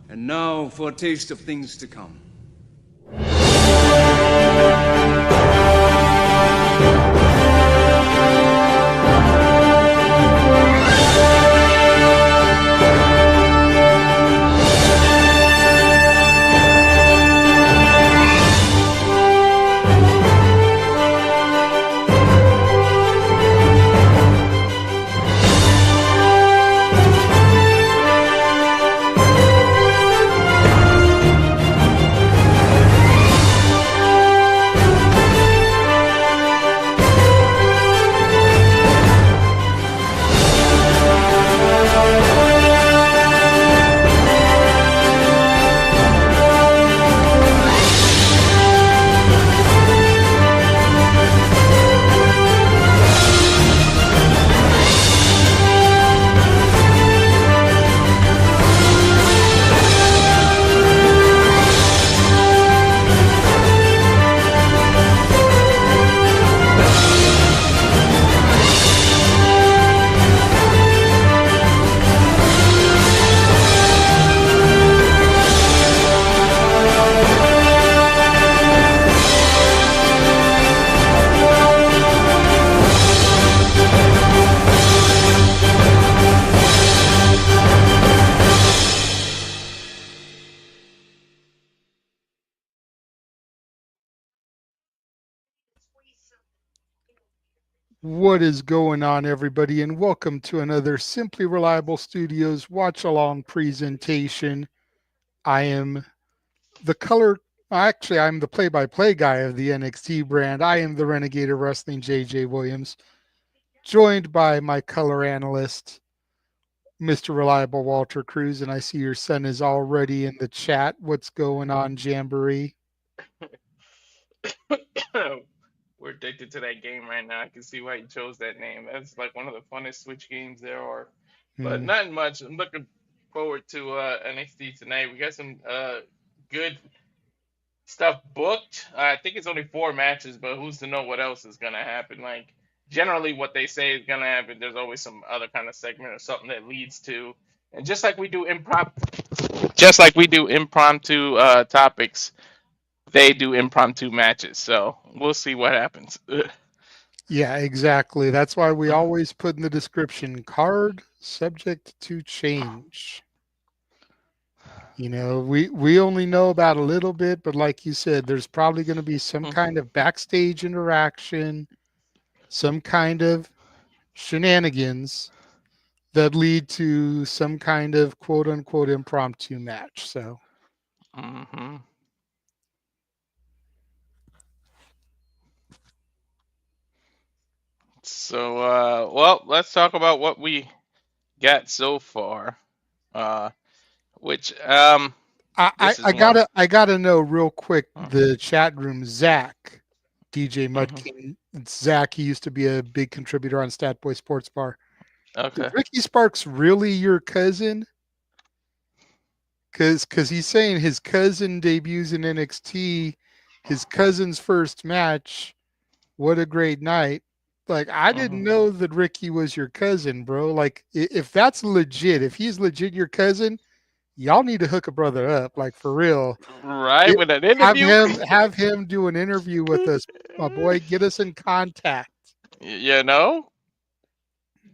And now for a taste of things to come. What is going on, everybody, and welcome to another Simply Reliable Studios watch-along presentation. I am the I'm the play-by-play guy of the NXT brand. I am the Renegade of Wrestling, JJ Williams, joined by my color analyst, Mr. Reliable Walter Cruz, and I see your son is already in the chat. What's going on, Jamboree? We're addicted to that game right now. I can see why you chose that name. That's like one of the funnest Switch games there are. But not much. I'm looking forward to NXT tonight. We got some good stuff booked. I think it's only 4 matches, but who's to know what else is gonna happen? Like generally, what they say is gonna happen. There's always some other kind of segment or something that leads to. And just like we do impromptu topics, they do impromptu matches. So we'll see what happens. Yeah, exactly. That's why we always put in the description, card subject to change. You know, we only know about a little bit, but like you said, there's probably going to be some kind of backstage interaction, some kind of shenanigans that lead to some kind of quote unquote impromptu match. So, So, well, let's talk about what we got so far. Which I gotta know real quick the chat room. Zach, DJ Mudking, Zach. He used to be a big contributor on Stat Boy Sports Bar. Okay. Is Ricky Sparks really your cousin? Because he's saying his cousin debuts in NXT, his cousin's first match. What a great night! Like I didn't know that Ricky was your cousin, bro. Like if that's legit, if he's legit your cousin, y'all need to hook a brother up, like for real. Right, with an interview. Have him do an interview with us, my boy. Get us in contact. You know,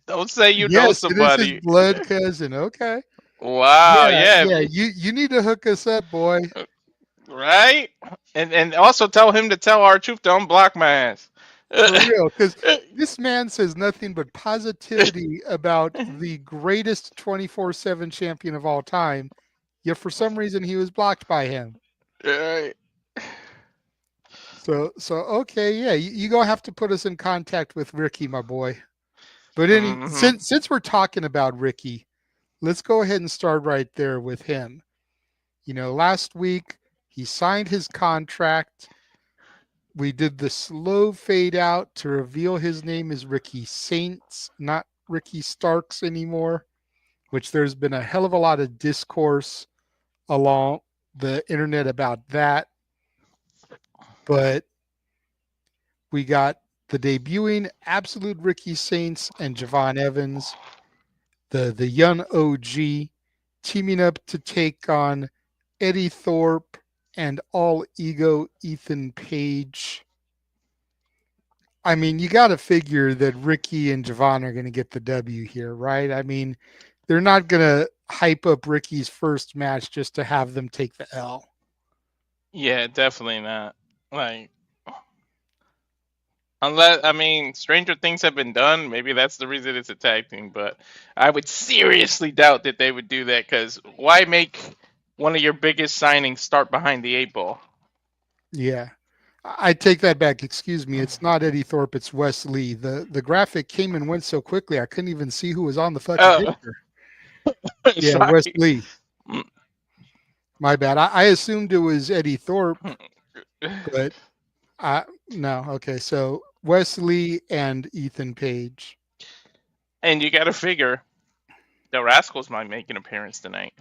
don't say you know somebody. It is his blood cousin. Okay. Wow. Yeah. You need to hook us up, boy. Right, and also tell him to tell our truth to unblock my ass. For real, because this man says nothing but positivity about the greatest 24/7 champion of all time, yet for some reason he was blocked by him. Right. So okay, yeah, you're gonna have to put us in contact with Ricky, my boy. But since we're talking about Ricky, let's go ahead and start right there with him. You know, last week he signed his contract. We did the slow fade out to reveal his name is Ricky Saints, not Ricky Starks anymore, which there's been a hell of a lot of discourse along the internet about that. But we got the debuting Absolute Ricky Saints and Javon Evans, the young OG, teaming up to take on Eddie Thorpe and All Ego Ethan Page. I mean, you got to figure that Ricky and Javon are going to get the W here, right? I mean, they're not going to hype up Ricky's first match just to have them take the L. Yeah, definitely not. Like, unless, I mean, stranger things have been done. Maybe that's the reason it's a tag team. But I would seriously doubt that they would do that, because why make one of your biggest signings start behind the eight ball? Yeah. I take that back. Excuse me. It's not Eddie Thorpe. It's Wes Lee. The graphic came and went so quickly, I couldn't even see who was on the fucking Oh, picture. Yeah, sorry. Wes Lee. Mm. My bad. I assumed it was Eddie Thorpe, but no. Okay, so Wes Lee and Ethan Page. And you got to figure the Rascals might make an appearance tonight.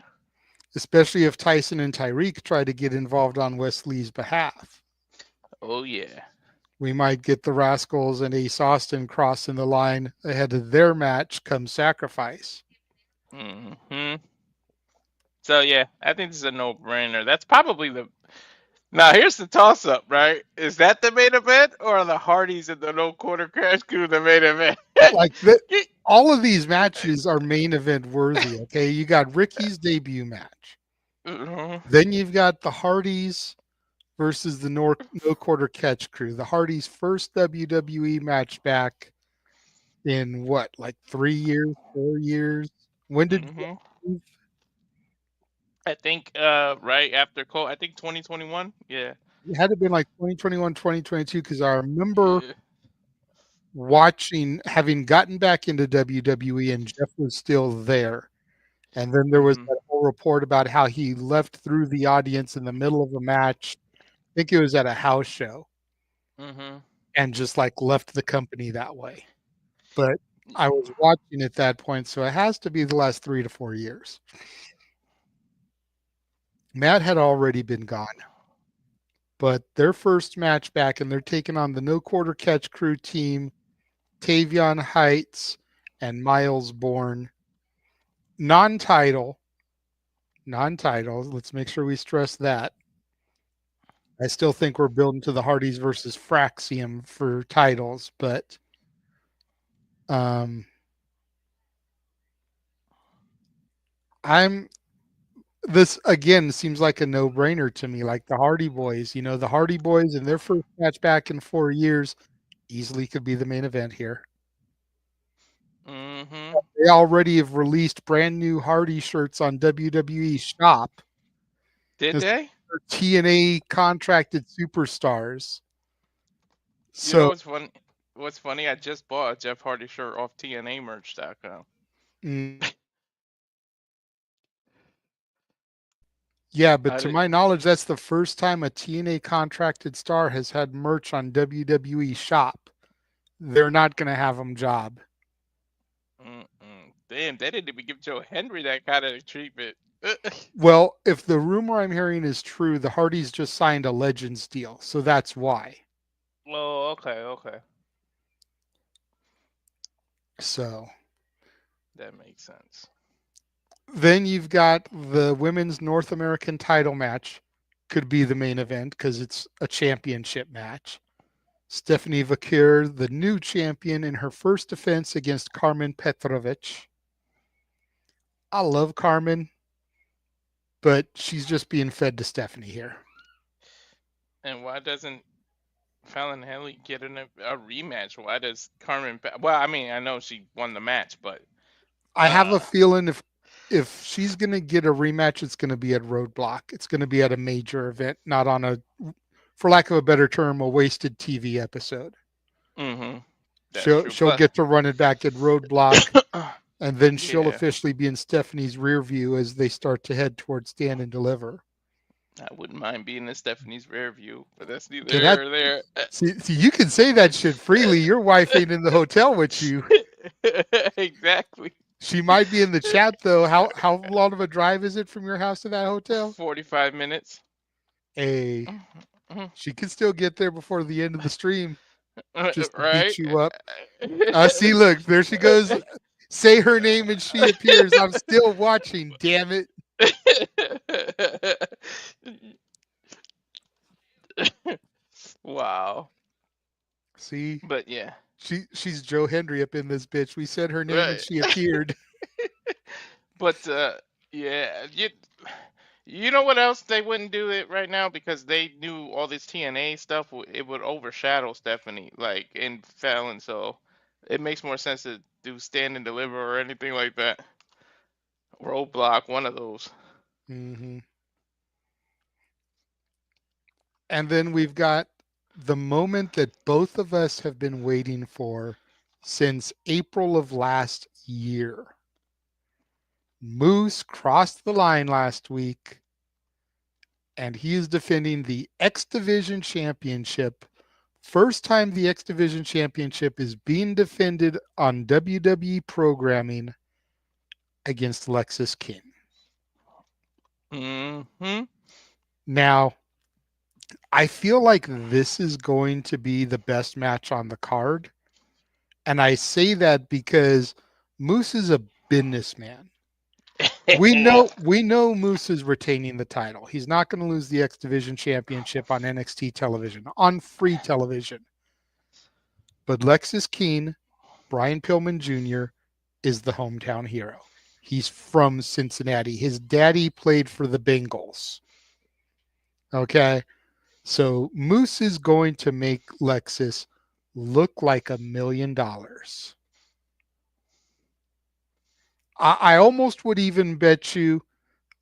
Especially if Tyson and Tyreek try to get involved on Wes Lee's behalf. Oh, yeah. We might get the Rascals and Ace Austin crossing the line ahead of their match come Sacrifice. Mm-hmm. So, yeah, I think this is a no-brainer. That's probably the... Now, here's the toss-up, right? Is that the main event, or are the Hardys and the No Quarter Crash Crew the main event? Like all of these matches are main event worthy, okay? You got Ricky's debut match. Mm-hmm. Then you've got the Hardys versus the No Quarter Catch Crew. The Hardys' first WWE match back in what, like 3 years, 4 years? When did I think right after I think 2021. Yeah. it had to been like 2021, 2022, because I remember watching, having gotten back into WWE and Jeff was still there. And then there was that whole report about how he left through the audience in the middle of a match. I think it was at a house show. Mm-hmm. And just like left the company that way. But I was watching at that point, so it has to be the last 3 to 4 years. Matt had already been gone. But their first match back, and they're taking on the No Quarter Catch Crew team, Tavion Heights and Myles Borne. Non-title. Let's make sure we stress that. I still think we're building to the Hardys versus Fraxium for titles, but this again seems like a no-brainer to me. Like the Hardy Boys, the Hardy Boys in their first match back in 4 years easily could be the main event here. Mm-hmm. They already have released brand new Hardy shirts on WWE Shop. Did they? TNA contracted superstars. So, you know what's funny? What's funny? I just bought a Jeff Hardy shirt off TNAmerch.com. Yeah, but to my knowledge, that's the first time a TNA contracted star has had merch on WWE Shop. They're not going to have them job. Damn, they didn't even give Joe Henry that kind of treatment. Well, if the rumor I'm hearing is true, the Hardys just signed a Legends deal, so that's why. Oh, okay. So that makes sense. Then you've got the women's North American title match. Could be the main event because it's a championship match. Stephanie Vaquer, the new champion, in her first defense against Karmen Petrovic. I love Karmen, but she's just being fed to Stephanie here. And why doesn't Fallon Henley get a rematch? Why does Karmen? Well, I mean, I know she won the match, but I have a feeling if she's going to get a rematch, it's going to be at Roadblock. It's going to be at a major event, not on a, for lack of a better term, a wasted TV episode. Mm-hmm. She'll get to run it back at Roadblock, and then she'll officially be in Stephanie's rear view as they start to head towards Stand and Deliver. I wouldn't mind being in Stephanie's rear view, but that's neither here nor there. See, you can say that shit freely. Your wife ain't in the hotel with you. Exactly. She might be in the chat though. How long of a drive is it from your house to that hotel? 45 minutes. Hey, Mhm. She can still get there before the end of the stream just to Right? beat you up. See, look, there she goes. Say her name and she appears. I'm still watching, damn it. Wow. See, But yeah. she's Joe Hendry up in this bitch. We said her name and Right. she appeared. But yeah, you know what else they wouldn't do it right now because they knew all this TNA stuff it would overshadow Stephanie like in Fallon, so it makes more sense to do stand and deliver or anything like that. Roadblock, one of those. hmm And then we've got the moment that both of us have been waiting for since April of last year. Moose crossed the line last week, and he is defending the X Division Championship. First time the X Division Championship is being defended on WWE programming against Lexis King. Mm-hmm. Now, I feel like this is going to be the best match on the card. And I say that because Moose is a businessman. We know Moose is retaining the title. He's not going to lose the X Division Championship on NXT television, on free television. But Lexis King, Brian Pillman Jr., is the hometown hero. He's from Cincinnati. His daddy played for the Bengals. Okay. So Moose is going to make Lexis look like $1 million. I almost would even bet you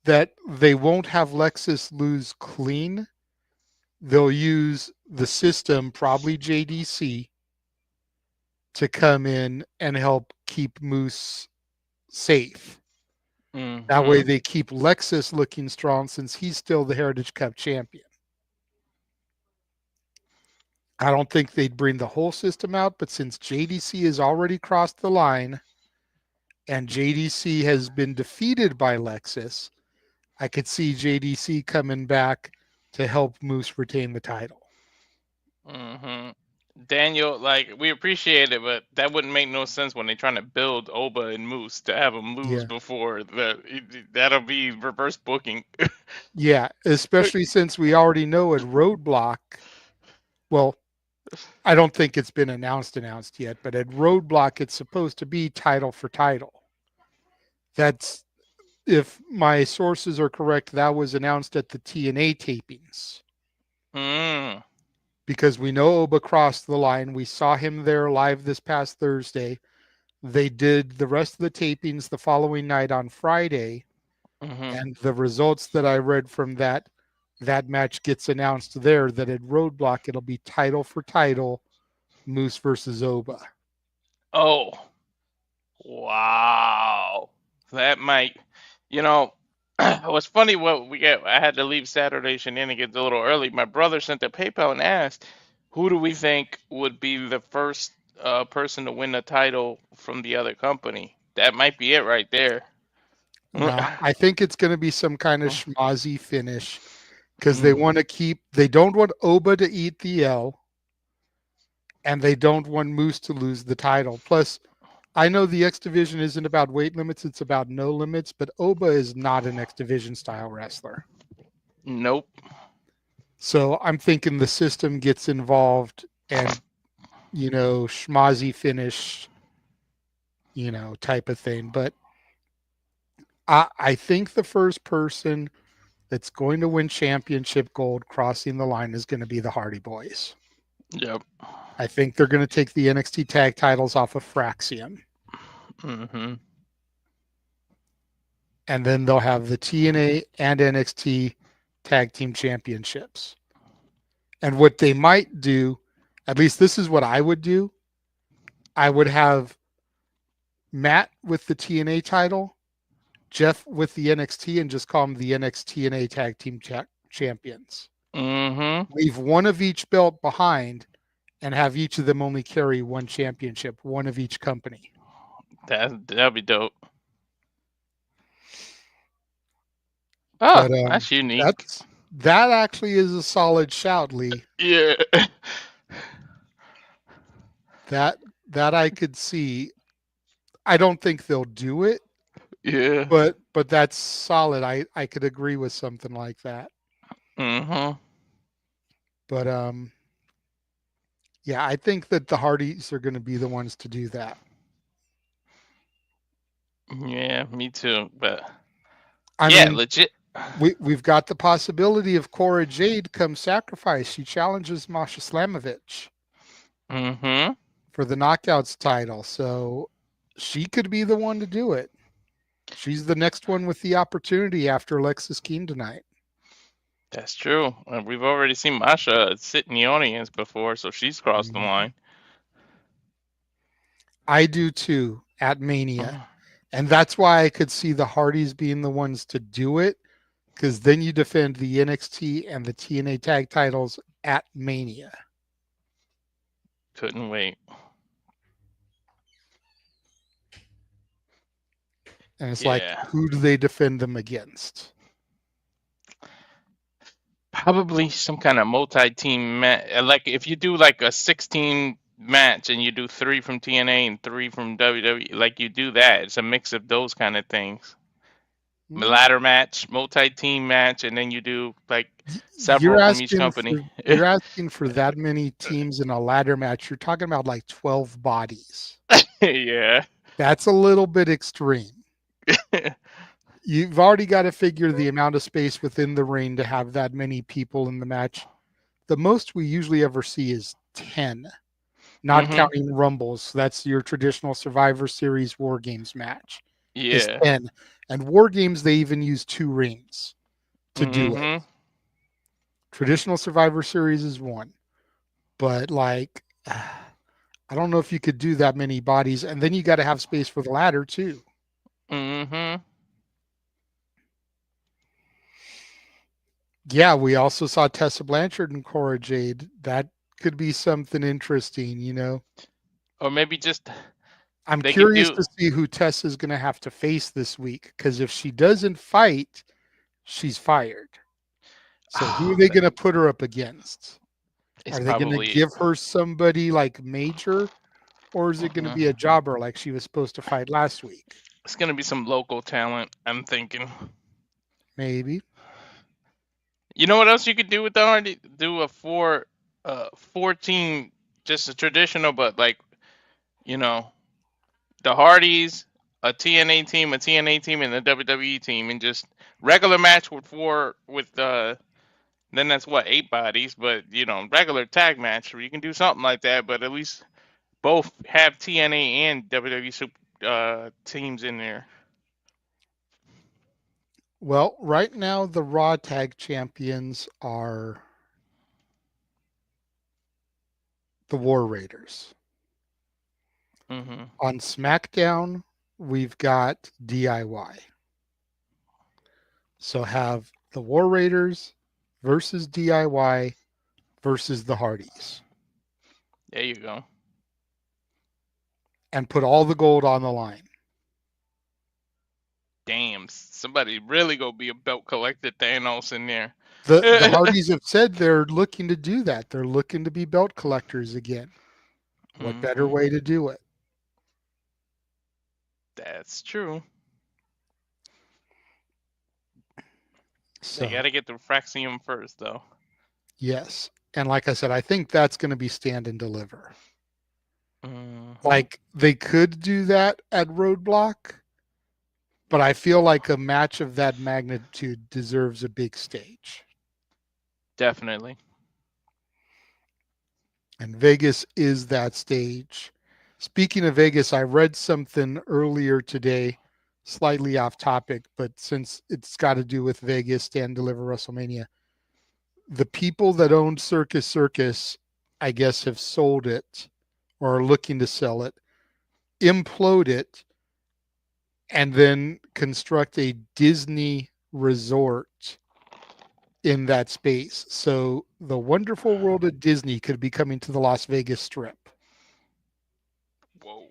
that they won't have Lexis lose clean. They'll use the system, probably JDC, to come in and help keep Moose safe. That way Mm-hmm. they keep Lexis looking strong since he's still the Heritage Cup champion. I don't think they'd bring the whole system out, but since JDC has already crossed the line and JDC has been defeated by Lexis, I could see JDC coming back to help Moose retain the title. Mm-hmm. Daniel, like we appreciate it, but that wouldn't make no sense when they're trying to build Oba and Moose to have them lose Yeah. before that'll be reverse booking. Yeah, especially since we already know at Roadblock, well, I don't think it's been announced yet, but at Roadblock it's supposed to be title for title. That's, if my sources are correct, that was announced at the TNA tapings. Mm. Because we know Oba crossed the line. We saw him there live this past Thursday. They did the rest of the tapings the following night on Friday. Mm-hmm. And the results that I read from that match gets announced there, that at Roadblock it'll be title for title, Moose versus Oba. Oh, wow. That might, you know, it was funny what we get. I had to leave Saturday shenanigans a little early. My brother sent a PayPal and asked, who do we think would be the first person to win the title from the other company? That might be it right there. Now, I think it's going to be some kind of schmozzy finish because they Mm. want to they don't want Oba to eat the L and they don't want Moose to lose the title. Plus, I know the X Division isn't about weight limits, it's about no limits, but Oba is not an X Division style wrestler. Nope. So I'm thinking the system gets involved and, schmozzy finish, type of thing. But I think the first person that's going to win championship gold crossing the line is going to be the Hardy Boys. Yep. I think they're going to take the NXT tag titles off of Fraxium. Mm-hmm. And then they'll have the TNA and NXT tag team championships. And what they might do, at least this is what I would do, I would have Matt with the TNA title, Jeff with the NXT, and just call them the NXT TNA tag team champions. Mm-hmm. Leave one of each belt behind and have each of them only carry one championship, one of each company. That'd be dope. Oh, But that's unique. That actually is a solid shout, Lee. Yeah. That I could see. I don't think they'll do it, Yeah. but that's solid. I could agree with something like that. Mm-hmm. But yeah, I think that the Hardys are going to be the ones to do that. Yeah, me too. But I yeah, mean, legit. we've got the possibility of Cora Jade come sacrifice. She challenges Masha Slamovich Mm-hmm. for the Knockouts title, so she could be the one to do it. She's the next one with the opportunity after Lexis Keen tonight. That's true. We've already seen Masha sit in the audience before, so she's crossed the line. I do too at Mania. Mhm. And that's why I could see the Hardys being the ones to do it, because then you defend the NXT and the TNA tag titles at Mania. Couldn't wait. And it's like, Yeah. who do they defend them against? Probably some kind of multi-team match. Like if you do like a 16 match and you do 3 from TNA and 3 from WWE, like you do that. It's a mix of those kind of things. Ladder match, multi-team match, and then you do like You're several from each asking company. for you're asking for that many teams in a ladder match. You're talking about like 12 bodies. Yeah. That's a little bit extreme. You've already got to figure the amount of space within the ring to have that many people in the match. The most we usually ever see is 10, not counting rumbles. So that's your traditional Survivor Series War Games match. Is Yeah. 10. And War Games, they even use 2 rings to do it. Traditional Survivor Series is 1. But like, I don't know if you could do that many bodies. And then you got to have space for the ladder too. Yeah, we also saw Tessa Blanchard and Cora Jade. That could be something interesting, you know. Or maybe just I'm they could curious do. to see who Tessa's going to have to face this week, because if she doesn't fight, she's fired. So who are they going to put her up against? It's Are they going to probably give her somebody like major, or is it going to be a jobber like she was supposed to fight last week? it's gonna be some local talent. I'm thinking. Maybe. You know what else you could do with the Hardy? Do a 14, just a traditional, but like, you know, the Hardys, a TNA team, and a WWE team, and just regular match with then that's what, 8 bodies, but you know, regular tag match where you can do something like that, but at least both have TNA and WWE teams in there. Well, right now the Raw Tag Champions are the War Raiders. On SmackDown, we've got DIY. So have the War Raiders versus DIY versus the Hardys. There you go. And put all the gold on the line. Damn, somebody really gonna be a belt collector Thanos in there. The Hardys have said they're looking to do that. They're looking to be belt collectors again. What better way to do it? That's true. So, they gotta get the Fraxium first, though. Yes. And like I said, I think that's going to be stand and deliver. Like, they could do that at Roadblock, but I feel like a match of that magnitude deserves a big stage. Definitely. And Vegas is that stage. Speaking of Vegas, I read something earlier today, slightly off topic, but since it's got to do with Vegas, stand deliver WrestleMania, the people that owned Circus Circus, I guess, have sold it or are looking to sell it, implode it, and then construct a Disney resort in that space. So the wonderful world of Disney could be coming to the Las Vegas Strip. Whoa.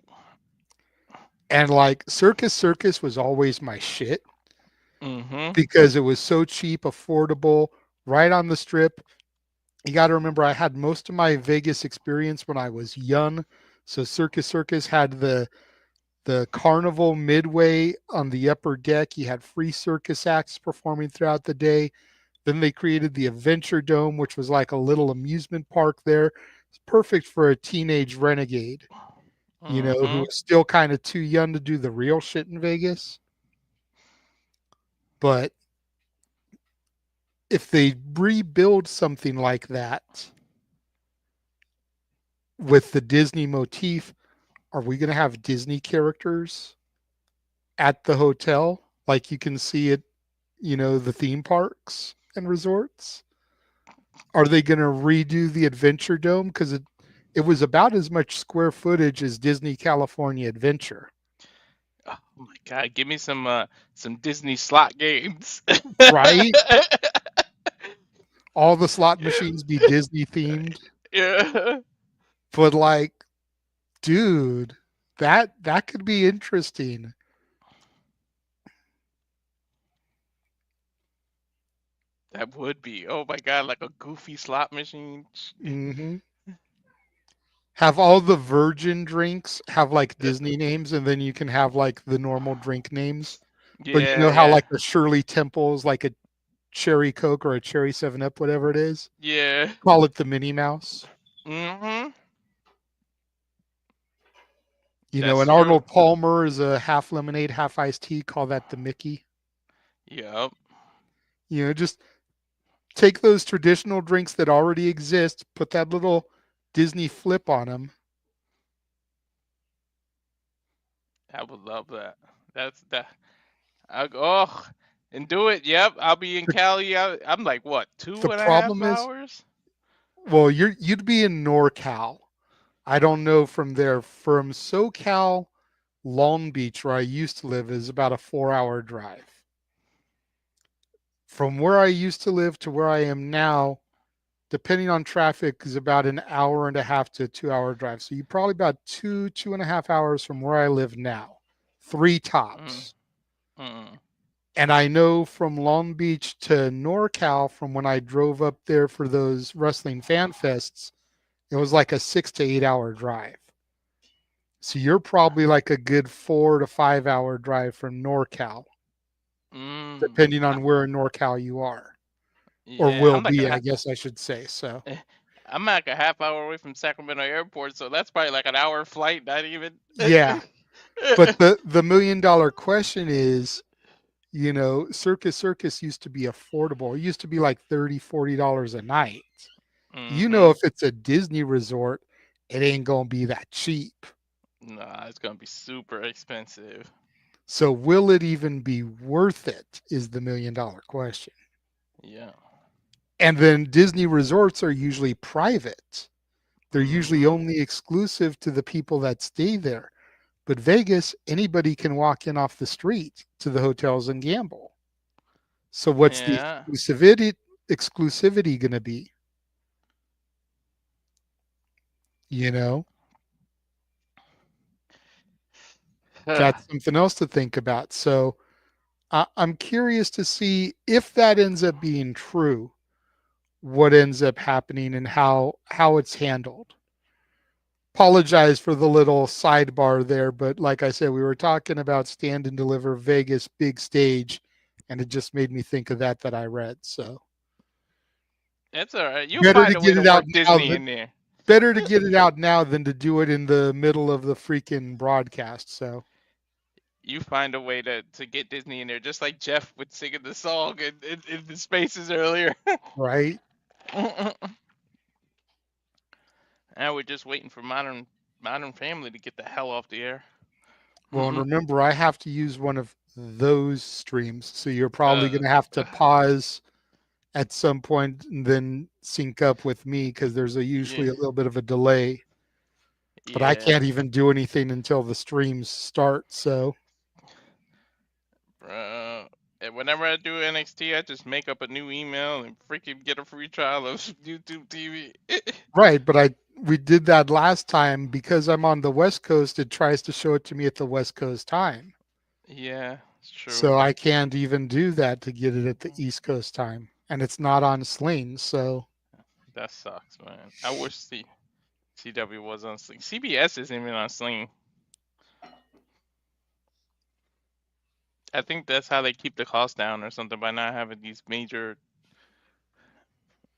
And like Circus Circus was always my shit Mm-hmm. because it was so cheap, affordable, right on the strip. You got to remember, I had most of my Vegas experience when I was young. So Circus Circus had the carnival midway on the upper deck. You had free circus acts performing throughout the day. Then they created the Adventure Dome, which was like a little amusement park there. It's perfect for a teenage renegade, who Mm-hmm. was still kind of too young to do the real shit in Vegas. But if they rebuild something like that with the Disney motif, are we going to have Disney characters at the hotel like you can see at, the theme parks and resorts? Are they going to redo the Adventure Dome? Because it was about as much square footage as Disney California Adventure. Oh my God, give me some Disney slot games. Right? All the slot machines be Disney themed. Yeah. But like, dude, that could be interesting. That would be. Oh my God, like a goofy slot machine. Hmm. Have all the Virgin drinks have like Disney names, and then you can have like the normal drink names. But you Yeah, know how yeah. like the Shirley Temple's like a cherry Coke or a cherry 7-Up, whatever it is? Yeah. Call it the Minnie Mouse. Mm-hmm. And That's true. Arnold Palmer is a half lemonade, half iced tea. Call that the Mickey. Yep. Just take those traditional drinks that already exist, put that little Disney flip on them. I would love that. That's that. Oh, and do it. Yep. I'll be in The, Cali. I'm like, what, the two and a half problem is, hours? well, you'd be in NorCal. I don't know from there. From SoCal, Long Beach, where I used to live, is about a 4-hour drive. From where I used to live to where I am now, depending on traffic, is about an hour and a half to a 2-hour drive. So you're probably about 2.5 hours from where I live now. 3 Mm, tops. mm. And I know from Long Beach to NorCal, from when I drove up there for those wrestling fan fests, it was like a 6 to 8 hour drive. So you're probably like a good 4 to 5 hour drive from NorCal, Mm. depending I- on where in NorCal you are, or Yeah, will be, I guess I should say. So, I'm like a half hour away from Sacramento Airport, so that's probably like an hour flight. Not even. yeah. But the $1 million question is, Circus Circus used to be affordable. It used to be like $30-$40 a night. Mm-hmm. If it's a Disney resort, it ain't gonna be that cheap. Nah, it's gonna be super expensive. So will it even be worth it is the $1 million question. Yeah. And then Disney resorts are usually private. They're usually Mm-hmm. only exclusive to the people that stay there. But Vegas, anybody can walk in off the street to the hotels and gamble. So what's the Yeah. exclusivity going to be? You know, that's something else to think about. So I'm curious to see if that ends up being true, what ends up happening and how it's handled. Apologize for the little sidebar there, but like I said, we were talking about Stand and Deliver Vegas big stage, and it just made me think of that I read. So It's all right. You'll better find to a way get to it out work now Disney than in there. better to get it out now than to do it in the middle of the freaking broadcast. So You find a way to get Disney in there, just like Jeff would singing the song in the spaces earlier. right. Now we're just waiting for Modern Family to get the hell off the air. Well, and remember, I have to use one of those streams, so you're probably uh, going to have to pause at some point and then sync up with me because there's yeah, usually a little bit of a delay. But I yeah. can't even do anything until the streams start. So And whenever I do NXT, I just make up a new email and freaking get a free trial of YouTube TV. right, but we did that last time because I'm on the West Coast. It tries to show it to me at the West Coast time, Yeah, it's true. so I can't even do that to get it at the East Coast time. and it's not on Sling. So That sucks, man. I wish CW was on Sling. CBS isn't even on Sling. I think that's how they keep the cost down or something by not having these major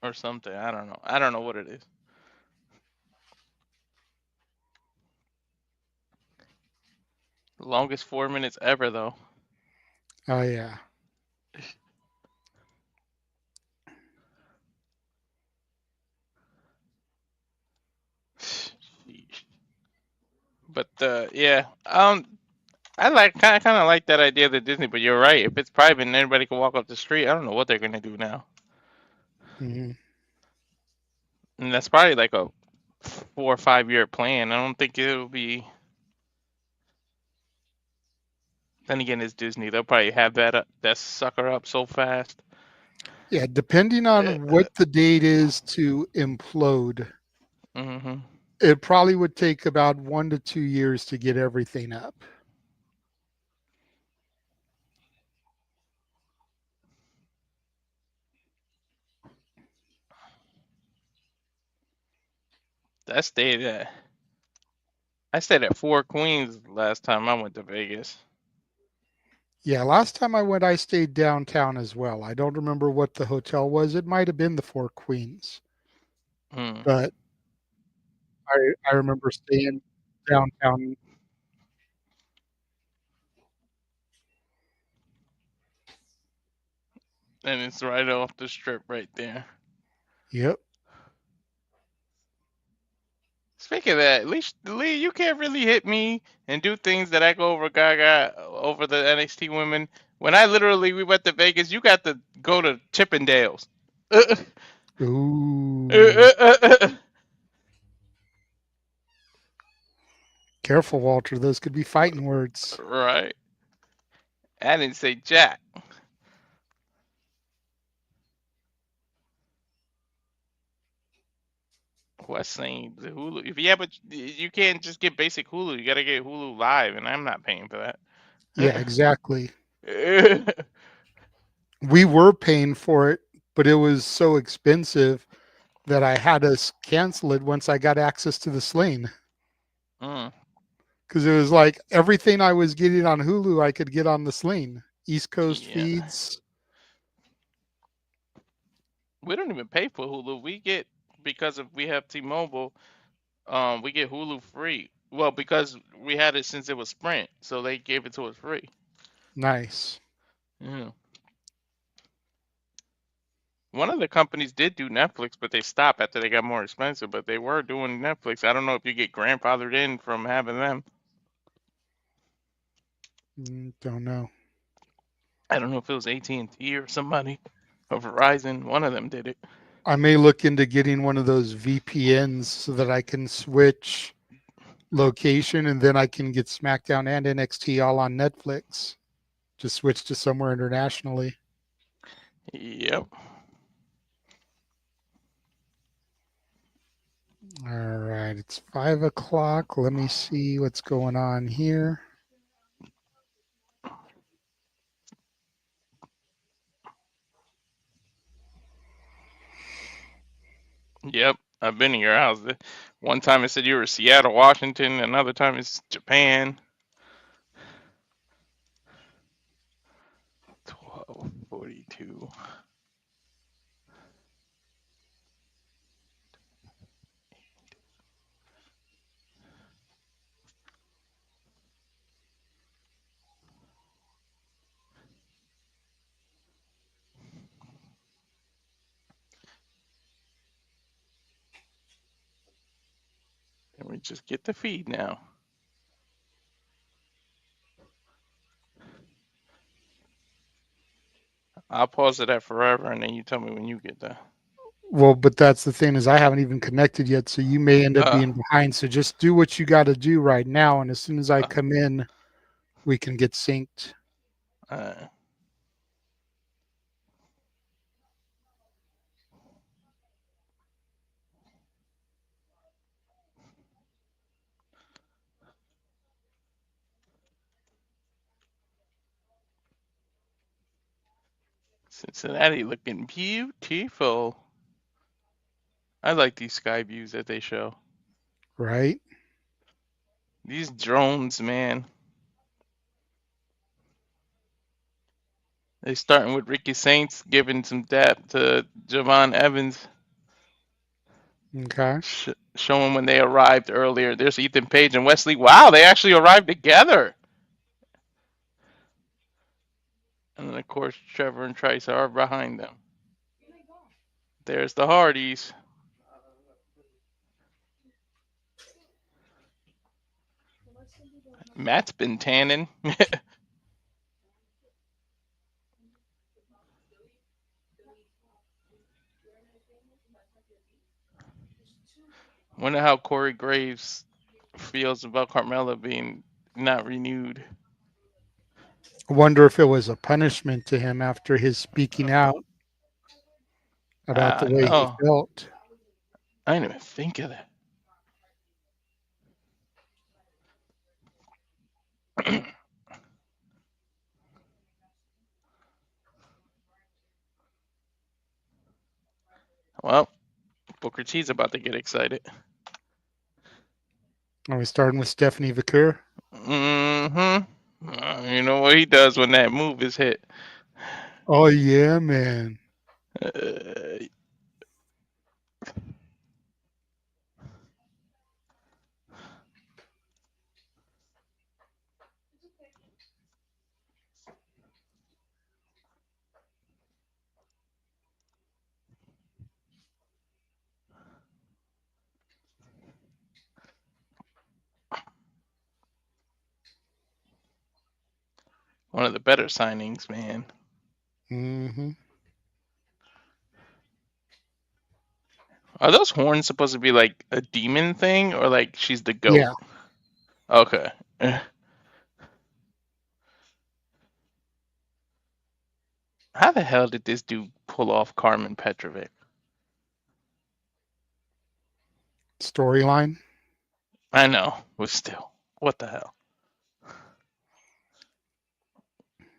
or something. I don't know. I don't know what it is. Longest 4 minutes ever though. oh yeah. Sheesh. But yeah, I kind of like that idea of the Disney. But you're right. If it's private and anybody can walk up the street, I don't know what they're gonna do now. Hmm. And that's probably like a 4 or 5 year plan. I don't think it'll be. Then again, it's Disney. They'll probably have that sucker up so fast. Yeah, depending on what the date is to implode, Mm-hmm. it probably would take about 1 to 2 years to get everything up. I stayed at I stayed at Four Queens last time I went to Vegas. Yeah, last time I went, I stayed downtown as well. I don't remember what the hotel was. It might have been the Four Queens, Mm. but I remember staying downtown. And it's right off the strip right there. Yep. Speaking of that, at least Lee, you can't really hit me and do things that I go over Gaga over the NXT women. When we went to Vegas, you got to go to Chippendales. Ooh. Careful, Walter. Those could be fighting words. Right. I didn't say jack. What's saying the Hulu? Yeah, but you can't just get basic Hulu. You gotta get Hulu Live, and I'm not paying for Yeah, exactly. that. We were paying for it, but it was so expensive that I had to cancel it once I got access to the Sling. Mm, Because it was like everything I was getting on Hulu, I could get on the Sling. East Coast yeah. feeds. We don't even pay for Hulu. We get because of we have T-Mobile. We get Hulu free. Well, because we had it since it was Sprint, so they gave it to us free. Nice. Yeah. One of the companies did do Netflix, but they stopped after they got more expensive. But they were doing Netflix. I don't know if you get grandfathered in from having them. Don't know. I don't know if it was AT&T or somebody or Verizon. One of them did it. I may look into getting one of those VPNs so that I can switch location and then I can get SmackDown and NXT all on Netflix. Just switch to somewhere internationally. Yep. All right, it's 5 o'clock. Let me see what's going on here. Yep. I've been in your house. One time it said you were Seattle, Washington. Another time it's Japan. 12:42. Can we just get the feed now? I'll pause it at forever, and then you tell me when you get there. Well, but that's the thing is I haven't even connected yet, so you may end up Uh, being behind. So just do what you got to do right now, and as soon as I uh, come in, we can get synced. uh. Cincinnati looking beautiful. I like these sky views that they show. Right? These drones, man. They starting with Ricky Saints, giving some dap to Javon Evans, Okay. showing when they arrived earlier. There's Ethan Page and Wesley. Wow, they actually arrived together. And then, of course, Trevor and Trice are behind them. There's the Hardys. Matt's been tanning. Wonder how Corey Graves feels about Carmella being not renewed. I wonder if it was a punishment to him after his speaking out about the way he No, felt. I didn't even think of that. Well, Booker T's about to get excited. Are we starting with Stephanie Vaquer? You know what he does when that move is hit. Oh, yeah, man. Uh, one of the better signings, man. Mm-hmm. Are those horns supposed to be like a demon thing, or like she's the goat? Yeah. Okay. How the hell did this dude pull off Karmen Petrovic? Storyline. I know, but still, what the hell?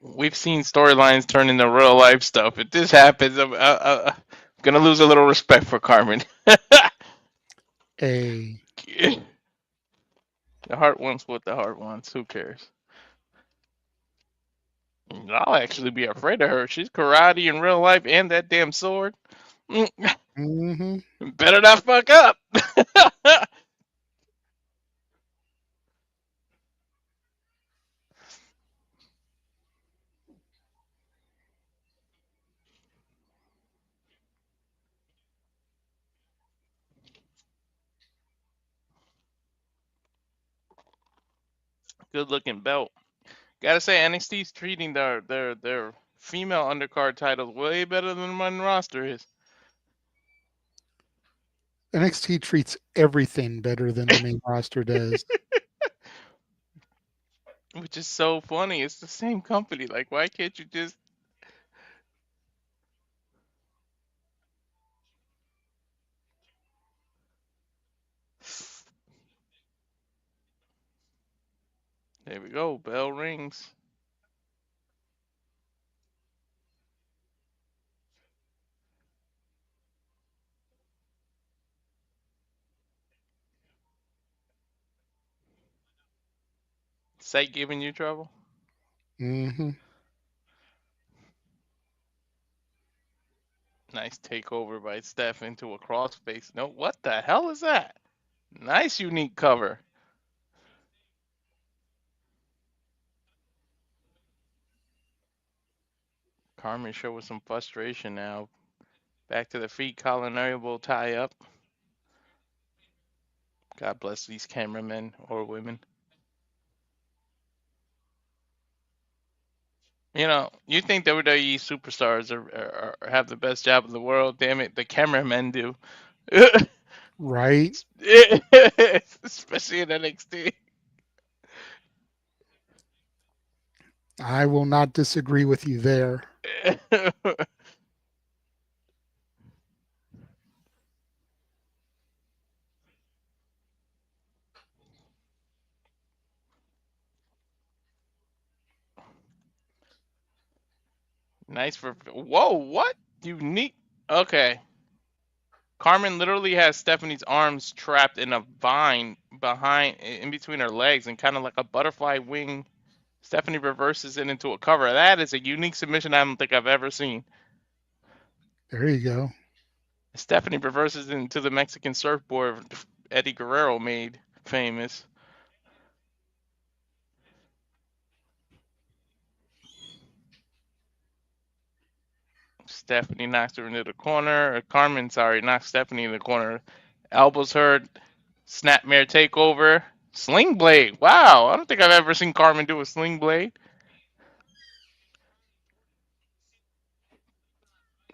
We've seen storylines turn into real life stuff. If this happens, I'm gonna lose a little respect for Karmen. A The heart wants what the heart wants. Who cares? I'll actually be afraid of her. She's karate in real life and that damn sword. mm-hmm. Better not fuck up. Good looking belt. Gotta say, NXT's treating their female undercard titles way better than my roster is. NXT treats everything better than the main roster does. Which is so funny. It's the same company. Like, why can't you just? There we go. Bell rings. Sight giving you trouble? Mm-hmm. Nice takeover by Steph into a crossface. No, what the hell is that? Nice unique cover. Karmen showing some frustration now. Back to the feet, collar and elbow tie up. God bless these cameramen or women. You know, you think WWE superstars have the best job in the world? Damn it, the cameramen do. Right. Especially in NXT. I will not disagree with you there. Nice for. Whoa, what? Unique. Okay. Karmen literally has Stephanie's arms trapped in a vine behind, in between her legs, and kind of like a butterfly wing. Stephanie reverses it into a cover. That is a unique submission I don't think I've ever seen. There you go. Stephanie reverses it into the Mexican surfboard Eddie Guerrero made famous. Stephanie knocks her into the corner. Karmen, sorry, knocks Stephanie in the corner. Elbows her. Snapmare takeover. Sling blade. Wow, I don't think I've ever seen Karmen do a sling blade.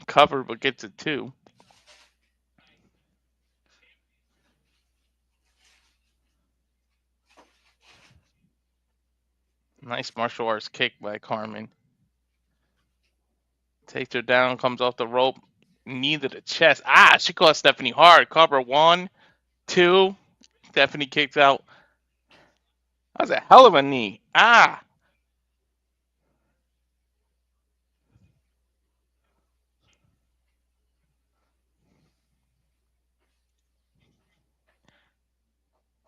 Cover, but gets it too. Nice martial arts kick by Karmen. Takes her down, comes off the rope. Knee to the chest. Ah, she caught Stephanie hard. Cover 1, 2. Stephanie kicks out. That was a hell of a knee. Ah.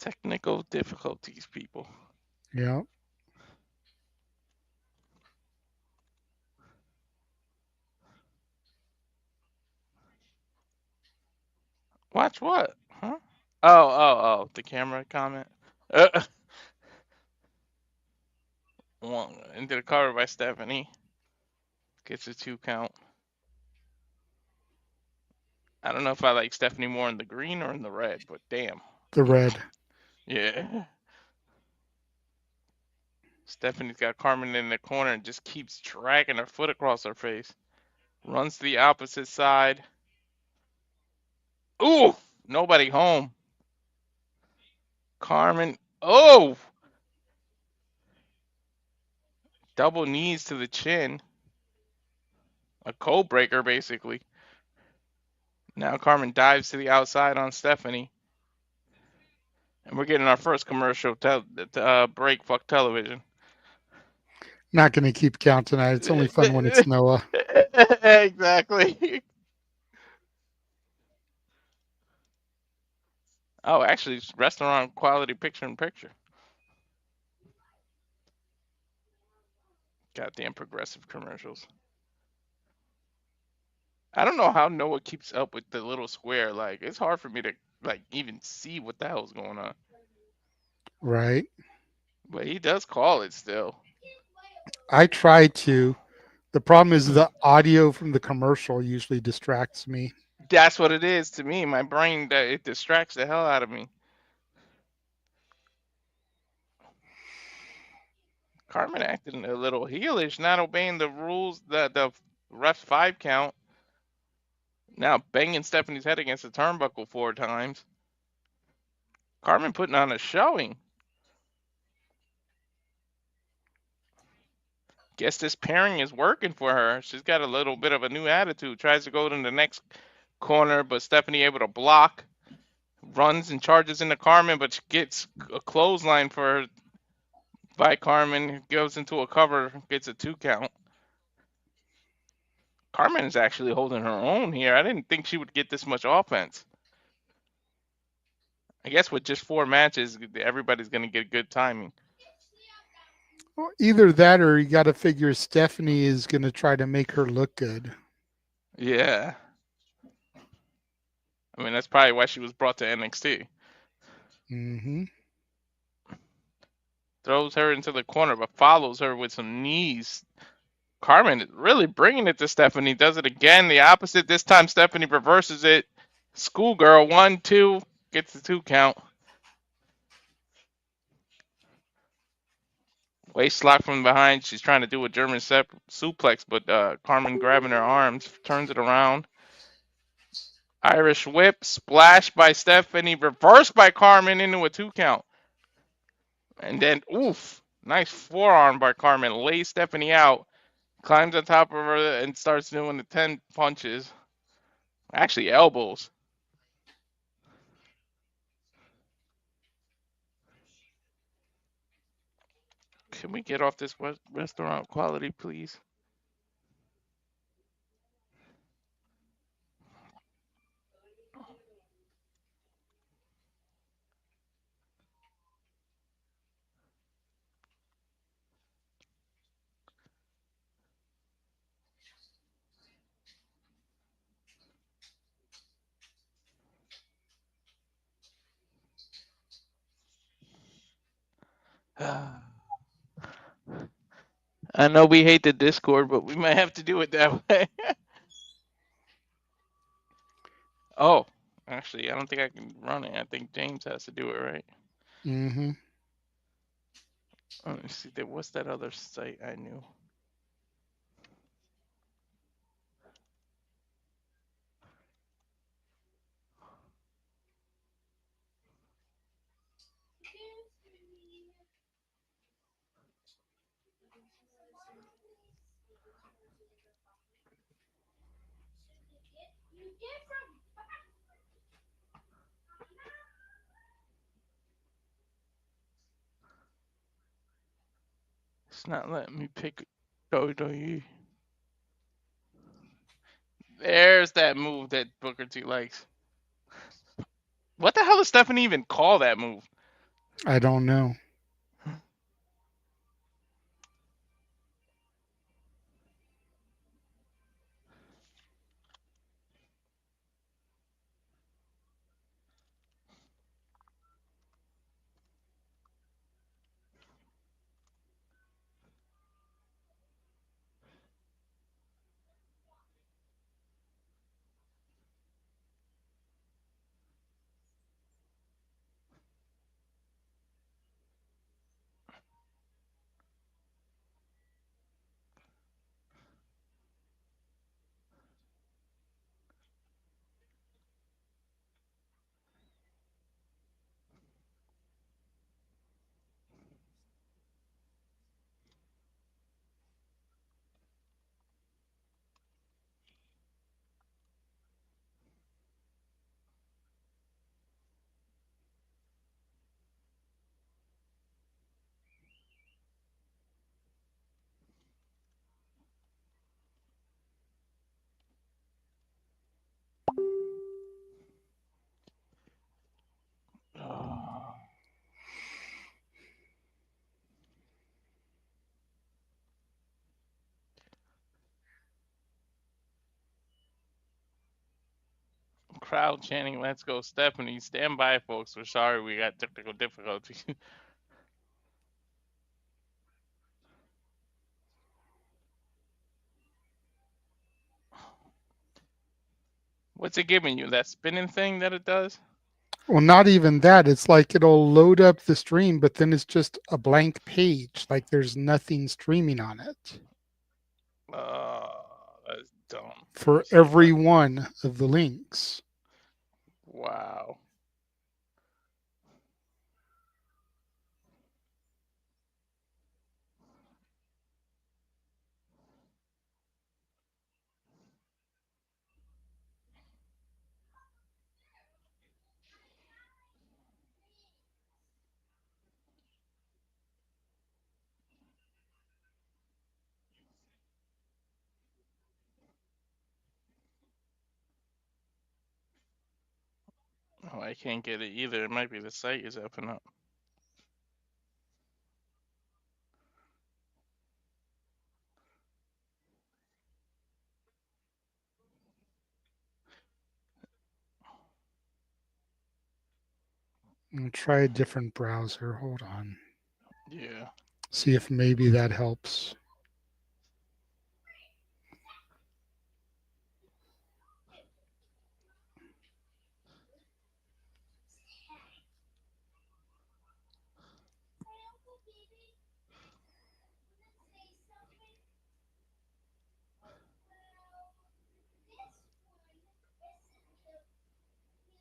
Technical difficulties, people. Yeah. Watch what? Huh? Oh. The camera comment. Uh, into the cover by Stephanie. Gets a 2 count. I don't know if I like Stephanie more in the green or in the red, but damn. The red. Yeah. Stephanie's got Karmen in the corner and just keeps dragging her foot across her face. Runs to the opposite side. Ooh! Nobody home. Karmen. Oh! Double knees to the chin. A code breaker, basically. Now Karmen dives to the outside on Stephanie. And we're getting our first commercial break. Fuck television. Not going to keep count tonight. It's only fun when it's Noah. Exactly. Oh, actually, it's restaurant quality picture in picture. Goddamn progressive commercials. I don't know how Noah keeps up with the little square. Like, it's hard for me to like even see what the hell's going on. Right. But he does call it still. I try to. The problem is the audio from the commercial usually distracts me. That's what it is to me. My brain that it distracts the hell out of me. Karmen acting a little heelish, not obeying the rules, the ref 5 count. Now banging Stephanie's head against the turnbuckle 4 times. Karmen putting on a showing. Guess this pairing is working for her. She's got a little bit of a new attitude. Tries to go to the next corner, but Stephanie able to block. Runs and charges into Karmen, but gets a clothesline for by Karmen. Goes into a cover, gets a 2 count. Karmen is actually holding her own here. I didn't think she would get this much offense. I guess with just 4 matches, everybody's going to get good timing. Well, either that or you got to figure Stephanie is going to try to make her look good. Yeah. I mean, that's probably why she was brought to NXT. Mm-hmm. Throws her into the corner, but follows her with some knees. Karmen is really bringing it to Stephanie. Does it again. The opposite. This time Stephanie reverses it. Schoolgirl, 1, 2. Gets the 2 count. Waist lock from behind. She's trying to do a German suplex, but Karmen grabbing her arms. Turns it around. Irish whip. Splash by Stephanie. Reversed by Karmen into a 2 count. And then, oof. Nice forearm by Karmen. Lays Stephanie out. Climbs on top of her and starts doing the 10 punches. Actually, elbows. Can we get off this restaurant quality, please? I know we hate the Discord, but we might have to do it that way. Oh, actually, I don't think I can run it. I think James has to do it, right? Mm-hmm. Let me see. What's that other site I knew? It's not letting me pick WWE. There's that move that Booker T likes. What the hell does Stephanie even call that move? I don't know. Crowd chanting, "Let's go, Stephanie!" Stand by, folks. We're sorry we got technical difficulties. What's it giving you? That spinning thing that it does? Well, not even that. It's like it'll load up the stream, but then it's just a blank page. Like there's nothing streaming on it That's dumb. for every one of the links. Wow. Oh, I can't get it either. It might be the site is up and up. I'll try a different browser. Hold on. Yeah. See if maybe that helps.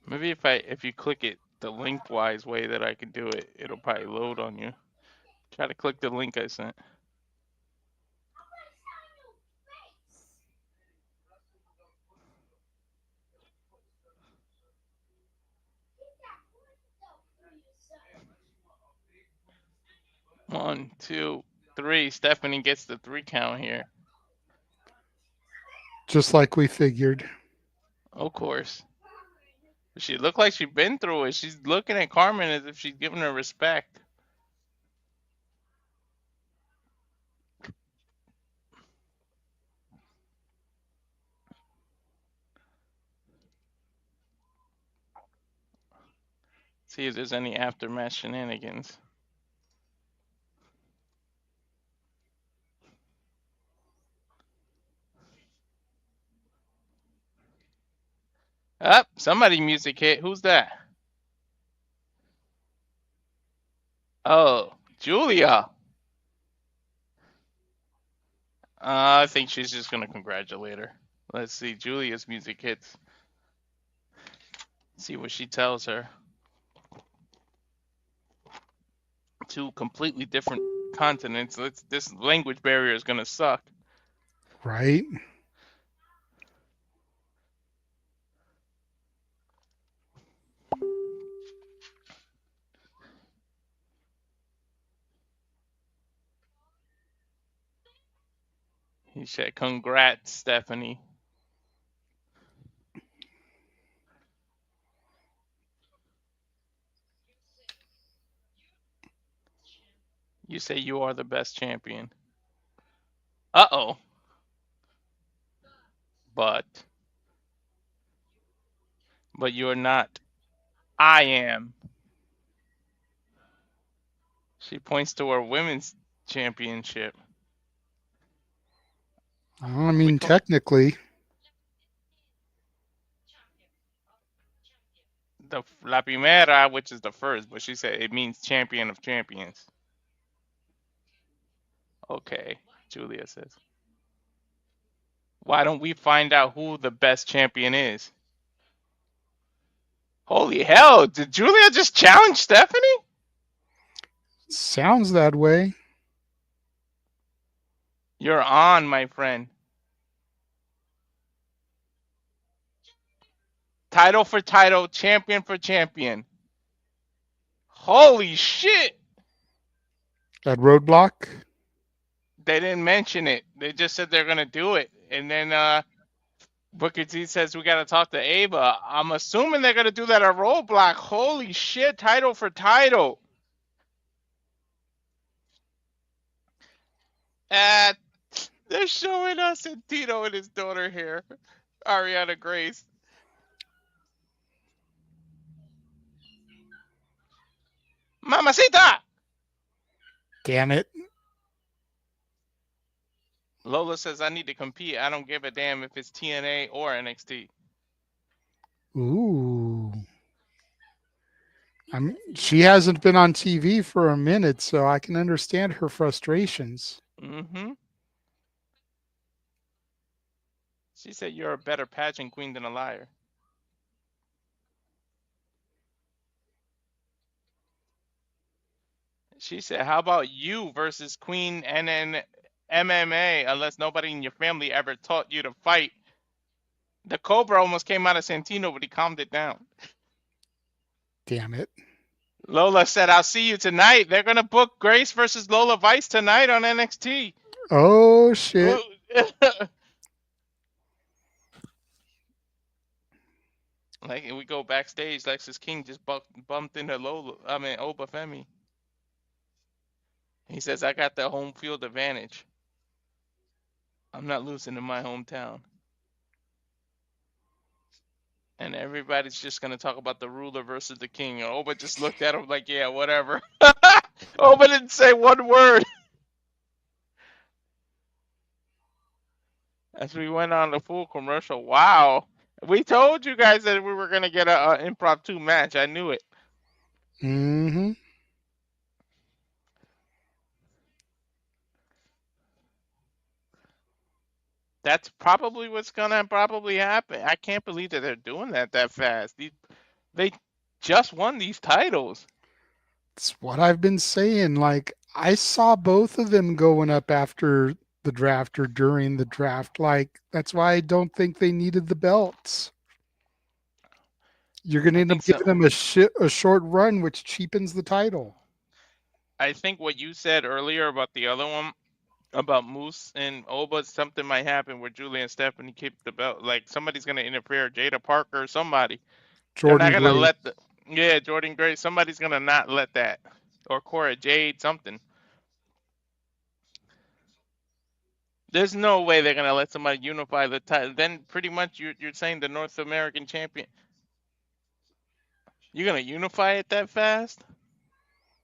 Maybe if you click it the link-wise way that I can do it, it'll probably load on you. Try to click the link I sent. One, two, three. Stephanie gets the 3 count here. Just like we figured. Of course. She looked like she'd been through it. She's looking at Karmen as if she's giving her respect. See if there's any aftermath shenanigans. Up, somebody music hit. Who's that? Oh, Julia. I think she's just gonna congratulate her. Let's see. Julia's music hits. See what she tells her. Two completely different continents. This language barrier is gonna suck. Right? He said, "Congrats, Stephanie." You say you are the best champion. Uh-oh. But you're not. I am. She points to her women's championship. I We mean, call technically, the La Primera, which is the first, but she said it means champion of champions. Okay, Julia says. Why don't we find out who the best champion is? Holy hell, did Julia just challenge Stephanie? sounds that way. You're on, my friend. Title for title, champion for champion. Holy shit! At Roadblock? They didn't mention it. They just said they're gonna do it. And then Booker T says we gotta talk to Ava. I'm assuming they're gonna do that at Roadblock. Holy shit, title for title. And they're showing us Santino and his daughter here. Ariana Grace. Mamacita! Damn it. Lola says I need to compete. I don't give a damn if it's TNA or NXT. Ooh. She hasn't been on TV for a minute, so I can understand her frustrations. Mm-hmm. She said you're a better pageant queen than a liar. She said, how about you versus Queen and then MMA, unless nobody in your family ever taught you to fight. The Cobra almost came out of Santino, but he calmed it down. Damn it. Lola said, I'll see you tonight. They're going to book Grace versus Lola Vice tonight on NXT. Oh, shit. Like we go backstage, Lexis King just bumped into Oba Femi. He says, I got the home field advantage. I'm not losing in my hometown. And everybody's just going to talk about the ruler versus the king. And Oba just looked at him like, yeah, whatever. Oba didn't say one word. As we went on the full commercial. Wow. We told you guys that we were going to get an impromptu match. I knew it. Mm-hmm. That's probably what's going to probably happen. I can't believe that they're doing that fast. They just won these titles. It's what I've been saying. Like, I saw both of them going up after the draft or during the draft. Like, that's why I don't think they needed the belts. You're going to I end up think so. giving them a short run, which cheapens the title. I think what you said earlier about the other one, about Moose and Oba, something might happen where Julie and Stephanie keep the belt. Like somebody's gonna interfere, Jada Parker or somebody. They're not Jordan gonna Gray. let Jordan Gray. Somebody's gonna not let that, or Cora Jade, something. There's no way they're gonna let somebody unify the title. Then pretty much you're saying the North American champion. You're gonna unify it that fast?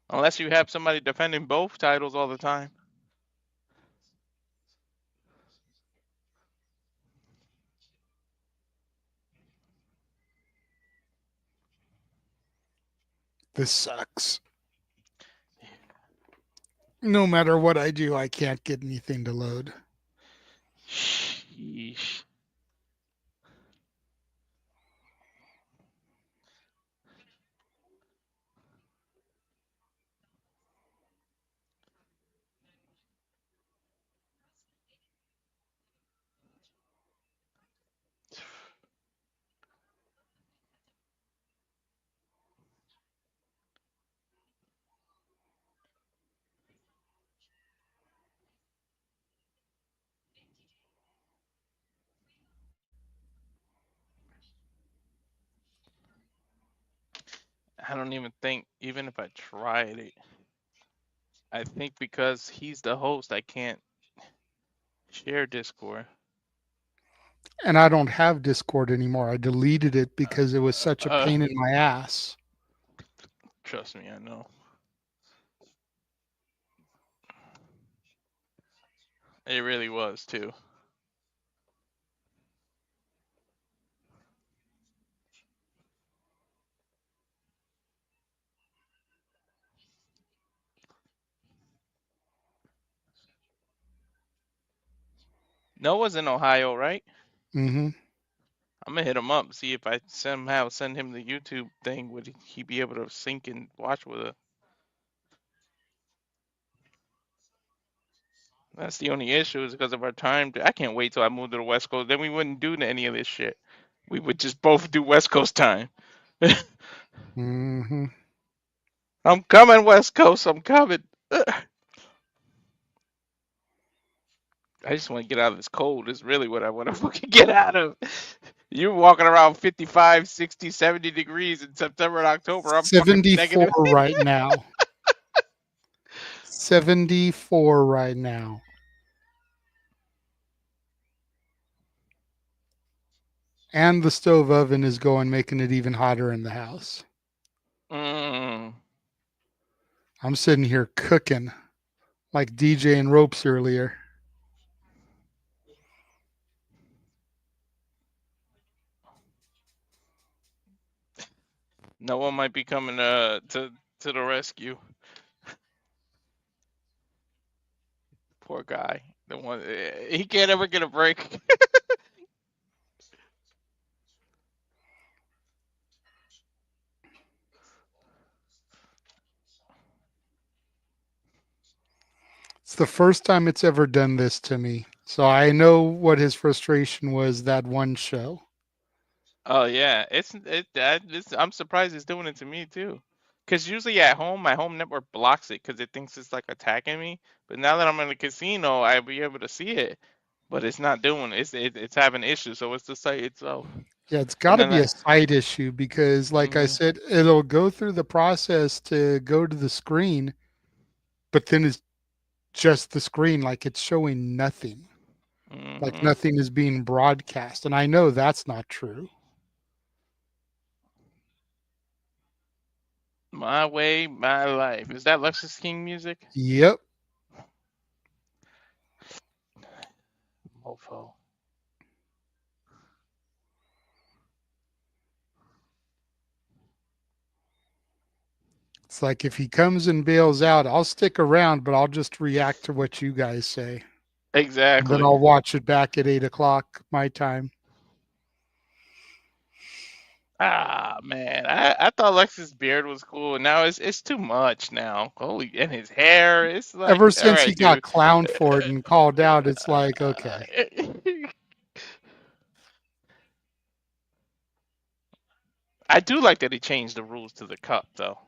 Unless you have somebody defending both titles all the time. This sucks. No matter what I do, I can't get anything to load. Sheesh. I don't even think, even if I tried it, I think because he's the host, I can't share Discord. And I don't have Discord anymore. I deleted it because it was such a Uh, pain in my ass. Trust me, I know. It really was too. Noah's in Ohio, right? Mm-hmm. I'm gonna hit him up, see if I somehow send him the YouTube thing. Would he be able to sync and watch with us? That's the only issue is because of our time. I can't wait till I move to the West Coast. Then we wouldn't do any of this shit. We would just both do West Coast time. Mm-hmm. I'm coming, West Coast. I'm coming. I just want to get out of this cold. Is really what I want to fucking get out of. You're walking around 55, 60, 70 degrees in September and October. I'm fucking 74 negative. right now. 74 right now. And the stove oven is going, making it even hotter in the house. Mm. I'm sitting here cooking like DJ and Ropes earlier. No one might be coming to the rescue. Poor guy. The one he can't ever get a break. It's the first time it's ever done this to me. So I know what his frustration was that one show. Oh yeah, I'm surprised it's doing it to me too. Cause usually at home, my home network blocks it because it thinks it's like attacking me. But now that I'm in the casino, I'll be able to see it. But it's not doing it. It's having issues. So it's the site itself. Yeah, it's got And to then be a side issue because, like I mhm, said, it'll go through the process to go to the screen, but then it's just the screen, like it's showing nothing, like mhm. nothing is being broadcast. And I know that's not true. My way, my life. Is that Lexis King music? Yep. Mofo. It's like if he comes and bails out, I'll stick around, but I'll just react to what you guys say. And then Exactly. I'll watch it back at 8 o'clock my time. Ah man, I thought Lex's beard was cool, and now it's too much now. Holy, and his hair, it's like, Ever all since he right, got dude. clowned for it and called out, it's like, okay. I do like that he changed the rules to the cup, though.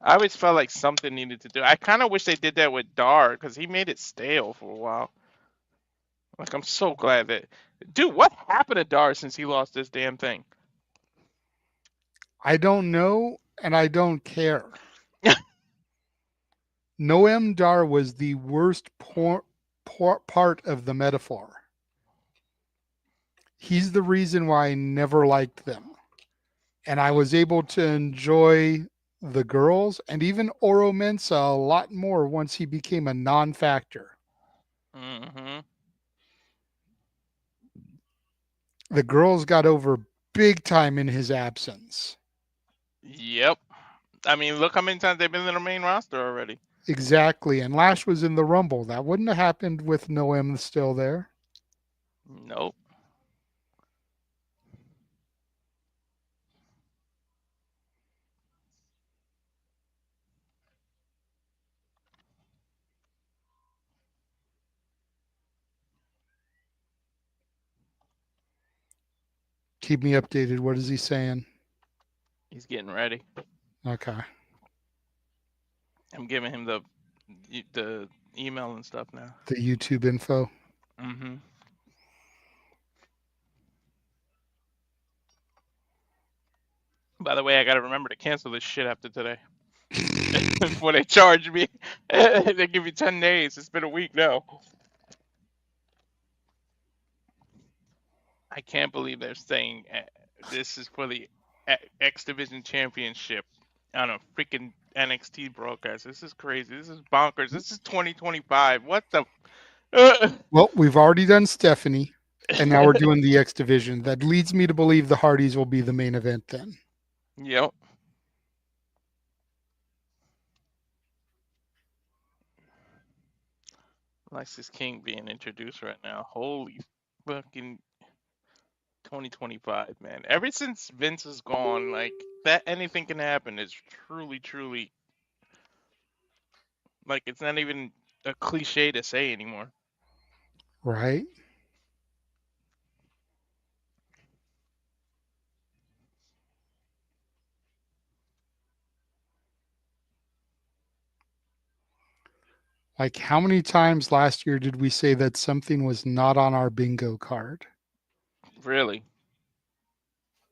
I always felt like something needed to do. I kind of wish they did that with Dar because he made it stale for a while. Like, I'm so glad that, dude. What happened to Dar since he lost this damn thing? I don't know and I don't care. Noam Dar was the worst part of the metaphor. He's the reason why I never liked them. And I was able to enjoy the girls and even Oro Mensa a lot more once he became a non factor. Hmm. The girls got over big time in his absence. Yep. I mean, look how many times they've been in the main roster already. Exactly. And Lash was in the Rumble. That wouldn't have happened with Noam still there. Nope. Keep me updated. What is he saying? He's getting ready. Okay. I'm giving him the email and stuff now. The YouTube info. Mm-hmm. By the way, I gotta remember to cancel this shit after today. Before they charge me. They give you 10 days. It's been a week now. I can't believe they're saying this is for the X Division Championship on a freaking NXT broadcast. This is crazy. This is bonkers. This is 2025. What the? Well, we've already done Stephanie, and now we're doing the X Division. That leads me to believe the Hardys will be the main event then. Yep. Lexis King being introduced right now. Holy fucking 2025, man. Ever since Vince is gone, like that anything can happen is truly, truly like it's not even a cliche to say anymore. Right? Like, how many times last year did we say that something was not on our bingo card? Really.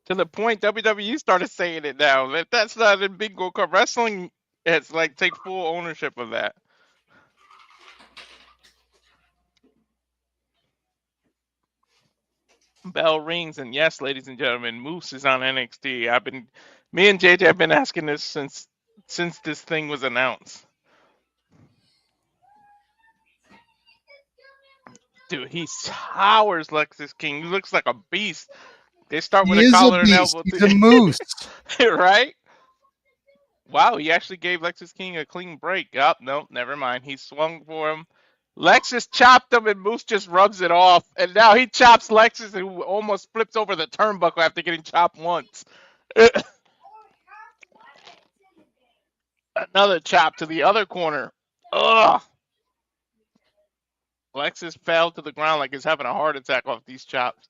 To the point WWE started saying it now. That's not in bingo card. Wrestling has like take full ownership of that. Bell rings, and yes, ladies and gentlemen, Moose is on NXT. Me and JJ have been asking this since this thing was announced. Dude, he towers Lexis King. He looks like a beast. They start with He a is a collar and beast. elbow. He's a moose. Right? Wow, he actually gave Lexis King a clean break. Oh, no, never mind. He swung for him. Lexis chopped him, and Moose just rubs it off. And now he chops Lexis, who almost flips over the turnbuckle after getting chopped once. Another chop to the other corner. Ugh. Lexis fell to the ground like he's having a heart attack off these chops.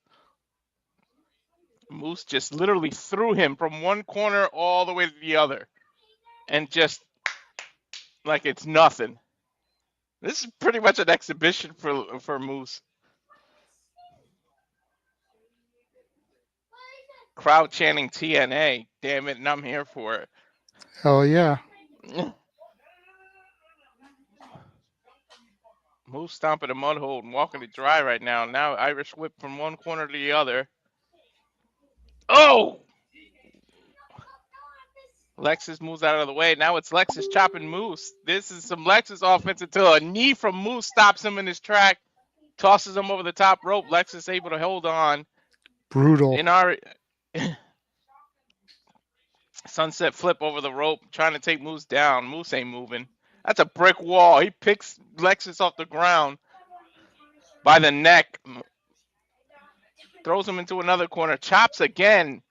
Moose just literally threw him from one corner all the way to the other. And just like it's nothing. This is pretty much an exhibition for Moose. Crowd chanting TNA. Damn it, and I'm here for it. Hell yeah. Moose stomping a mud hole and walking it dry right now. Now Irish whip from one corner to the other. Oh! Lexis moves out of the way. Now it's Lexis chopping Moose. This is some Lexis offense until a knee from Moose stops him in his track. Tosses him over the top rope. Lexis able to hold on. Brutal. In our sunset flip over the rope, trying to take Moose down. Moose ain't moving. That's a brick wall. He picks Lexis off the ground by the neck. Throws him into another corner. Chops again.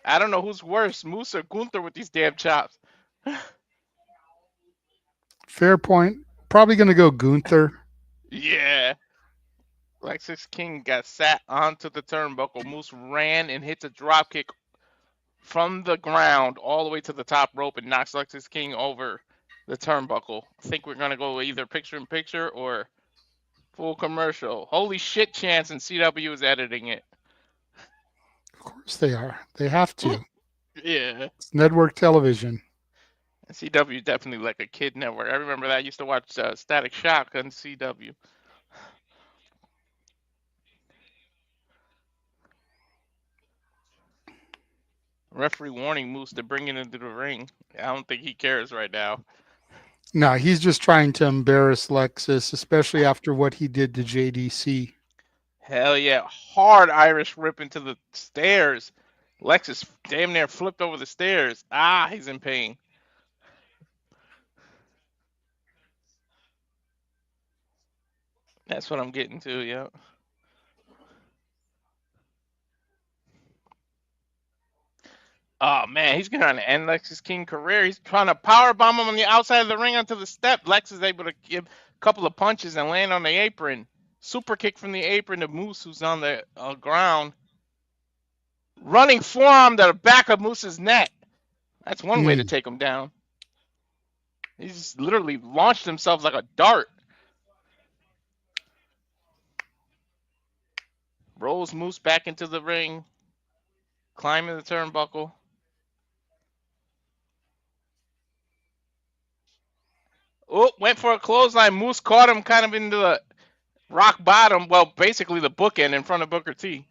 I don't know who's worse, Moose or Gunther with these damn chops. Fair point. Probably going to go Gunther. Yeah. Lexis King got sat onto the turnbuckle. Moose ran and hits a dropkick from the ground all the way to the top rope and knocks Lexis King over the turnbuckle. I think we're going to go either picture-in-picture or full commercial. Holy shit, Chance and CW is editing it. Of course they are. They have to. Yeah. It's network television. CW definitely like a kid network. I remember that. I used to watch Static Shock on CW. Referee warning Moose to bring it into the ring. I don't think he cares right now. No, he's just trying to embarrass Lexis, especially after what he did to JDC. Hell yeah. Hard Irish rip into the stairs. Lexis damn near flipped over the stairs. Ah, he's in pain. That's what I'm getting to, yeah. Oh man, he's trying to end Lexis King career. He's trying to power bomb him on the outside of the ring onto the step. Lex is able to give a couple of punches and land on the apron. Super kick from the apron to Moose, who's on the ground. Running forearm to the back of Moose's neck. That's one way to take him down. He's literally launched himself like a dart. Rolls Moose back into the ring. Climbing the turnbuckle. Oh, went for a clothesline. Moose caught him kind of into the rock bottom. Well, basically the bookend in front of Booker T.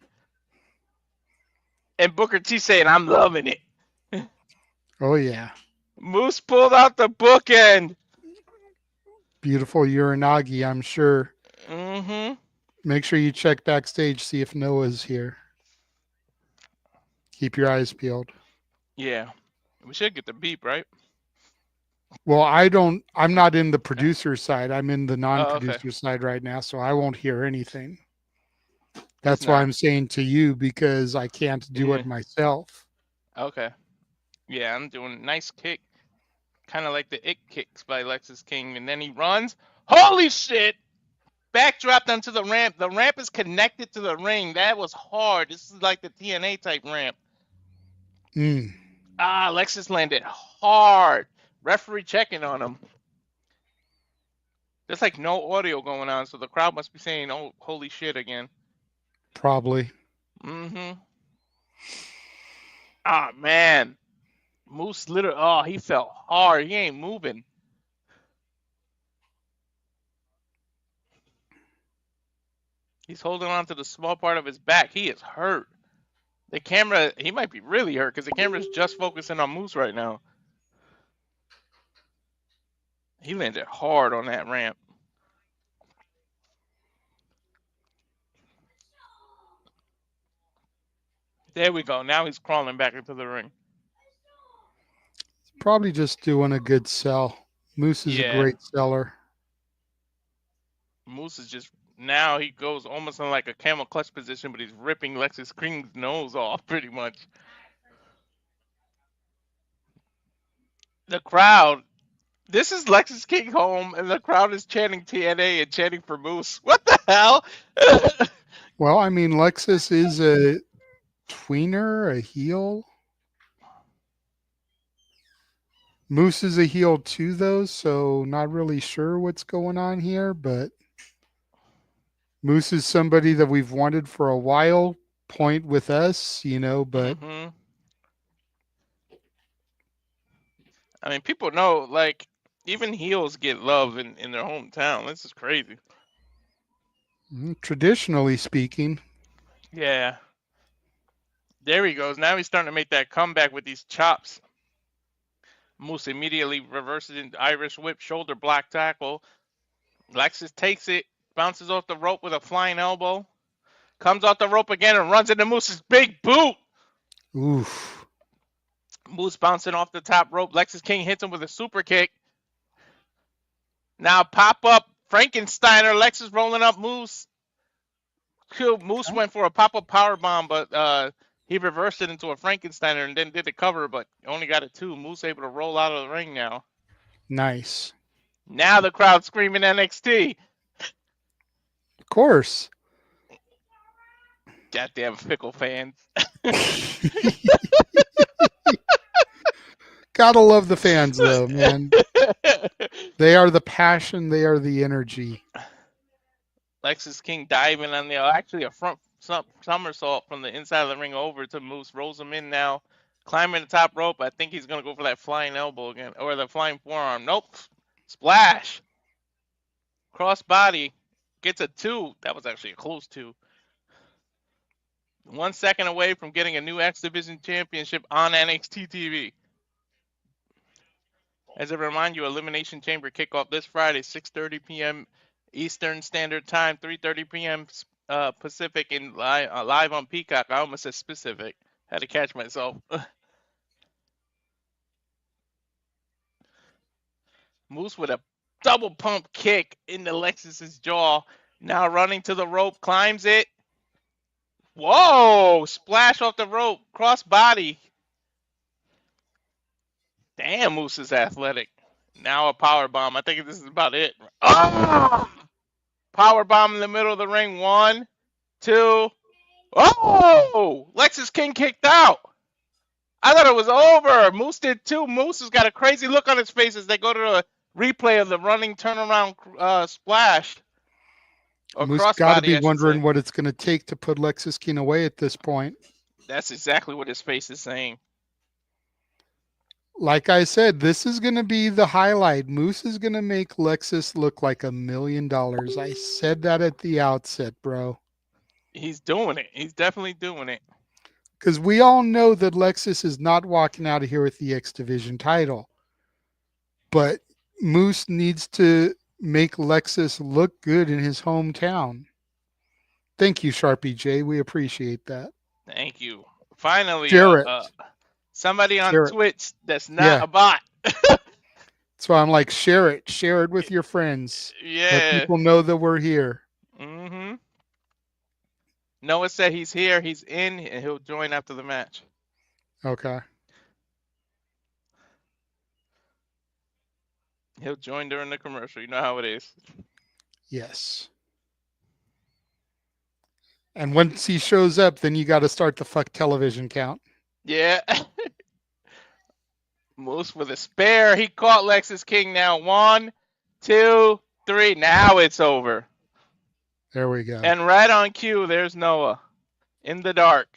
And Booker T saying, I'm loving it. Oh, yeah. Moose pulled out the bookend. Beautiful Uranagi, I'm sure. Mm-hmm. Make sure you check backstage, see if Noah's here. Keep your eyes peeled. Yeah. We should get the beep, right? Well, I'm not in the producer side. I'm in the non-producer okay. side right now, so I won't hear anything. That's why I'm saying to you, because I can't do it myself. Okay. Yeah, I'm doing a nice kick. Kind of like the ick kicks by Lexis King. And then he runs. Holy shit! Backdropped onto the ramp. The ramp is connected to the ring. That was hard. This is like the TNA type ramp. Lexis landed hard. Referee checking on him. There's like no audio going on, so the crowd must be saying, oh, holy shit again. Probably. Mm-hmm. Ah, man. Moose literally, he fell hard. He ain't moving. He's holding on to the small part of his back. He is hurt. The camera, he might be really hurt because the camera's just focusing on Moose right now. He landed hard on that ramp. There we go. Now he's crawling back into the ring. Probably just doing a good sell. Moose is a great seller. Moose is just, now he goes almost in like a camel clutch position, but he's ripping Lexis King's nose off pretty much. The crowd, this is Lexis King home, and the crowd is chanting TNA and chanting for Moose. What the hell? Well, I mean, Lexis is a tweener, a heel. Moose is a heel too, though, so not really sure what's going on here, but Moose is somebody that we've wanted for a while, point with us, but... I mean, people know, like, even heels get love in their hometown. This is crazy. Traditionally speaking. Yeah. There he goes. Now he's starting to make that comeback with these chops. Moose immediately reverses into Irish whip, shoulder block tackle. Lexis takes it, bounces off the rope with a flying elbow. Comes off the rope again and runs into Moose's big boot. Oof. Moose bouncing off the top rope. Lexis King hits him with a super kick. Now pop up Frankensteiner. Lexis rolling up Moose. Moose went for a pop up power bomb, but he reversed it into a Frankensteiner and then did the cover, but only got a 2. Moose able to roll out of the ring now. Nice. Now the crowd screaming NXT. Of course. Goddamn fickle fans. Gotta love the fans, though, man. They are the passion. They are the energy. Lexis King diving on actually a front somersault from the inside of the ring over to Moose. Rolls him in now. Climbing the top rope. I think he's going to go for that flying elbow again. Or the flying forearm. Nope. Splash. Cross body. Gets a 2. That was actually a close 2. 1 second away from getting a new X Division Championship on NXT TV. As I remind you, Elimination Chamber kickoff this Friday, 6:30 p.m. Eastern Standard Time, 3:30 p.m. Pacific and live on Peacock. I almost said specific. Had to catch myself. Moose with a double pump kick into Lexis's jaw. Now running to the rope, climbs it. Whoa! Splash off the rope, cross body. Damn, Moose is athletic. Now a power bomb. I think this is about it. Oh! Power bomb in the middle of the ring. 1, 2. Oh! Lexis King kicked out. I thought it was over. Moose did too. Moose has got a crazy look on his face as they go to the replay of the running turnaround splash. Or Moose crossbody, got to be I should wondering say. what it's going to take to put Lexis King away at this point. That's exactly what his face is saying. Like I said, this is going to be the highlight. Moose is going to make Lexis look like $1 million. I said that at the outset, bro. He's doing it. He's definitely doing it. Because we all know that Lexis is not walking out of here with the X Division title. But Moose needs to make Lexis look good in his hometown. Thank you, Sharpie J. We appreciate that. Thank you. Finally, Jarrett. Somebody on Jarrett. Twitch that's not a bot. So I'm like, share it with your friends. Yeah. Let people know that we're here. Mm-hmm. Noah said he's here, he's in, and he'll join after the match. Okay. He'll join during the commercial. You know how it is. Yes. And once he shows up, then you got to start the fuck television count. Yeah. Moose with a spare. He caught Lexis King now. 1, 2, 3. Now it's over. There we go. And right on cue, there's Noah in the dark.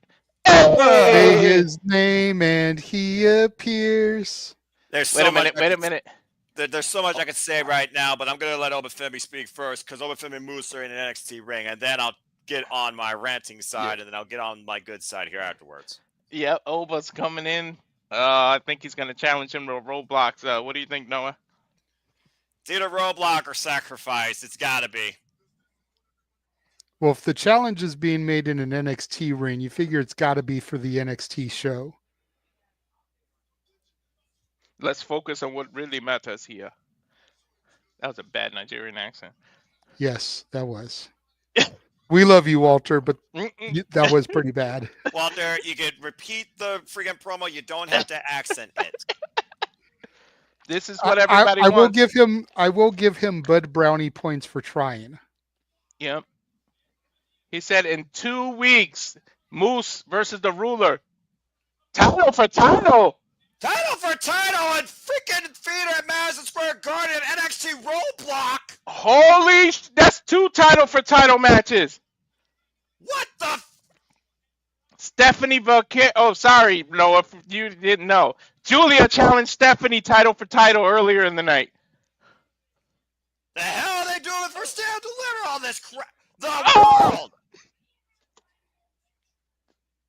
Say his name and he appears. There's Wait so a minute. much Wait a minute. There's so much I could say right now, but I'm going to let Obafemi speak first because Obafemi and Moose are in an NXT ring, and then I'll get on my ranting side, and then I'll get on my good side here afterwards. Yep, Oba's coming in. I think he's going to challenge him to roadblocks. What do you think, Noah? It's either roadblock or sacrifice. It's got to be. Well, if the challenge is being made in an NXT ring, you figure it's got to be for the NXT show. Let's focus on what really matters here. That was a bad Nigerian accent. Yes, that was. We love you, Walter, but that was pretty bad. Walter, you could repeat the freaking promo. You don't have to accent it. This is what everybody I wants. I will give him Bud Brownie points for trying. Yep. He said in 2 weeks, Moose versus the Ruler. Title for title. Title for title and freaking theater at Madison Square Garden NXT roadblock. Holy, that's 2 title for title matches. What the? Stephanie Vaquer. Oh, sorry, Noah, if you didn't know. Julia challenged Stephanie title for title earlier in the night. The hell are they doing for stand deliver all this crap? The world.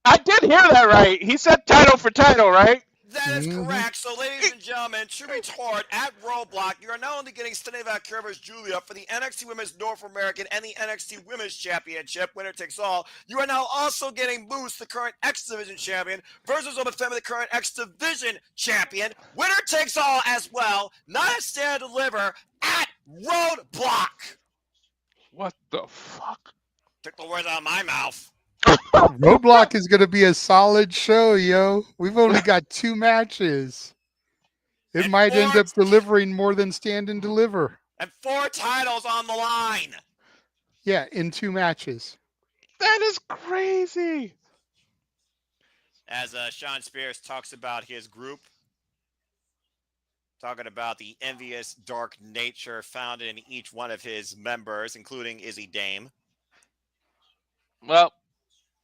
I did hear that right. He said title for title, right? That is correct. So, ladies and gentlemen, to retort at Roadblock, you are not only getting Stephanie Vaquer versus Julia for the NXT Women's North American and the NXT Women's Championship, winner takes all. You are now also getting Moose, the current X Division champion, versus Obafemi, the current X Division champion, winner takes all as well. Not a stand deliver at Roadblock. What the fuck? Took the words out of my mouth. Roadblock is going to be a solid show, yo. We've only got 2 matches. It And might end 4 up delivering more than Stand and Deliver. And 4 titles on the line. Yeah, in 2 matches. That is crazy. As Sean Spears talks about his group, talking about the envious dark nature found in each one of his members, including Izzy Dame. Well,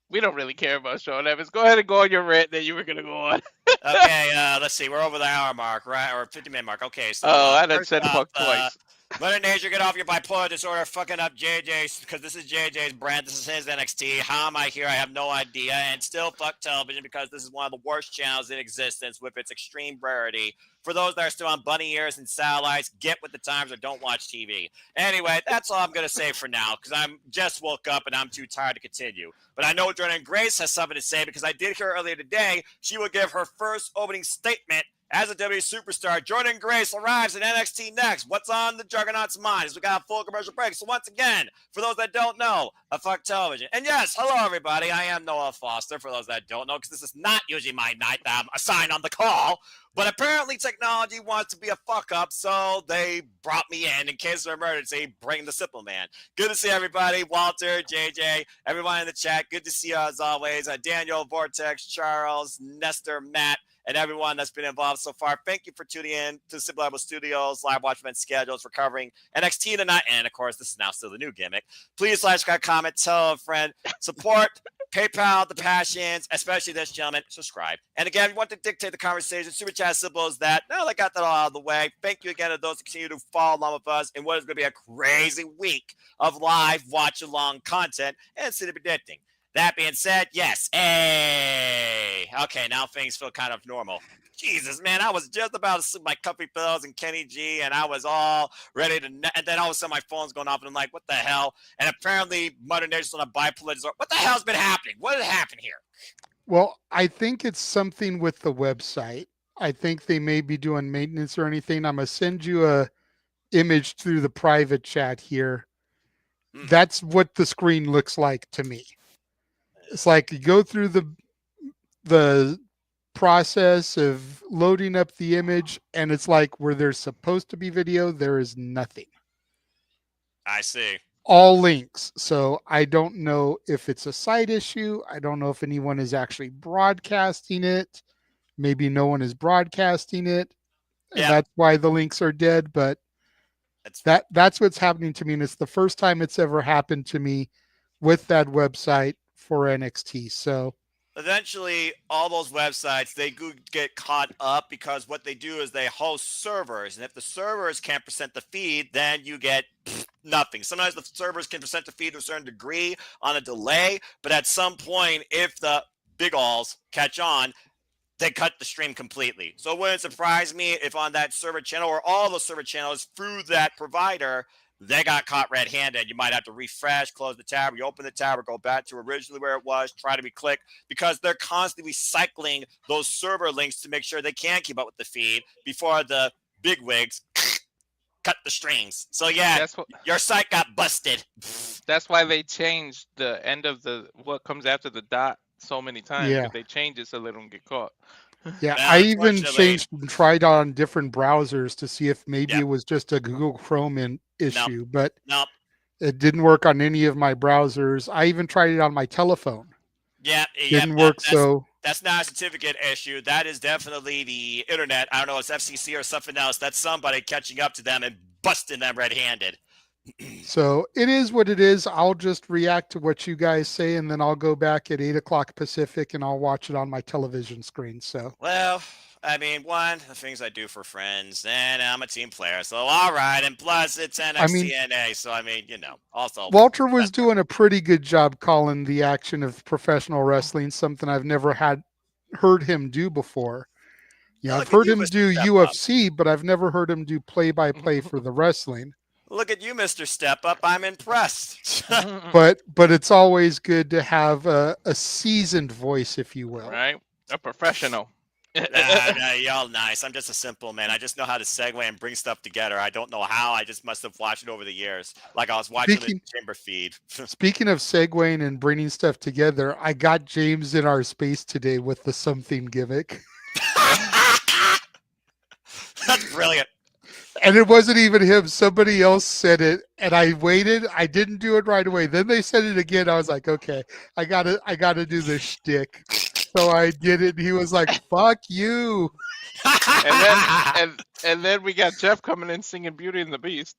we don't really care about Sean Evans. Go ahead and go on your rant that you were going to go on. Okay, let's see. We're over the hour mark, right? Or 50-minute mark. Okay, so... I done said fuck twice. Mother Nature, get off your bipolar disorder, fucking up JJ's, because this is JJ's brand. This is his NXT. How am I here? I have no idea. And still fuck television, because this is one of the worst channels in existence with its extreme rarity. For those that are still on bunny ears and satellites, get with the times or don't watch TV. Anyway, that's all I'm going to say for now because I'm just woke up and I'm too tired to continue. But I know Jordan Grace has something to say because I did hear earlier today she will give her first opening statement as a WWE superstar. Jordan Grace arrives in NXT next. What's on the Juggernaut's mind as we got a full commercial break. So once again, for those that don't know, a fuck television. And yes, hello everybody. I am Noah Foster. For those that don't know, because this is not usually my night that I'm assigned on the call. But apparently technology wants to be a fuck up, so they brought me in case of emergency. Bring the simple man. Good to see everybody. Walter, JJ, everyone in the chat. Good to see you as always. Daniel, Vortex, Charles, Nestor, Matt, and everyone that's been involved so far. Thank you for tuning in to Simple Reliable Studios, live watch event schedules for covering NXT tonight. And of course, this is now still the new gimmick. Please like, subscribe, comment, tell a friend, support PayPal, the passions, especially this gentleman, subscribe. And again, if you want to dictate the conversation, super chat simple as that. Now I got that all out of the way. Thank you again to those who continue to follow along with us in what is going to be a crazy week of live watch along content and city predicting. That being said, yes. Hey. Okay, now things feel kind of normal. Jesus, man, I was just about to sleep my comfy pillows and Kenny G, and I was all ready to, and then all of a sudden my phone's going off, and I'm like, what the hell? And apparently Mother Nature's on a bipolar disorder. What the hell's been happening? What did happen here? Well, I think it's something with the website. I think they may be doing maintenance or anything. I'm going to send you a image through the private chat here. That's what the screen looks like to me. It's like you go through the process of loading up the image, and it's like where there's supposed to be video, there is nothing. I see. All links. So I don't know if it's a site issue. I don't know if anyone is actually broadcasting it. Maybe no one is broadcasting it. And that's why the links are dead. But that's what's happening to me. And it's the first time it's ever happened to me with that website for NXT. So eventually all those websites, they get caught up because what they do is they host servers, and if the servers can't present the feed, then you get nothing. Sometimes the servers can present the feed to a certain degree on a delay, but at some point, if the big alls catch on, they cut the stream completely. So it wouldn't surprise me if on that server channel or all the server channels through that provider, they got caught red-handed. You might have to refresh, close the tab, reopen the tab, or go back to originally where it was, try to be clicked, because they're constantly recycling those server links to make sure they can keep up with the feed before the bigwigs cut the strings. So yeah, your site got busted. That's why they changed the end of what comes after the dot so many times. Yeah. They change it so they don't get caught. Yeah, I even changed and tried on different browsers to see if maybe it was just a Google Chrome issue, but it didn't work on any of my browsers. I even tried it on my telephone. Didn't work. That's not a certificate issue. That is definitely the internet. I don't know, it's FCC or something else. That's somebody catching up to them and busting them red-handed. So it is what it is. I'll just react to what you guys say, and then I'll go back at 8 o'clock Pacific and I'll watch it on my television screen. So, well, I mean, the things I do for friends, and I'm a team player, so all right. And plus, it's NXT, so I mean, also Walter was doing a pretty good job calling the action of professional wrestling, something I've never heard him do before. Yeah, I've heard him do UFC, but I've never heard him do play-by-play for the wrestling. Look at you, Mr. Step Up. I'm impressed. but it's always good to have a seasoned voice, if you will. Right, a professional. Y'all nice. I'm just a simple man. I just know how to segue and bring stuff together. I don't know how. I just must have watched it over the years. Like I was watching the chamber feed. Speaking of segueing and bringing stuff together, I got James in our space today with the something gimmick. That's brilliant. And it wasn't even him. Somebody else said it, and I waited. I didn't do it right away. Then they said it again. I was like, okay, I gotta do this shtick. So I did it. And he was like, "Fuck you." and then we got Jeff coming in singing "Beauty and the Beast."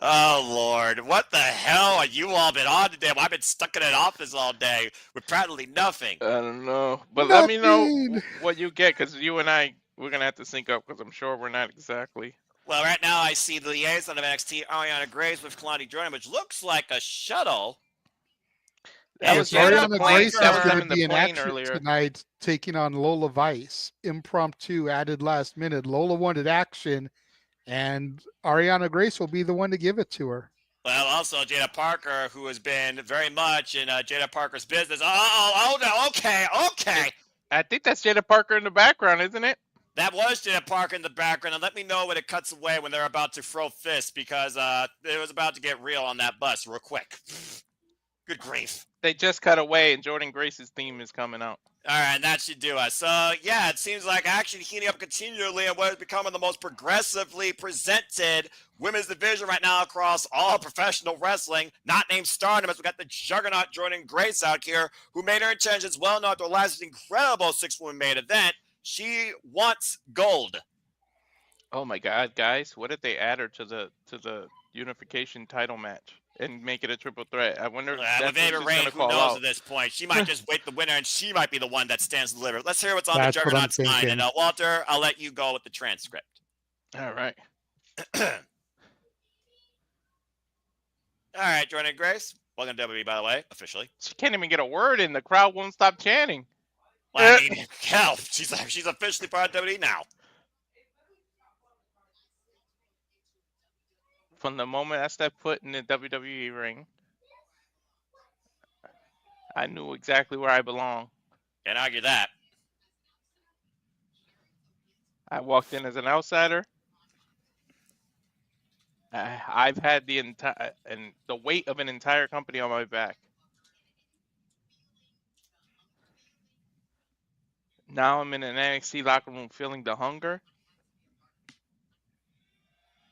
Oh Lord, what the hell are you all been on today? Well, I've been stuck in an office all day with practically nothing. I don't know, but let me know what you get, because you and we're gonna have to sync up, because I'm sure we're not exactly. Well, right now I see the liaison of NXT, Ariana Grace with Kalani Jordan, which looks like a shuttle. That was Jada Ariana Grace is that was them going in to the be in plane action earlier. tonight, taking on Lola Vice. Impromptu, added last minute. Lola wanted action, and Ariana Grace will be the one to give it to her. Well, also Jada Parker, who has been very much in Jada Parker's business. Oh, no, okay. I think that's Jada Parker in the background, isn't it? That was Jada Parker in the background, and let me know when it cuts away when they're about to throw fists, because it was about to get real on that bus real quick. Good grief. They just cut away, and Jordan Grace's theme is coming out. All right, and that should do us. So, yeah, it seems like action heating up continually in what is becoming the most progressively presented women's division right now across all professional wrestling, not named Stardom, as we got the juggernaut Jordan Grace out here, who made her intentions well known to last incredible 6-woman main event. She wants gold. Oh my God, guys! What if they add her to the unification title match and make it a triple threat? I wonder if that's With what Ava she's Rain, gonna who call knows out. at this point? She might just wait the winner, and she might be the one that stands to deliver. Let's hear what's on That's the what I'm juggernaut's mind. thinking. And Walter, I'll let you go with the transcript. All right. All right, Jordan Grace. Welcome to WWE, by the way, officially. She can't even get a word in. The crowd won't stop chanting. Well, I mean, hell, she's officially part of WWE now. From the moment I stepped foot in the WWE ring, I knew exactly where I belong. Can't argue that. I walked in as an outsider. I've had the weight of an entire company on my back. Now I'm in an NXT locker room feeling the hunger.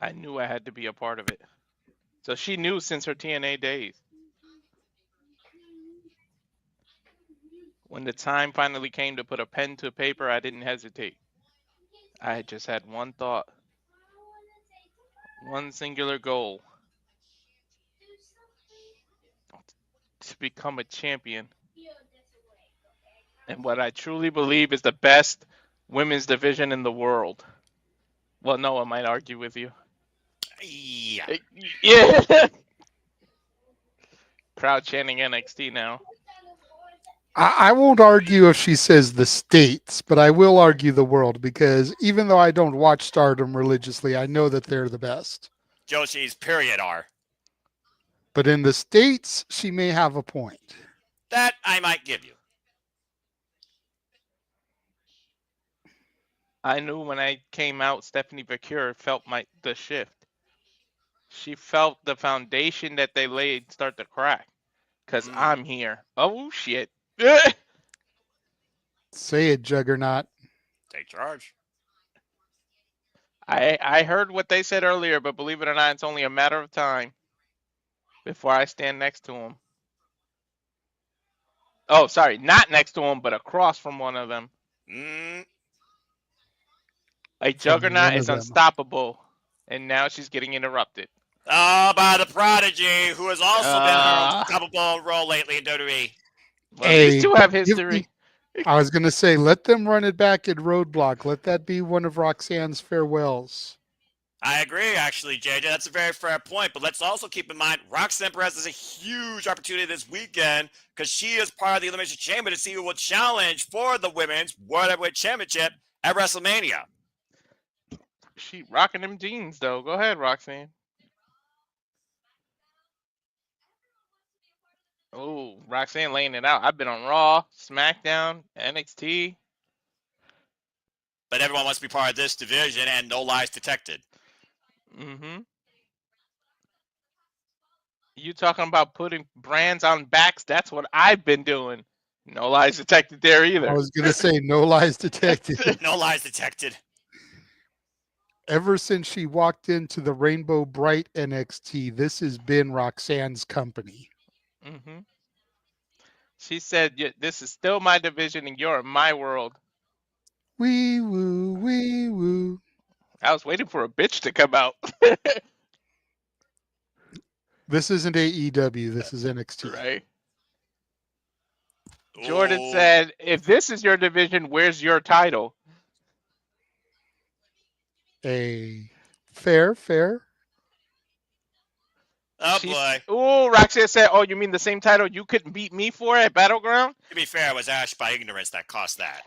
I knew I had to be a part of it. So she knew since her TNA days. When the time finally came to put a pen to paper, I didn't hesitate. I just had one thought. One singular goal. To become a champion. And what I truly believe is the best women's division in the world. Well, no one might argue with you. Yeah. Yeah. Crowd chanting NXT now. I won't argue if she says the States, but I will argue the world, because even though I don't watch Stardom religiously, I know that they're the best. Joshi's period R. But in the States, she may have a point. That I might give you. I knew when I came out, Stephanie Vaquer felt the shift. She felt the foundation that they laid start to crack. Because I'm here. Oh, shit. Say it, Juggernaut. Take charge. I heard what they said earlier, but believe it or not, it's only a matter of time before I stand next to him. Oh, sorry, not next to him, but across from one of them. A juggernaut is unstoppable, and now she's getting interrupted. Oh, by the Prodigy, who has also been on a unstoppable role lately in WWE. Well, these two have history. I was going to say, let them run it back at Roadblock. Let that be one of Roxanne's farewells. I agree, actually, JJ. That's a very fair point. But let's also keep in mind, Roxanne Perez has a huge opportunity this weekend because she is part of the Elimination Chamber to see who will challenge for the Women's World Heavyweight Championship at WrestleMania. She rocking them jeans, though. Go ahead, Roxanne. Oh, Roxanne laying it out. I've been on Raw, SmackDown, NXT. But everyone wants to be part of this division, and no lies detected. You talking about putting brands on backs? That's what I've been doing. No lies detected there either. I was going to say, no lies detected. No lies detected. Ever since she walked into the Rainbow Bright NXT, this has been Roxanne's company. She said, this is still my division and you're in my world. Wee woo, wee woo. I was waiting for a bitch to come out. This isn't AEW. This is NXT. Right. Jordan said, if this is your division, where's your title? A fair. Oh boy. Ooh, Roxanne said, "Oh, you mean the same title you couldn't beat me for at Battleground?" To be fair, it was Ash by ignorance that cost that.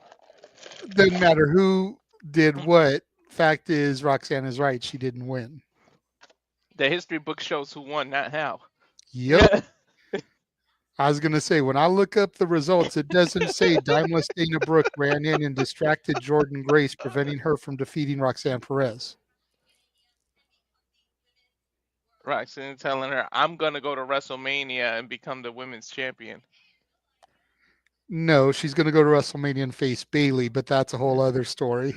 Doesn't matter who did what. Fact is, Roxanne is right. She didn't win. The history book shows who won, not how. Yep. I was going to say, when I look up the results, it doesn't say Daimless Dana Brooke ran in and distracted Jordan Grace, preventing her from defeating Roxanne Perez. Roxanne telling her, "I'm gonna go to WrestleMania and become the women's champion." No, she's going to go to WrestleMania and face Bailey, but that's a whole other story.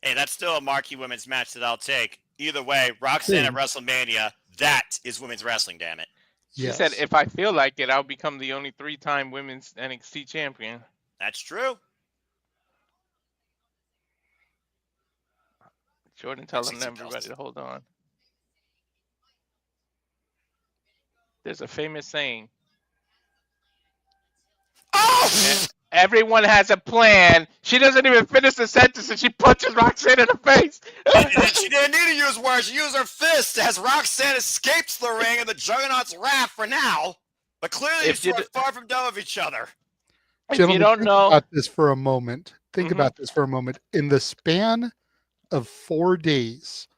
Hey, that's still a marquee women's match that I'll take. Either way, Roxanne at WrestleMania, that is women's wrestling, damn it. She said, "If I feel like it, I'll become the only 3-time women's NXT champion." That's true. Jordan telling everybody to hold on. There's a famous saying. Oh! Everyone has a plan. She doesn't even finish the sentence and she punches Roxanne in the face. She didn't need to use words. She used her fist as Roxanne escapes the ring and the Juggernaut's wrath for now. But clearly, they're far from done with each other. Gentlemen, you don't know about this for a moment. Think about this for a moment. In the span of 4 days,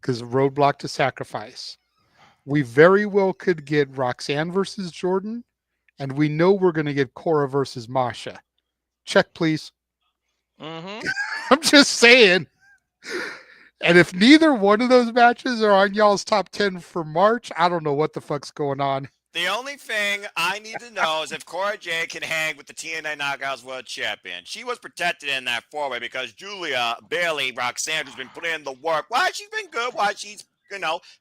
because Roadblock to Sacrifice, we very well could get Roxanne versus Jordan, and we know we're going to get Cora versus Masha. Check, please. I'm just saying. And if neither one of those matches are on y'all's top 10 for March, I don't know what the fuck's going on. The only thing I need to know is if Cora Jade can hang with the TNA Knockouts World Champion. She was protected in that four-way because Julia, Bailey, Roxanne has been putting in the work. Why she's been good, why she's,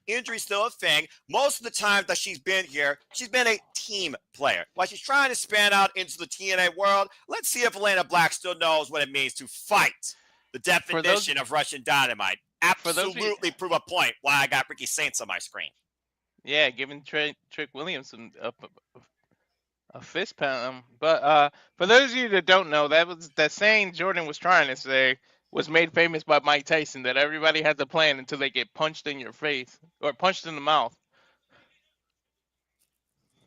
injury's still a thing. Most of the time that she's been here, she's been a team player. While she's trying to span out into the TNA world, let's see if Elena Black still knows what it means to fight. The definition of Russian Dynamite. Absolutely prove a point why I got Ricky Saints on my screen. Yeah, giving Trick Williams a fist pound. But for those of you that don't know, that saying Jordan was trying to say was made famous by Mike Tyson, that everybody has a plan until they get punched in your face or punched in the mouth.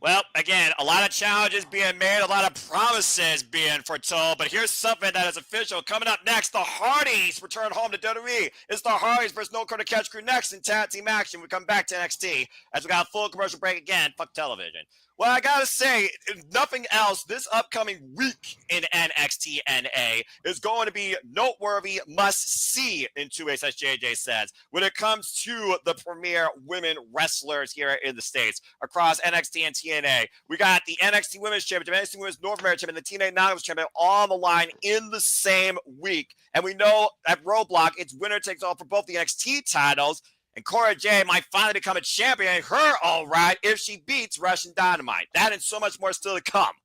Well, again, a lot of challenges being made, a lot of promises being foretold, but here's something that is official. Coming up next, the Hardys return home to WWE. It's the Hardys versus No Curtain Catch Crew next in tag team action. We come back to NXT as we got a full commercial break again. Fuck television. Well, I gotta say, if nothing else, this upcoming week in NXT NA is going to be noteworthy, must-see in 2 ways, as JJ says, when it comes to the premier women wrestlers here in the States across NXT and TNA. We got the NXT Women's Championship, NXT Women's North American Championship, and the TNA Knockouts Championship all on the line in the same week. And we know at Roadblock, it's winner takes all for both the NXT titles. And Cora Jade might finally become a champion. Her all right if she beats Russian Dynamite. That and so much more still to come.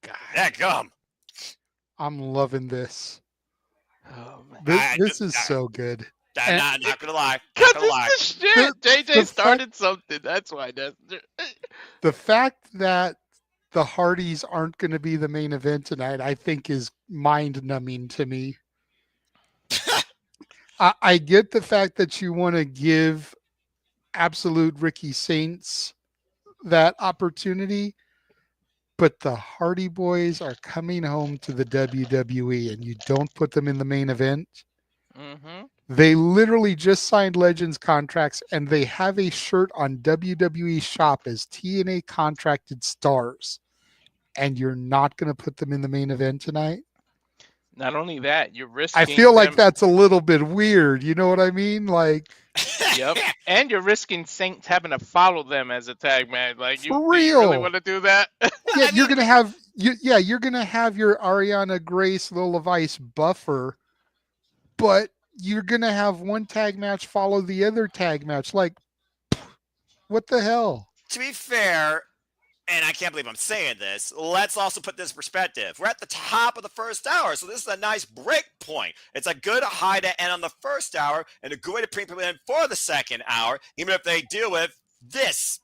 God, that come. I'm loving this. Oh, man. This is so good. Not gonna lie. JJ started something. That's why. The fact that the Hardys aren't going to be the main event tonight, I think, is mind-numbing to me. I get the fact that you want to give absolute Ricky Saints that opportunity, but the Hardy Boys are coming home to the WWE, and you don't put them in the main event. They literally just signed Legends contracts, and they have a shirt on WWE Shop as TNA contracted stars, and you're not going to put them in the main event tonight? Not only that, you're risking. I feel like that's a little bit weird. You know what I mean? Like, yep. And you're risking Saints having to follow them as a tag man. Like, for you real. really want to do that? Yeah, you're gonna have you're gonna have your Ariana Grace, Lola Vice buffer, but you're gonna have one tag match follow the other tag match. Like, what the hell? To be fair, and I can't believe I'm saying this, let's also put this in perspective. We're at the top of the first hour, so this is a nice break point. It's a good high to end on the first hour and a good way to bring people in for the second hour, even if they deal with this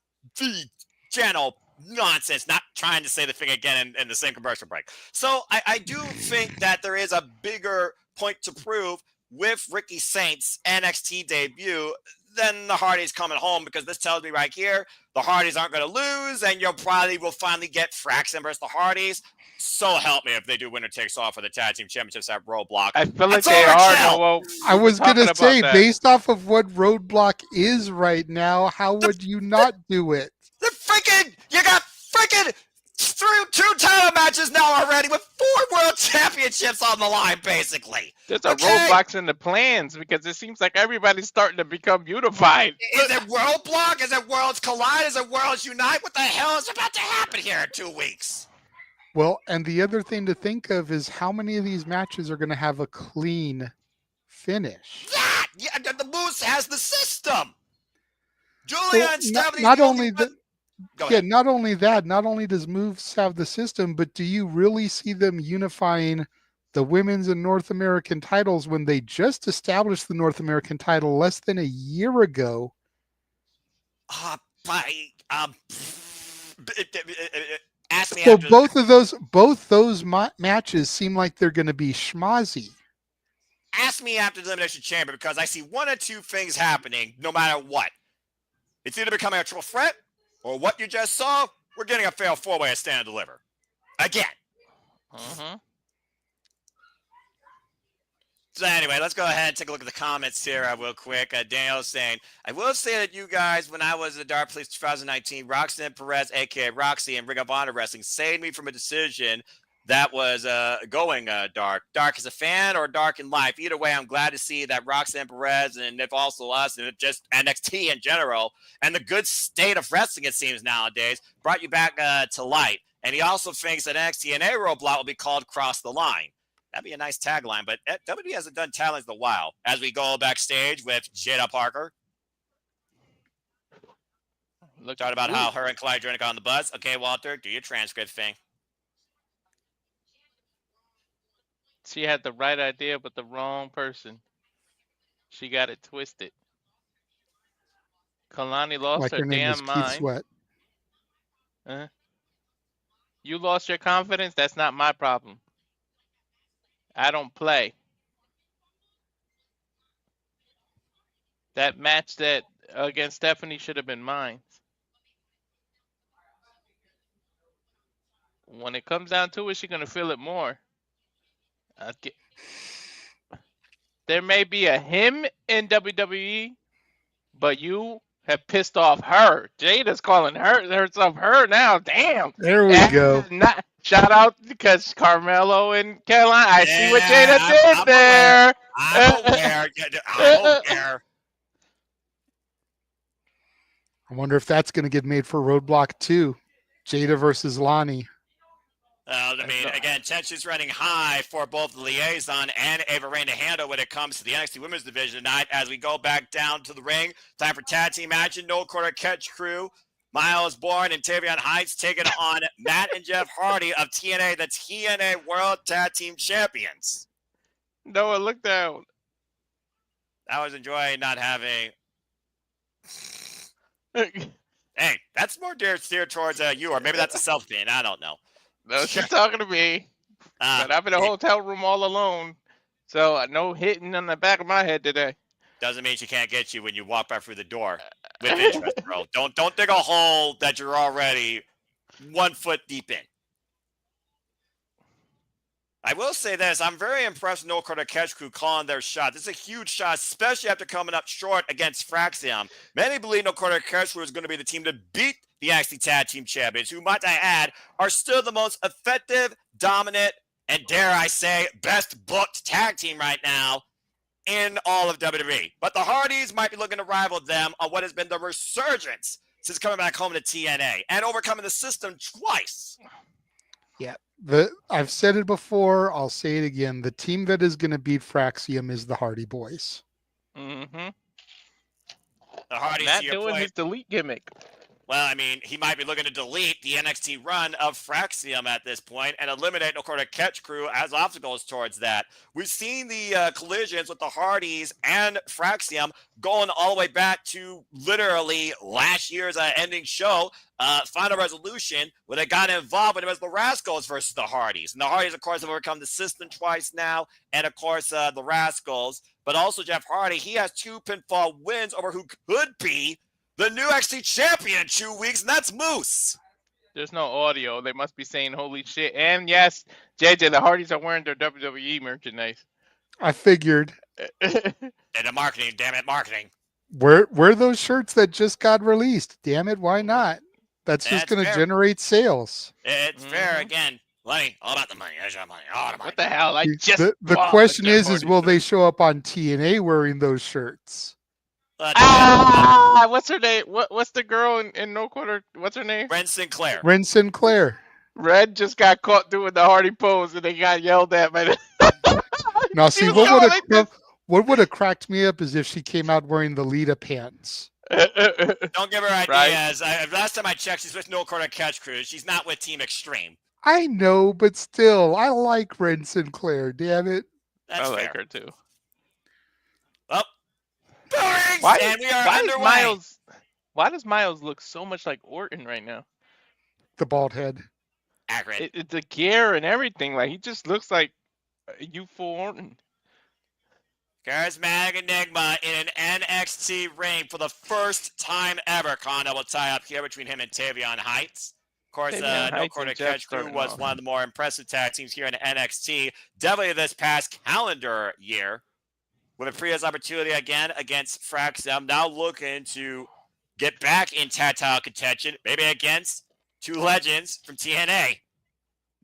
channel nonsense, not trying to say the thing again in the same commercial break. So I do think that there is a bigger point to prove with Ricky Saints' NXT debut then the Hardys coming home, because this tells me right here the Hardys aren't going to lose, and you'll probably will finally get Fraxon versus the Hardys. So help me if they do winner takes all for the tag team championships at Roadblock. I feel like they are. No, I was going to say, based off of what Roadblock is right now, how would you not do it? You got freaking two title matches now already with 4 world championships on the line, basically. There's a Roadblocks in the plans, because it seems like everybody's starting to become unified. Is it Roadblock? Is it Worlds Collide? Is it Worlds Unite? What the hell is about to happen here in 2 weeks? Well, and the other thing to think of is how many of these matches are going to have a clean finish. Yeah, the Moose has the system. Julia and Stephanie. Not only that, not only does Moose have the system, but do you really see them unifying the women's and North American titles when they just established the North American title less than a year ago? Ask me so after both those matches seem like they're going to be schmozzy. Ask me after the Elimination Chamber, because I see 1 or 2 things happening no matter what. It's either becoming a triple threat, or what you just saw, we're getting a fail 4-way at Stand and Deliver. Again. So anyway, let's go ahead and take a look at the comments here real quick. Daniel's saying, I will say that you guys, when I was at Dark Police 2019, Roxanne Perez, a.k.a. Roxy, and Ring of Honor Wrestling saved me from a decision that was going dark. Dark as a fan or dark in life. Either way, I'm glad to see that Roxanne Perez and if also us and just NXT in general and the good state of wrestling, it seems nowadays, brought you back to light. And he also thinks that NXT and A Roadblock will be called Cross the Line. That'd be a nice tagline, but WWE hasn't done taglines in a while. As we go backstage with Jada Parker. Talking about how her and Clyde Drinick on the bus. Okay, Walter, do your transcript thing. She had the right idea, but the wrong person. She got it twisted. Kalani lost her damn mind. Sweat. You lost your confidence? That's not my problem. I don't play. That match that against Stephanie should have been mine. When it comes down to it, she's going to feel it more. There may be a him in WWE, but you have pissed off her. Jada's calling herself her now. Damn. There we go. Shout out because Carmelo and Caroline. I see what Jada did there. I'm aware. I wonder if that's going to get made for Roadblock 2. Jada versus Lonnie. I mean, again, tension's running high for both the Liaison and Ava Rain to handle when it comes to the NXT Women's Division tonight. As we go back down to the ring, time for tag team action. No quarter catch crew. Myles, Borne, and Tavion Heights taking on Matt and Jeff Hardy of TNA, the TNA World Tag Team Champions. Noah, look down. I was enjoying not having... Hey, that's more steered towards you, or maybe that's a self-thing. I don't know. No, she's talking to me. But I'm in a hotel room all alone, so no hitting on the back of my head today. Doesn't mean she can't get you when you walk back through the door with interest, bro. Don't dig a hole that you're already 1 foot deep in. I will say this. I'm very impressed with No Quarter Catch Crew calling their shot. This is a huge shot, especially after coming up short against Fraxium. Many believe No Quarter Catch Crew is going to be the team to beat the NXT Tag Team Champions, who, might I add, are still the most effective, dominant, and dare I say, best booked tag team right now in all of WWE. But the Hardys might be looking to rival them on what has been the resurgence since coming back home to TNA and overcoming the system twice. Yeah, I've said it before. I'll say it again. The team that is going to beat Fraxium is the Hardy Boys. Mm-hmm. The Hardys, Matt doing his delete gimmick. Well, I mean, he might be looking to delete the NXT run of Fraxium at this point and eliminate No Quarter Catch Crew as obstacles towards that. We've seen the collisions with the Hardys and Fraxium going all the way back to literally last year's ending show, Final Resolution, where they got involved when it was the Rascals versus the Hardys. And the Hardys, of course, have overcome the system twice now, and, of course, the Rascals. but also Jeff Hardy. He has 2 pinfall wins over who could be the new NXT champion in 2 weeks, and that's Moose. There's no audio. They must be saying holy shit. And yes, JJ, the Hardys are wearing their WWE merchandise. I figured. And the marketing, damn it, marketing. Wear those shirts that just got released. Damn it, why not? That's just going to generate sales. It's fair. Again, money, all about the money. There's your money. All the money. What the hell? I just the question is will they show up on TNA wearing those shirts? What's her name? What's the girl in No Quarter? What's her name? Ren Sinclair. Ren Sinclair. Red just got caught doing the Hardy pose, and they got yelled at by the. Now, see, what would have cracked me up is if she came out wearing the Lita pants. Don't give her ideas. Right. Last time I checked, she's with No Quarter Catch Crew. She's not with Team Extreme. I know, but still, I like Ren Sinclair. Damn it. That's I fair. like her too. Well, and we are underway. Why does Myles look so much like Orton right now? The bald head. Accurate. It's the gear and everything. Like, he just looks like a youthful Orton. Charismatic Enigma in an NXT ring for the first time ever. Kondo will tie up here between him and Tavion Heights. Of course, No Quarter Catch Crew was one of the more impressive tag teams here in NXT. Definitely this past calendar year. With a previous opportunity again against Fraxum. Now looking to get back in tag title contention. Maybe against 2 legends from TNA.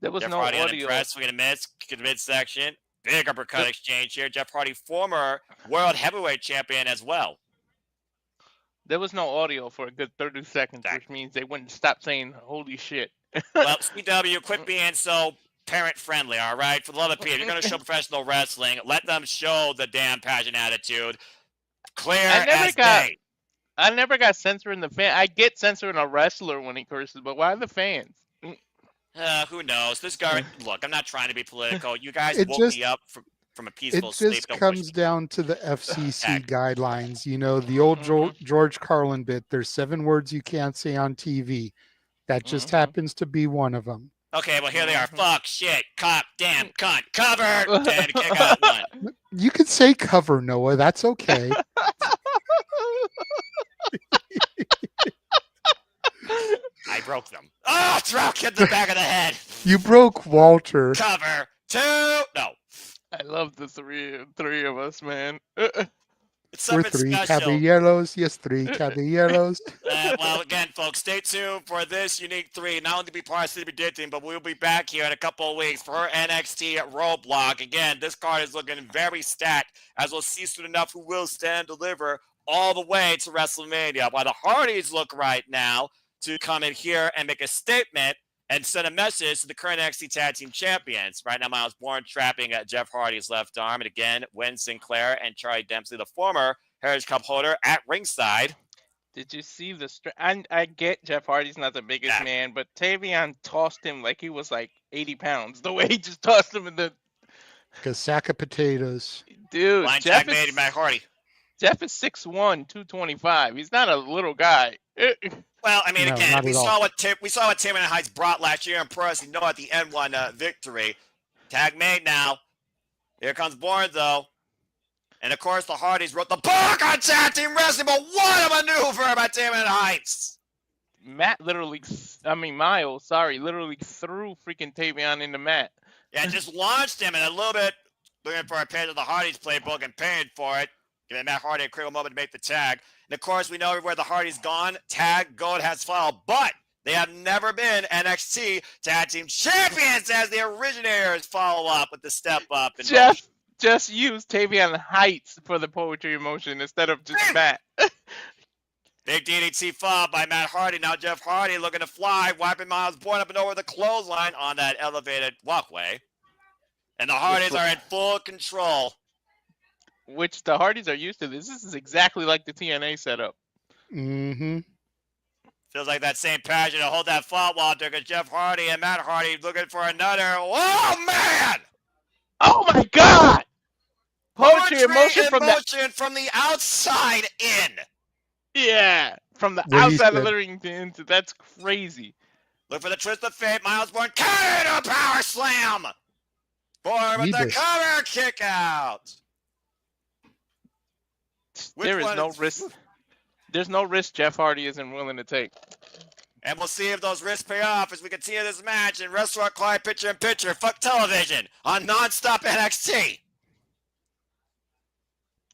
There was Jeff no Hardy audio. We're going to miss the midsection. Big uppercut exchange here. Jeff Hardy, former World Heavyweight Champion as well. There was no audio for a good 30 seconds, which means they wouldn't stop saying holy shit. Well, CW, quit being so parent-friendly, all right? For the love of Pete, if you're going to show professional wrestling, let them show the damn passion attitude. Clear as day. I never got censoring the fan. I get censoring a wrestler when he curses, but why the fans? Who knows? This guy, look, I'm not trying to be political. You guys woke me up from a peaceful sleep. It just comes down to the FCC guidelines. You know, the old George Carlin bit, there's 7 words you can't say on TV. That just happens to be one of them. Okay, well, here they are. Fuck, shit, cop, damn, cunt, cover. And kick out one. You could say cover, Noah. That's okay. I broke them. Oh, drop kick the back of the head. You broke Walter. Cover 2. No. I love the three of us, man. We're 3 caballeros. Yes, 3 caballeros. Well, again, folks, stay tuned for this unique 3. Not only to be part of City Predicting, but we'll be back here in a couple of weeks for NXT Roadblock. Again, this card is looking very stacked, as we'll see soon enough who will stand and deliver all the way to WrestleMania. While the Hardys look right now to come in here and make a statement and send a message to the current NXT Tag Team Champions. Right now, Myles Borne trapping at Jeff Hardy's left arm. And again, Wen Sinclair and Charlie Dempsey, the former Heritage Cup holder, at ringside. Did you see the I get Jeff Hardy's not the biggest man, but Tavion tossed him like he was like 80 pounds. The way he just tossed him in the... Like a sack of potatoes. Dude, Line Jeff made Matt Hardy. Jeff is 6'1", 225. He's not a little guy. Well, I mean, again, we saw what Tavion Heights brought last year in Pro Wrestling. You know, at the N1 victory. Tag made now. Here comes Borne, though. And, of course, the Hardys wrote the book on Tag Team Wrestling, but what a maneuver by Tavion Heights. Myles, literally threw freaking Tavion in the mat. Yeah, just launched him and a little bit looking for a page of the Hardys playbook and paying for it. Giving Matt Hardy a critical moment to make the tag. And, of course, we know everywhere the Hardys gone, tag gold has followed. But they have never been NXT Tag Team Champions as the originators follow up with the step up. And Jeff just used Tavion Heights for the poetry emotion instead of just Matt. Big DDT fob by Matt Hardy. Now Jeff Hardy looking to fly, wiping Myles Borne up and over the clothesline on that elevated walkway. And the Hardys are in full control. Which the Hardys are used to this. This is exactly like the TNA setup. Mm-hmm. Feels like that same passion to hold that fault, Walter, because Jeff Hardy and Matt Hardy looking for another. Oh, man! Oh, my God! Poetry emotion from the outside in. Yeah, from the outside of the ring into. That's crazy. Look for the twist of fate. Myles Borne counter to power slam. Borne with the cover kick out. Which There is one no is- risk. There's no risk Jeff Hardy isn't willing to take. And we'll see if those risks pay off as we continue this match in Restaurant Clyde Picture in Picture. Fuck television on nonstop NXT.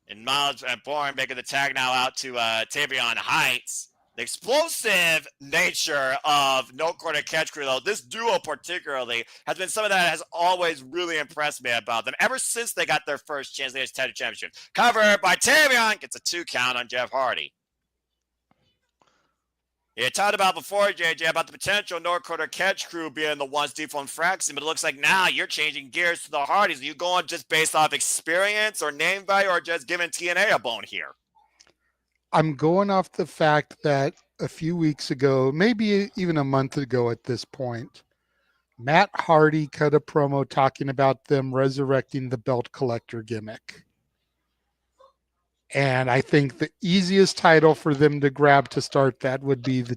And Myles and Borne making the tag now out to Tavion Heights. The explosive nature of No Quarter Catch Crew, though, this duo particularly, has been something that has always really impressed me about them ever since they got their first chance. They had a championship. Covered by Tavion, gets a 2 count on Jeff Hardy. You talked about before, JJ, about the potential North Quarter Catch Crew being the ones deep on Fraxing, but it looks like now you're changing gears to the Hardys. Are you going just based off experience or name value or just giving TNA a bone here? I'm going off the fact that a few weeks ago, maybe even a month ago at this point, Matt Hardy cut a promo talking about them resurrecting the belt collector gimmick. And I think the easiest title for them to grab to start that would be the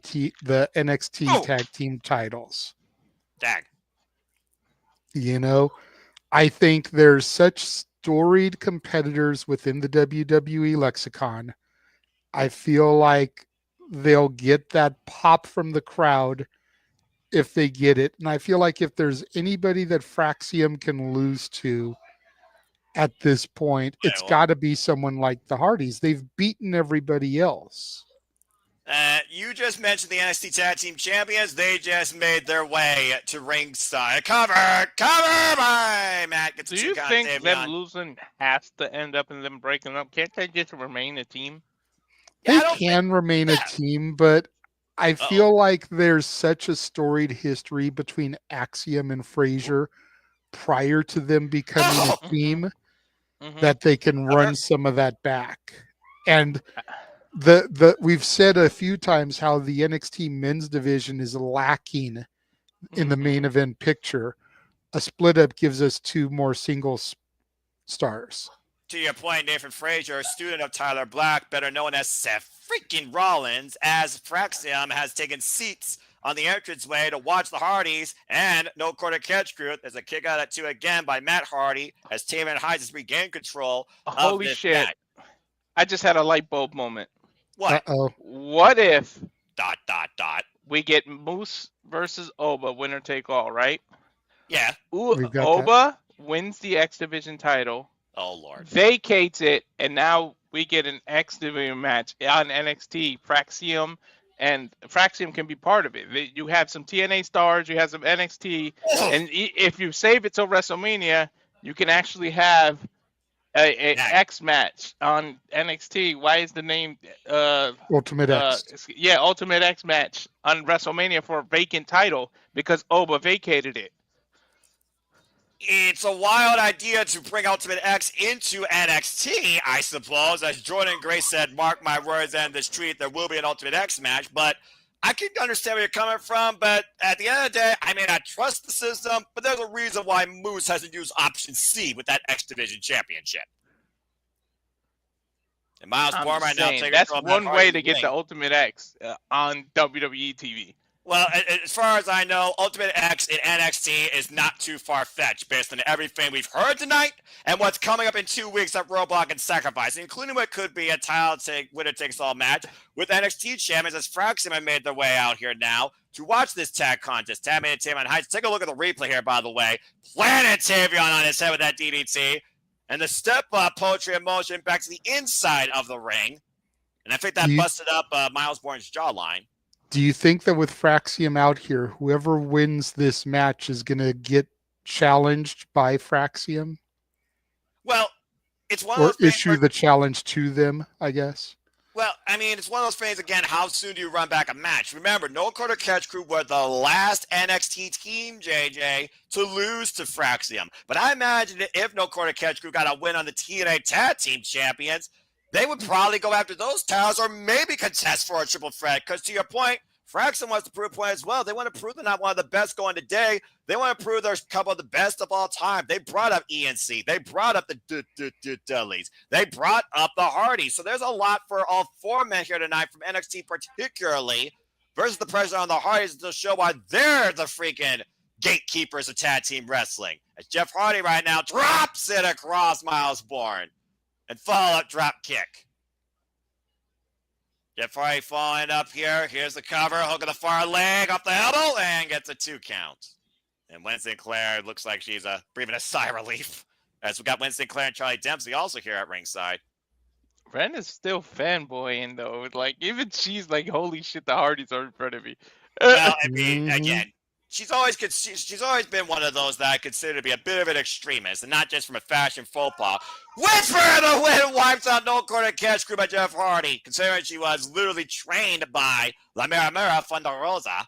NXT tag team titles. Dag. You know, I think there's such storied competitors within the WWE lexicon. I feel like they'll get that pop from the crowd if they get it. And I feel like if there's anybody that Fraxium can lose to at this point, it's got to be someone like the Hardys. They've beaten everybody else. You just mentioned the NXT Tag Team Champions. They just made their way to ringside. Cover by Matt. Gets Do you think them losing has to end up in them breaking up? Can't they just remain a team? They can remain a team, but I feel like there's such a storied history between Axiom and Frazier prior to them becoming a team that they can run some of that back. And we've said a few times how the NXT men's division is lacking in the main event picture. A split up gives us 2 more single stars. To your point, Nathan Frazier, a student of Tyler Black, better known as Seth freaking Rollins, as Fraxium has taken seats on the entranceway to watch the Hardys and No Quarter Catch Crew. There's a kick out at 2 again by Matt Hardy as Tavion Heights has regained control. Holy shit. Match. I just had a light bulb moment. What? What if ... we get Moose versus Oba, winner take all, right? Yeah. Oba wins the X Division title. Oh, Lord. Vacates it, and now we get an X Division match on NXT. Fraxium, and Fraxium can be part of it. You have some TNA stars, you have some NXT, and if you save it till WrestleMania, you can actually have a X match on NXT. Why is the name Ultimate X? Yeah, Ultimate X match on WrestleMania for a vacant title because Oba vacated it. It's a wild idea to bring Ultimate X into NXT, I suppose. As Jordan Gray said, mark my words and the street, there will be an Ultimate X match. But I can understand where you're coming from. But at the end of the day, I may not trust the system, but there's a reason why Moose hasn't used option C with that X Division Championship. And Myles Borne right now taking that's one way to get the Ultimate X on WWE TV. Well, as far as I know, Ultimate X in NXT is not too far-fetched based on everything we've heard tonight and what's coming up in 2 weeks at Roadblock and Sacrifice, including what could be a winner-takes-all match with NXT champions as Fraxium have made their way out here now to watch this tag contest. Tavion and Tavion Heights. Take a look at the replay here, by the way. Planet Tavion on his head with that DDT. And the step-up poetry in motion back to the inside of the ring. And I think that busted up Myles Borne's jawline. Do you think that with Fraxium out here, whoever wins this match is going to get challenged by Fraxium? Well, it's one of those things. Or issue the challenge to them, I guess. Well, I mean, it's one of those things, again, how soon do you run back a match? Remember, No Quarter Catch Crew were the last NXT team, JJ, to lose to Fraxium. But I imagine that if No Quarter Catch Crew got a win on the TNA Tag Team Champions, they would probably go after those titles or maybe contest for a triple threat. Because to your point, Fraxium wants to prove a point as well. They want to prove they're not one of the best going today. They want to prove they're a couple of the best of all time. They brought up ENC. They brought up the Dudleys. They brought up the Hardys. So there's a lot for all 4 men here tonight from NXT particularly versus the president on the Hardys to show why they're the freaking gatekeepers of tag team wrestling. As Jeff Hardy right now drops it across Myles Borne. And follow-up drop kick. Jeff Hardy falling up here. Here's the cover. Hook of the far leg, up the elbow, and gets a 2 count. And Winston Claire looks like she's breathing a sigh of relief. As we got Winston Claire and Charlie Dempsey also here at ringside. Ren is still fanboying though. Like even she's like, "Holy shit, the Hardys are in front of me." Well, I mean, again, she's always been one of those that I consider to be a bit of an extremist, and not just from a fashion faux pas. Whisper the win wipes out no corner catch screw by Jeff Hardy, considering she was literally trained by La Mera Fonda Rosa.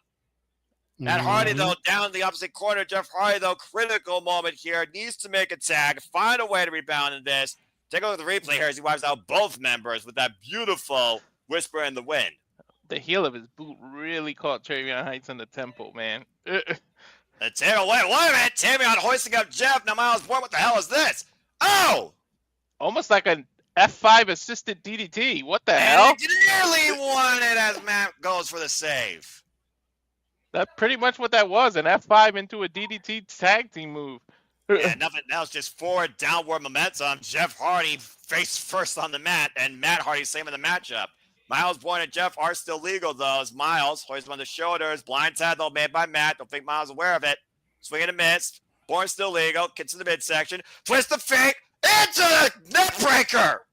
That Hardy, though, down the opposite corner. Jeff Hardy, though, critical moment here. Needs to make a tag, find a way to rebound in this. Take a look at the replay here as he wipes out both members with that beautiful whisper in the wind. The heel of his boot really caught Tavion Heights in the temple, man. Wait a minute. Tavion hoisting up Jeff. Now Myles Borne, what the hell is this? Oh! Almost like an F5 assisted DDT. What the hell? And he nearly won it as Matt goes for the save. That's pretty much what that was. An F5 into a DDT tag team move. Yeah, nothing else, just forward, downward momentum. Jeff Hardy face first on the mat, and Matt Hardy same in the matchup. Myles Borne and Jeff are still legal, though, as Myles hoists him on the shoulders. Blind tag, though, made by Matt. Don't think Myles aware of it. Swing and a miss. Borne still legal. Gets to the midsection. Twist the fake into the neck breaker.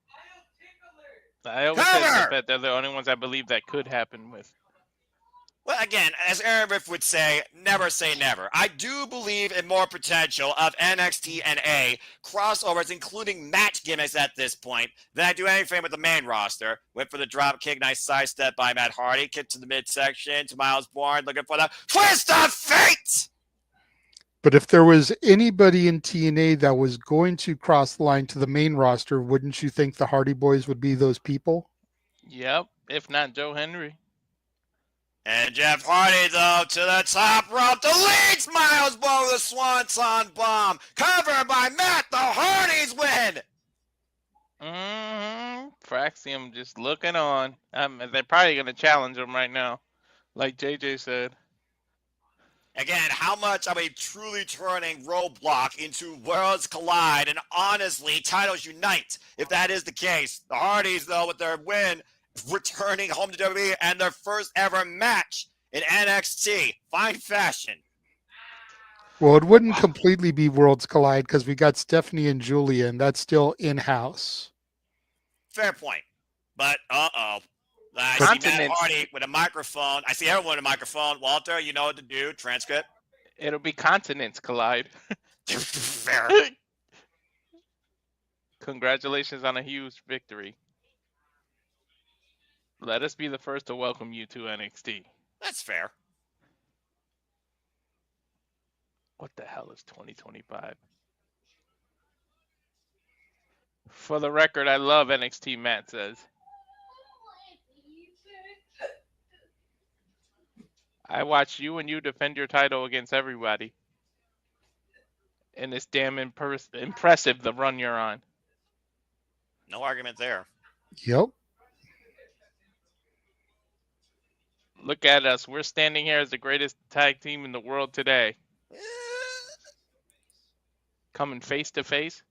I always said that they're the only ones I believe that could happen with. Well, again, as Aaron Riff would say never. I do believe in more potential of NXT and A crossovers, including match gimmicks at this point, than I do anything with the main roster. Went for the drop kick, nice sidestep by Matt Hardy, kick to the midsection to Myles Borne, looking for the twist of fate! But if there was anybody in TNA that was going to cross the line to the main roster, wouldn't you think the Hardy Boys would be those people? Yep, if not Joe Henry. And Jeff Hardy, though, to the top rope, deletes Myles Borne with a swanton bomb. Covered by Matt, the Hardys win! Fraxium just looking on. They're probably going to challenge him right now, like JJ said. Again, how much are we truly turning Roadblock into Worlds Collide and honestly, titles unite, if that is the case. The Hardys, though, with their win, returning home to WWE and their first ever match in NXT. Fine fashion. Well, it wouldn't completely be Worlds Collide because we got Stephanie and Julia, and that's still in-house. Fair point. But, I see Matt Hardy with a microphone. I see everyone with a microphone. Walter, you know what to do. Transcript. It'll be continents collide. Fair. Congratulations on a huge victory. Let us be the first to welcome you to NXT. That's fair. What the hell is 2025? For the record, I love NXT, Matt says. I watch you and you defend your title against everybody. And it's damn impressive the run you're on. No argument there. Yep. Look at us. We're standing here as the greatest tag team in the world today. Coming face to face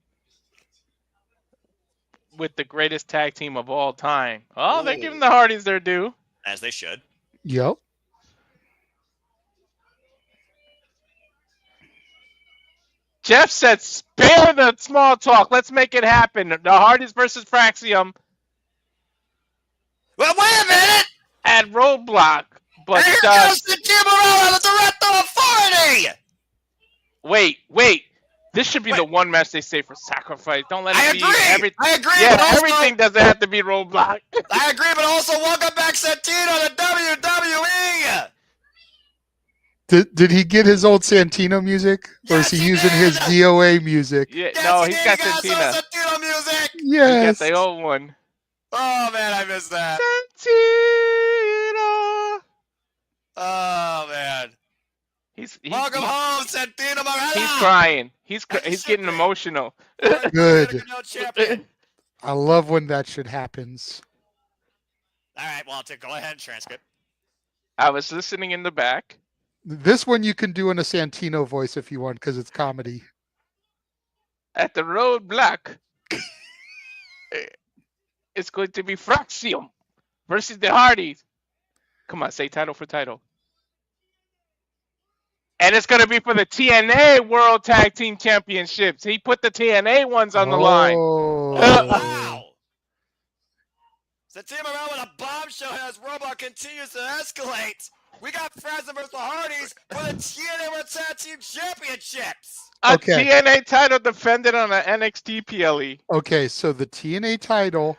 with the greatest tag team of all time. Oh, they're giving the Hardys their due. As they should. Yep. Jeff said, spare the small talk. Let's make it happen. The Hardys versus Fraxium. Well, wait a minute! At Roadblock. But here comes the Timberella, the direct authority! Wait. This should be the one match they say for sacrifice. Don't let it be. I agree. Yeah, but also, everything doesn't have to be Roadblock. I agree, but also welcome back Santino to WWE. Did he get his old Santino music? Or is he using his DOA music? Yeah, no, he's got Santina. Santino music. Yes. He got the old one. Oh, man, I missed that. Santino. Oh, man. Welcome home, Santino Marella. He's crying. He's getting emotional. Good. I love when that shit happens. All right, Walter, go ahead and transcript. I was listening in the back. This one you can do in a Santino voice if you want, because it's comedy. At the Roadblock, it's going to be Fraxium versus the Hardys. Come on, say title for title. And it's going to be for the TNA World Tag Team Championships. He put the TNA ones on the line. Oh, Wow. The team around with a bombshell as Robot continues to escalate. We got Frazza versus the Hardys for the TNA World Tag Team Championships. A Okay. TNA title defended on an NXT PLE. Okay, so the TNA title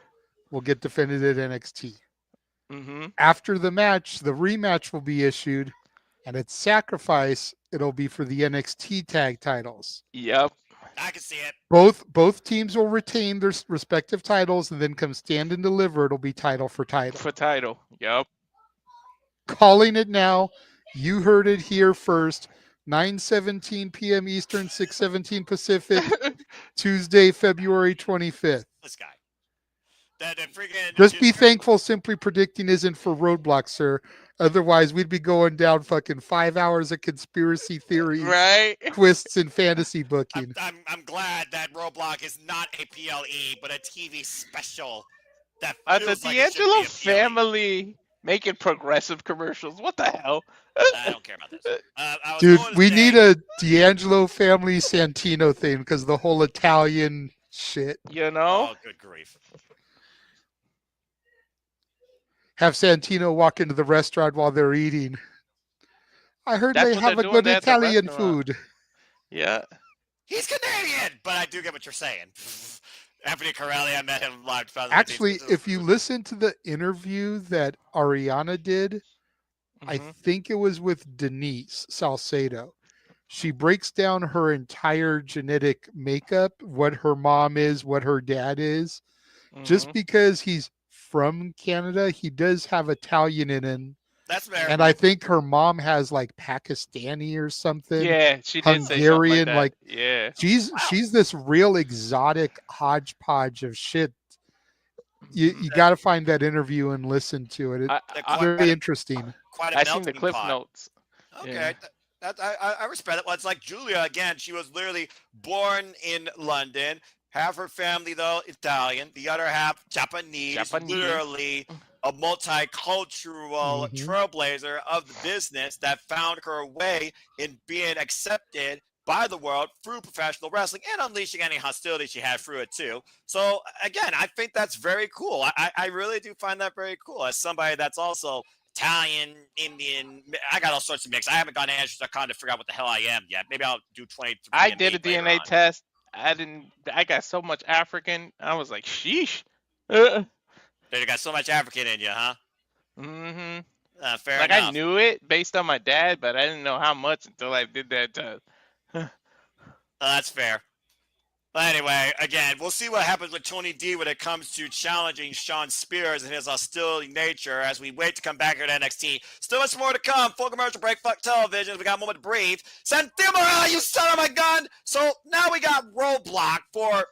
will get defended at NXT. Mm-hmm. After the match, the rematch will be issued, and at Sacrifice, it'll be for the NXT tag titles. Yep. I can see it. Both teams will retain their respective titles, and then come Stand and Deliver, it'll be title for title. For title. Yep. Calling it now. You heard it here first. 9:17 p.m. Eastern, 6:17 Pacific, Tuesday, February 25th. This guy. That freaking. Just be thankful Simply Predicting isn't for Roadblock, sir. Otherwise, we'd be going down fucking 5 hours of conspiracy theories, Right. twists, and fantasy booking. I'm glad that Roblox is not a PLE, but a TV special. That The feels like it should D'Angelo be a PLE. family making progressive commercials. What the hell? I don't care about this. I was Dude, going to we say- need a D'Angelo family Santino thing because the whole Italian shit. You know? Oh, good grief. Have Santino walk into the restaurant while they're eating. I heard That's they what have they're a doing good there at the Italian restaurant. food. Yeah. He's Canadian, but I do get what you're saying. Anthony Corelli, I met him live. 2019. Actually, if you listen to the interview that Ariana did, I Mhm. think it was with Denise Salcedo. She breaks down her entire genetic makeup, what her mom is, what her dad is. Just Mhm. because he's from Canada, he does have Italian in him. That's fair. And I think her mom has like Pakistani or something. Yeah, she did say something Hungarian, like that. like- yeah. She's this real exotic hodgepodge of shit. You got to find that interview and listen to it. It's I, very interesting. quite a I seen the melting cliff pot. notes. Okay, Yeah. I respect it. Well, it's like Julia again. She was literally born in London. Half her family though Italian, the other half Japanese. Japanese. Literally a multicultural Mhm. trailblazer of the business that found her way in being accepted by the world through professional wrestling and unleashing any hostility she had through it too. So again, I think that's very cool. I really do find that very cool as somebody that's also Italian, Indian. I got all sorts of mix. I haven't gotten Andrews.com to figure out what the hell I am yet. Maybe I'll do 23. I did a later DNA on. test. I got so much African. I was like, sheesh. Mm-hmm. You got so much African in you, huh? Fair Like enough. I knew it based on my dad, but I didn't know how much until I did that test. That's fair. But anyway, again, we'll see what happens with Tony D when it comes to challenging Sean Spears and his hostility nature as we wait to come back here to NXT. Still much more to come. Full commercial break. Fuck television. We got a moment to breathe. Santimora, you son of a gun! So now we got Roadblock for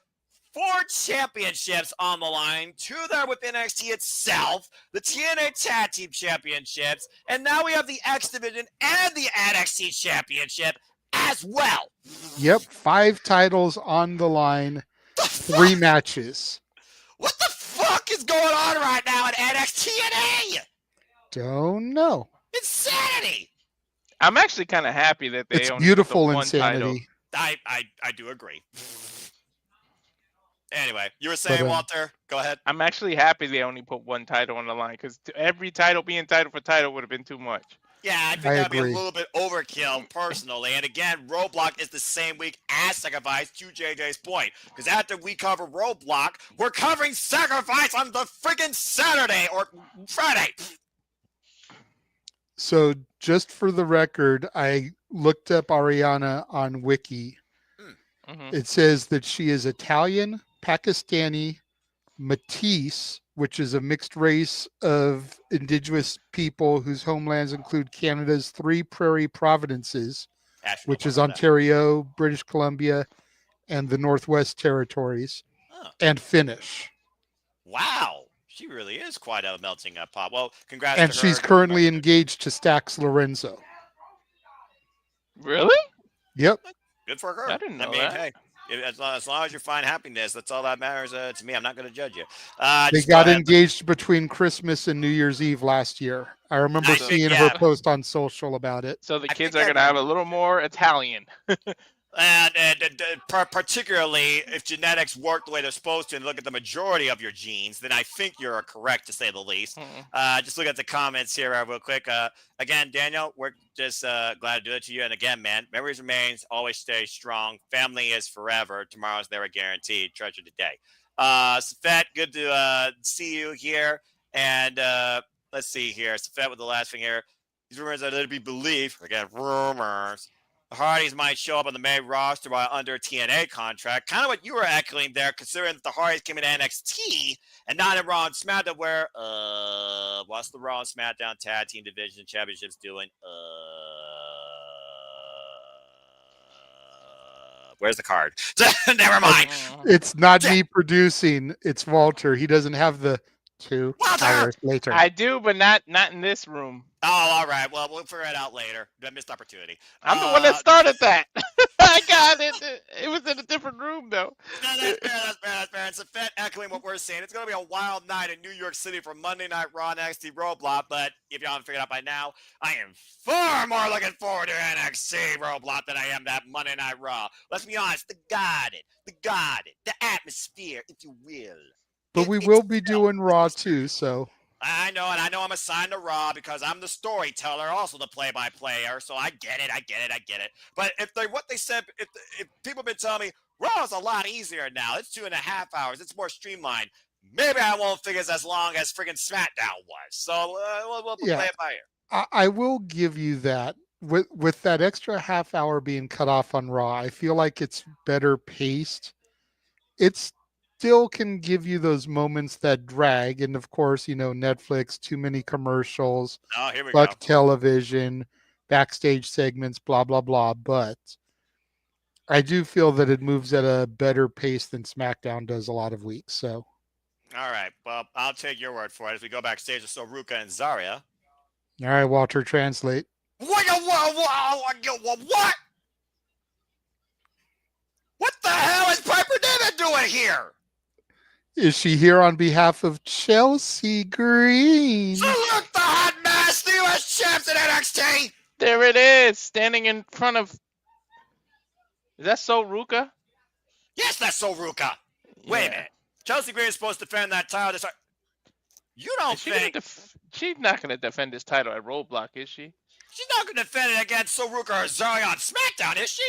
4 championships on the line. 2 that are with NXT itself. The TNA Tag Team Championships. And now we have the X Division and the NXT Championship as well. Yep, 5 titles on the line, The 3 fuck? matches. What the fuck is going on right now at NXT TNA? Don't know. Insanity! I'm actually kind of happy that they It's only put the beautiful one title. insanity. I do agree. Anyway, you were saying, But, Walter? Go ahead. I'm actually happy they only put one title on the line because every title being title for title would have been too much. Yeah, I think I that'd be agree. a little bit overkill personally. And again, Roadblock is the same week as Sacrifice, to JJ's point. Because after we cover Roadblock, we're covering Sacrifice on the freaking Saturday or Friday. So just for the record, I looked up Ariana on Wiki. Mhm. It says that she is Italian, Pakistani, Métis, which is a mixed race of indigenous people whose homelands include Canada's 3 prairie provinces, Actually, which no is more about that. Ontario, British Columbia, and the Northwest Territories, Oh. and Finnish. Wow. She really is quite a melting pot. Well, congrats And to she's her. currently engaged to Stax Lorenzo. Really? Yep. Good for her. I didn't know mean, that. hey, As long as you find happiness, that's all that matters to me. I'm not going to judge you. They Just go got ahead. engaged between Christmas and New Year's Eve last year. I remember I seeing think, her yeah. post on social about it. So the I kids think are going to have a little more Italian. And particularly if genetics work the way they're supposed to and look at the majority of your genes, then I think you're correct, to say the least. Just look at the comments here real quick. Again, Daniel, we're just glad to do it to you. And again, man, memories remains. Always stay strong. Family is forever. Tomorrow's never guaranteed. Treasure today. Safet, good to see you here. And let's see here. Safet with the last thing here. These rumors are to be believed. Again, rumors. The Hardys might show up on the main roster while under a TNA contract. Kind of what you were echoing there, considering that the Hardys came into NXT and not in Raw and SmackDown, where, what's the Raw and SmackDown Tag Team Division Championships doing? Where's the card? Never mind. It's not me producing. It's Walter. He doesn't have the 2 Walter! hours later. I do, but not in this room. Oh, all right. Well, we'll figure it out later. Missed opportunity. I'm the one that started that. I got it. It was in a different room, though. That's fair. It's a Fed echoing what we're saying. It's going to be a wild night in New York City for Monday Night Raw NXT Roadblock. But if you haven't figured out by now, I am far more looking forward to NXT Roadblock than I am that Monday Night Raw. Let's be honest. The atmosphere, if you will. But we will be doing Raw too, so. I know, and I know I'm assigned to Raw because I'm the storyteller, also the play-by-player. So I get it. But if people have been telling me Raw is a lot easier now, it's 2.5 hours, it's more streamlined. Maybe I won't think it's as long as friggin' SmackDown was. So we'll play it by ear. I will give you that. With that extra half hour being cut off on Raw, I feel like it's better paced. It's still can give you those moments that drag, and of course, Netflix, too many commercials, Here we Buck go. television, backstage segments, blah blah blah. But I do feel that it moves at a better pace than SmackDown does a lot of weeks. So, all right, well, I'll take your word for it as we go backstage to Soruka and Zarya. all right, Walter, translate. What? What the hell is Piper Niven doing here? Is she here on behalf of Chelsea Green? Salute the hot mess, the U.S. champs in NXT. There it is, standing in front of. Is that Soruka? Yes, that's Soruka. Wait a minute. Chelsea Green is supposed to defend that title. You don't think she's not going to defend this title at Roadblock, is she? She's not going to defend it against Soruka or Zarya on SmackDown, is she?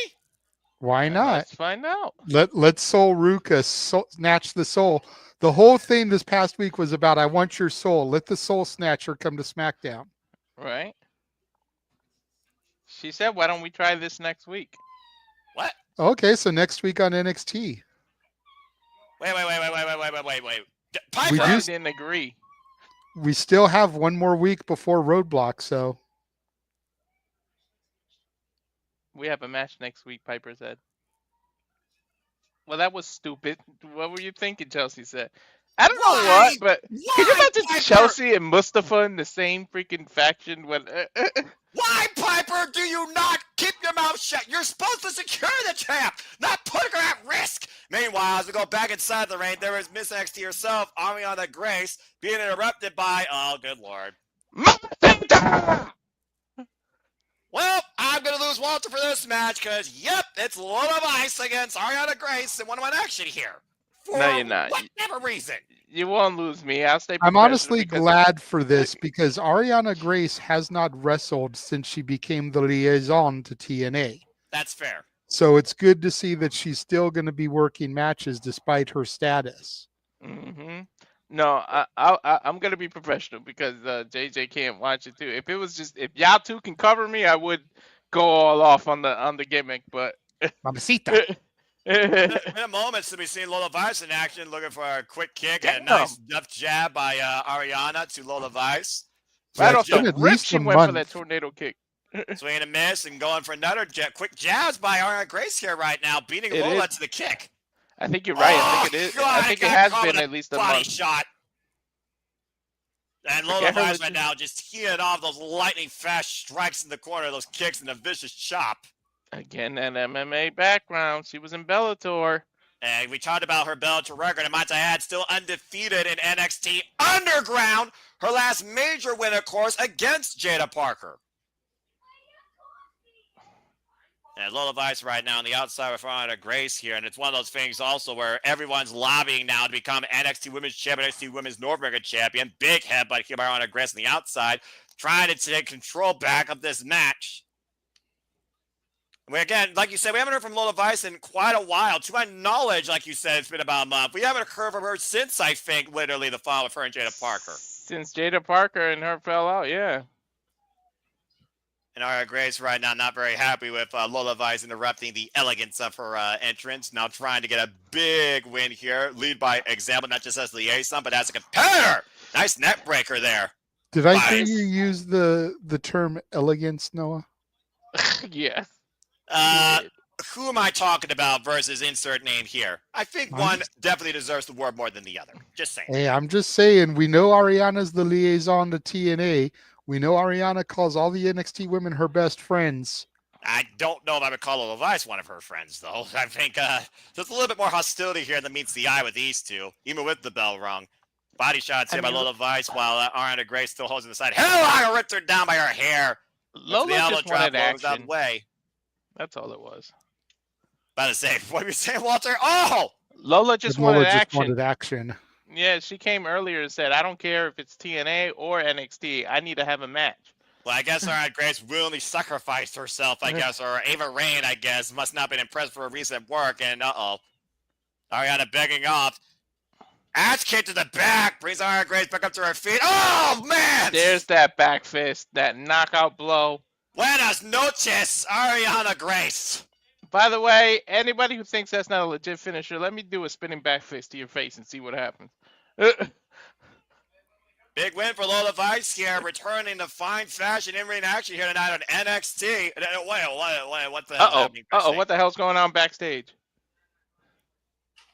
Why not? Let's find out. Let Soul Ruka snatch the soul. The whole thing this past week was about I want your soul. Let the soul snatcher come to SmackDown. Right. She said, "Why don't we try this next week?" What? Okay, so next week on NXT. Wait. We Piper just didn't agree. We still have one more week before Roadblock, so. We have a match next week, Piper said. Well, that was stupid. What were you thinking, Chelsea said? I don't know what, but can you imagine Piper? Chelsea and Mustafa in the same freaking faction? Why, Piper, do you not keep your mouth shut? You're supposed to secure the champ, not put her at risk. Meanwhile, as we go back inside the ring, there is Miss NXT herself, Ariana Grace, being interrupted by, oh, good Lord. Well, I'm going to lose Walter for this match because, yep, it's Lola of Ice against Ariana Grace in one-on-one action here. For No, you're not. whatever reason. You won't lose me. I'll stay. I'm honestly because glad for this because Ariana Grace has not wrestled since she became the liaison to TNA. That's fair. So it's good to see that she's still going to be working matches despite her status. Mm-hmm. No, I'm gonna be professional because JJ can't watch it too. If it was just if y'all two can cover me, I would go all off on the gimmick. But Mamacita. In a moment, to be seeing Lola Vice in action, looking for a quick kick and a nice duck jab by Ariana to Lola Vice. Right off been the at rip, least she a went for month. that tornado kick. Swing and a miss and going for another quick jabs by Ariana Grace here right now, beating It Lola is. to the kick. I think you're right. I think it is. God, I think it got has caught been with at least a body month. shot. And Lola Forget her Vice with right you. now just healing off those lightning fast strikes in the corner, those kicks and a vicious chop. Again, that MMA background. She was in Bellator. And we talked about her Bellator record, and might I add, still undefeated in NXT Underground. Her last major win, of course, against Jada Parker. And Lola Vice right now on the outside with Ariana Grace here, and it's one of those things also where everyone's lobbying now to become NXT Women's Champion, NXT Women's North American Champion. Big headbutt here by Ariana Grace on the outside, trying to take control back of this match. Again, like you said, we haven't heard from Lola Vice in quite a while. To my knowledge, like you said, it's been about a month. We haven't heard from her since, I think, literally the fall with her and Jada Parker. Since Jada Parker and her fell out, yeah. And Ariana Grace right now not very happy with Lola Vice interrupting the elegance of her entrance. Now trying to get a big win here. Lead by example, not just as liaison, but as a competitor. Nice neck breaker there. Did I hear you use the term elegance, Noah? Yes. Who am I talking about versus insert name here? I think one definitely deserves the word more than the other. Just saying. Hey, I'm just saying, we know Ariana's the liaison to TNA. We know Ariana calls all the NXT women her best friends. I don't know if I would call Lola Vice one of her friends, though. I think there's a little bit more hostility here than meets the eye with these two, even with the bell rung. Body shots here by Lola Vice while Ariana Grace still holds on the side. Hell, I ripped her down by her hair. Lola just wanted action. That way. That's all it was. About to say, what were you saying, Walter? Oh! Lola just wanted action. Yeah, she came earlier and said, I don't care if it's TNA or NXT. I need to have a match. Well, I guess Ariana Grace willingly sacrificed herself, I guess, or Ava Raine, I guess, must not have been impressed for her recent work, and Ariana begging off. Ass kick to the back, brings Ariana Grace back up to her feet. Oh, man! There's that back fist, that knockout blow. Buenas noches, Ariana Grace. By the way, anybody who thinks that's not a legit finisher, let me do a spinning back fist to your face and see what happens. Big win for Lola Vice here, returning to fine fashion in-ring action here tonight on NXT. Wait, what the hell? What the hell's going on backstage?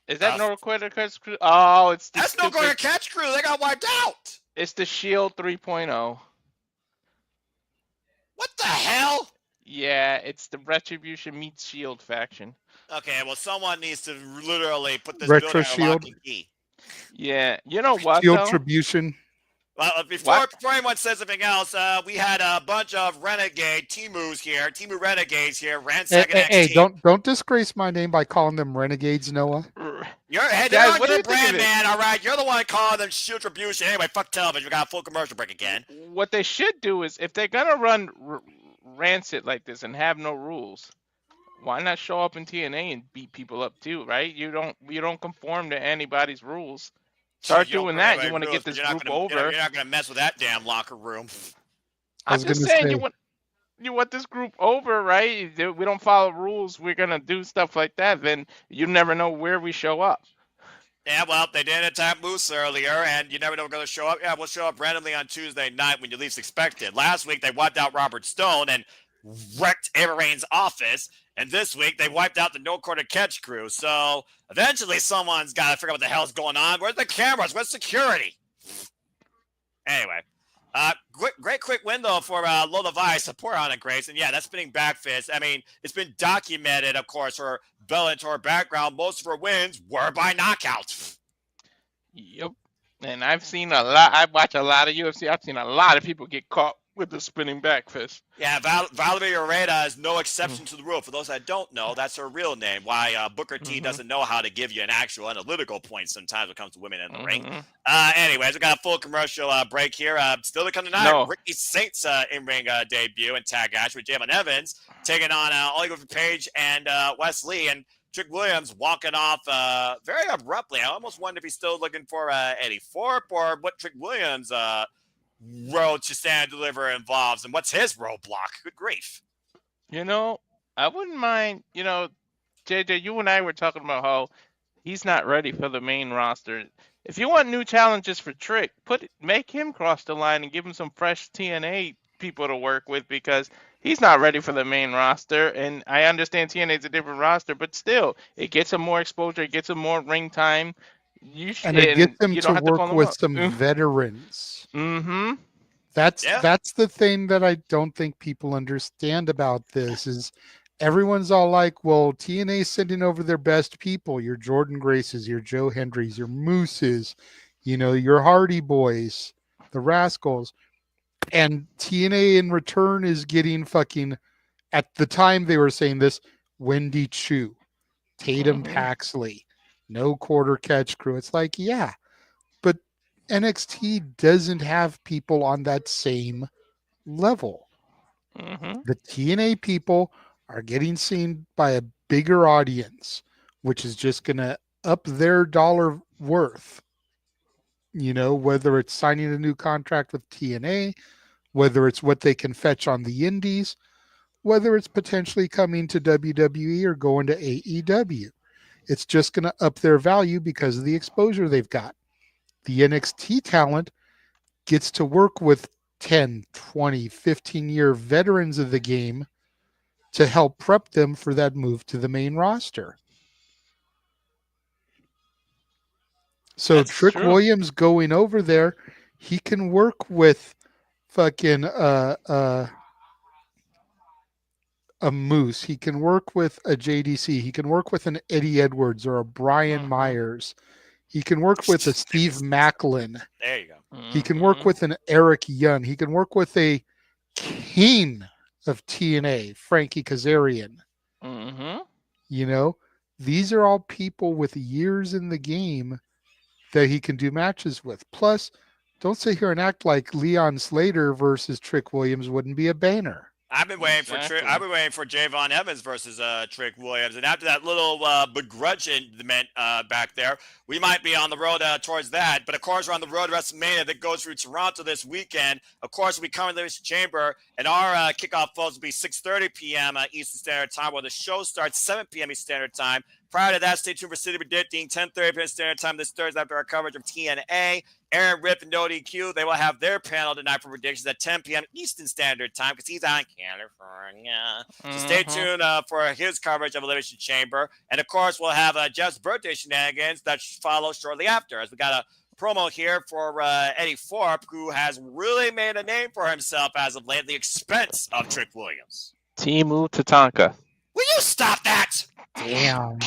Is that No Quarter Catch Crew? Oh, it's the That's No Quarter Catch Crew. They got wiped out. It's the Shield 3.0. What the hell? Yeah, it's the Retribution meets Shield faction. Okay, well, someone needs to literally put this Retro building on Shield. lock and key. Yeah, you know what, Shield though? Tribution. Well, before anyone says anything else, we had a bunch of renegade Timus here, Timu renegades here, ransacking NXT. Hey, don't disgrace my name by calling them renegades, Noah. They're on your brand, man. All right, you're the one calling them Shield Tribution. Anyway, fuck television. We got a full commercial break again. What they should do is, if they're gonna run rancid like this and have no rules, why not show up in TNA and beat people up too, right? You don't conform to anybody's rules. Start doing that. You want to get this group over. You're not going to mess with that damn locker room. I'm just saying, you want this group over, right? We don't follow rules. We're going to do stuff like that. Then you never know where we show up. Yeah, well, they did attack Moose earlier, and you never know we're going to show up. Yeah, we'll show up randomly on Tuesday night when you least expect it. Last week, they wiped out Robert Stone and wrecked Ava Raine's office. And this week, they wiped out the No Quarter Catch Crew. So eventually, someone's got to figure out what the hell's going on. Where's the cameras? Where's security? Anyway, great quick win, though, for Lola Vice, support on it, Grace. And yeah, that spinning back fist. I mean, it's been documented, of course, her Bellator background. Most of her wins were by knockouts. Yep. And I've seen a lot. I watch a lot of UFC. I've seen a lot of people get caught with the spinning back fist. Yeah, Valerie Ureta is no exception to the rule. For those that don't know, that's her real name. Why Booker T doesn't know how to give you an actual analytical point sometimes when it comes to women in the ring. Anyways, we got a full commercial break here. Still to come tonight, Ricky Saints in-ring debut and tag match with Jalen Evans taking on Oliver Page and Wes Lee. And Trick Williams walking off very abruptly. I almost wonder if he's still looking for Eddie Thorpe or what Trick Williams' road to stand and deliver involves, and what's his roadblock? Good grief. You know, I wouldn't mind, JJ, you and I were talking about how he's not ready for the main roster. If you want new challenges for Trick, make him cross the line and give him some fresh TNA people to work with, because he's not ready for the main roster. And I understand TNA is a different roster, but still, it gets him more exposure, it gets him more ring time. And it gets them to work with some veterans. That's the thing that I don't think people understand about this is everyone's all like, well, TNA's sending over their best people, your Jordan Graces, your Joe Hendrys, your Mooses, your Hardy Boys, the Rascals. And TNA in return is getting fucking, at the time they were saying this, Wendy Chu, Tatum Paxley, no quarter catch crew. It's like, yeah, but NXT doesn't have people on that same level. The TNA people are getting seen by a bigger audience, which is just going to up their dollar worth. Whether it's signing a new contract with TNA, whether it's what they can fetch on the indies, whether it's potentially coming to WWE or going to AEW. It's just going to up their value because of the exposure they've got. The NXT talent gets to work with 10, 20, 15-year veterans of the game to help prep them for that move to the main roster. So That's Trick true. Williams going over there, he can work with fucking a Moose. He can work with a JDC. He can work with an Eddie Edwards or a Brian Myers. He can work with a Steve Macklin. There you go. He can work with an Eric Young. He can work with a king of TNA, Frankie Kazarian. These are all people with years in the game that he can do matches with. Plus, don't sit here and act like Leon Slater versus Trick Williams wouldn't be a banner. I've been waiting for Javon Evans versus Trick Williams, and after that little begrudgment back there, we might be on the road towards that. But of course, we're on the road to WrestleMania that goes through Toronto this weekend. Of course, we come in the Elimination Chamber, and our kickoff flows will be 6:30 p.m. Eastern Standard Time, while the show starts 7 p.m. Eastern Standard Time. Prior to that, stay tuned for City Predicting, 10:30 p.m. Standard Time this Thursday after our coverage of TNA. Aaron Rip and No DQ, they will have their panel tonight for predictions at 10 p.m. Eastern Standard Time because he's out in California. So stay tuned for his coverage of Elimination Chamber. And, of course, we'll have Jeff's birthday shenanigans that follow shortly after, as we got a promo here for Eddie Thorpe, who has really made a name for himself as of late at the expense of Trick Williams. Timu Tatanka. Will you stop that? Damn.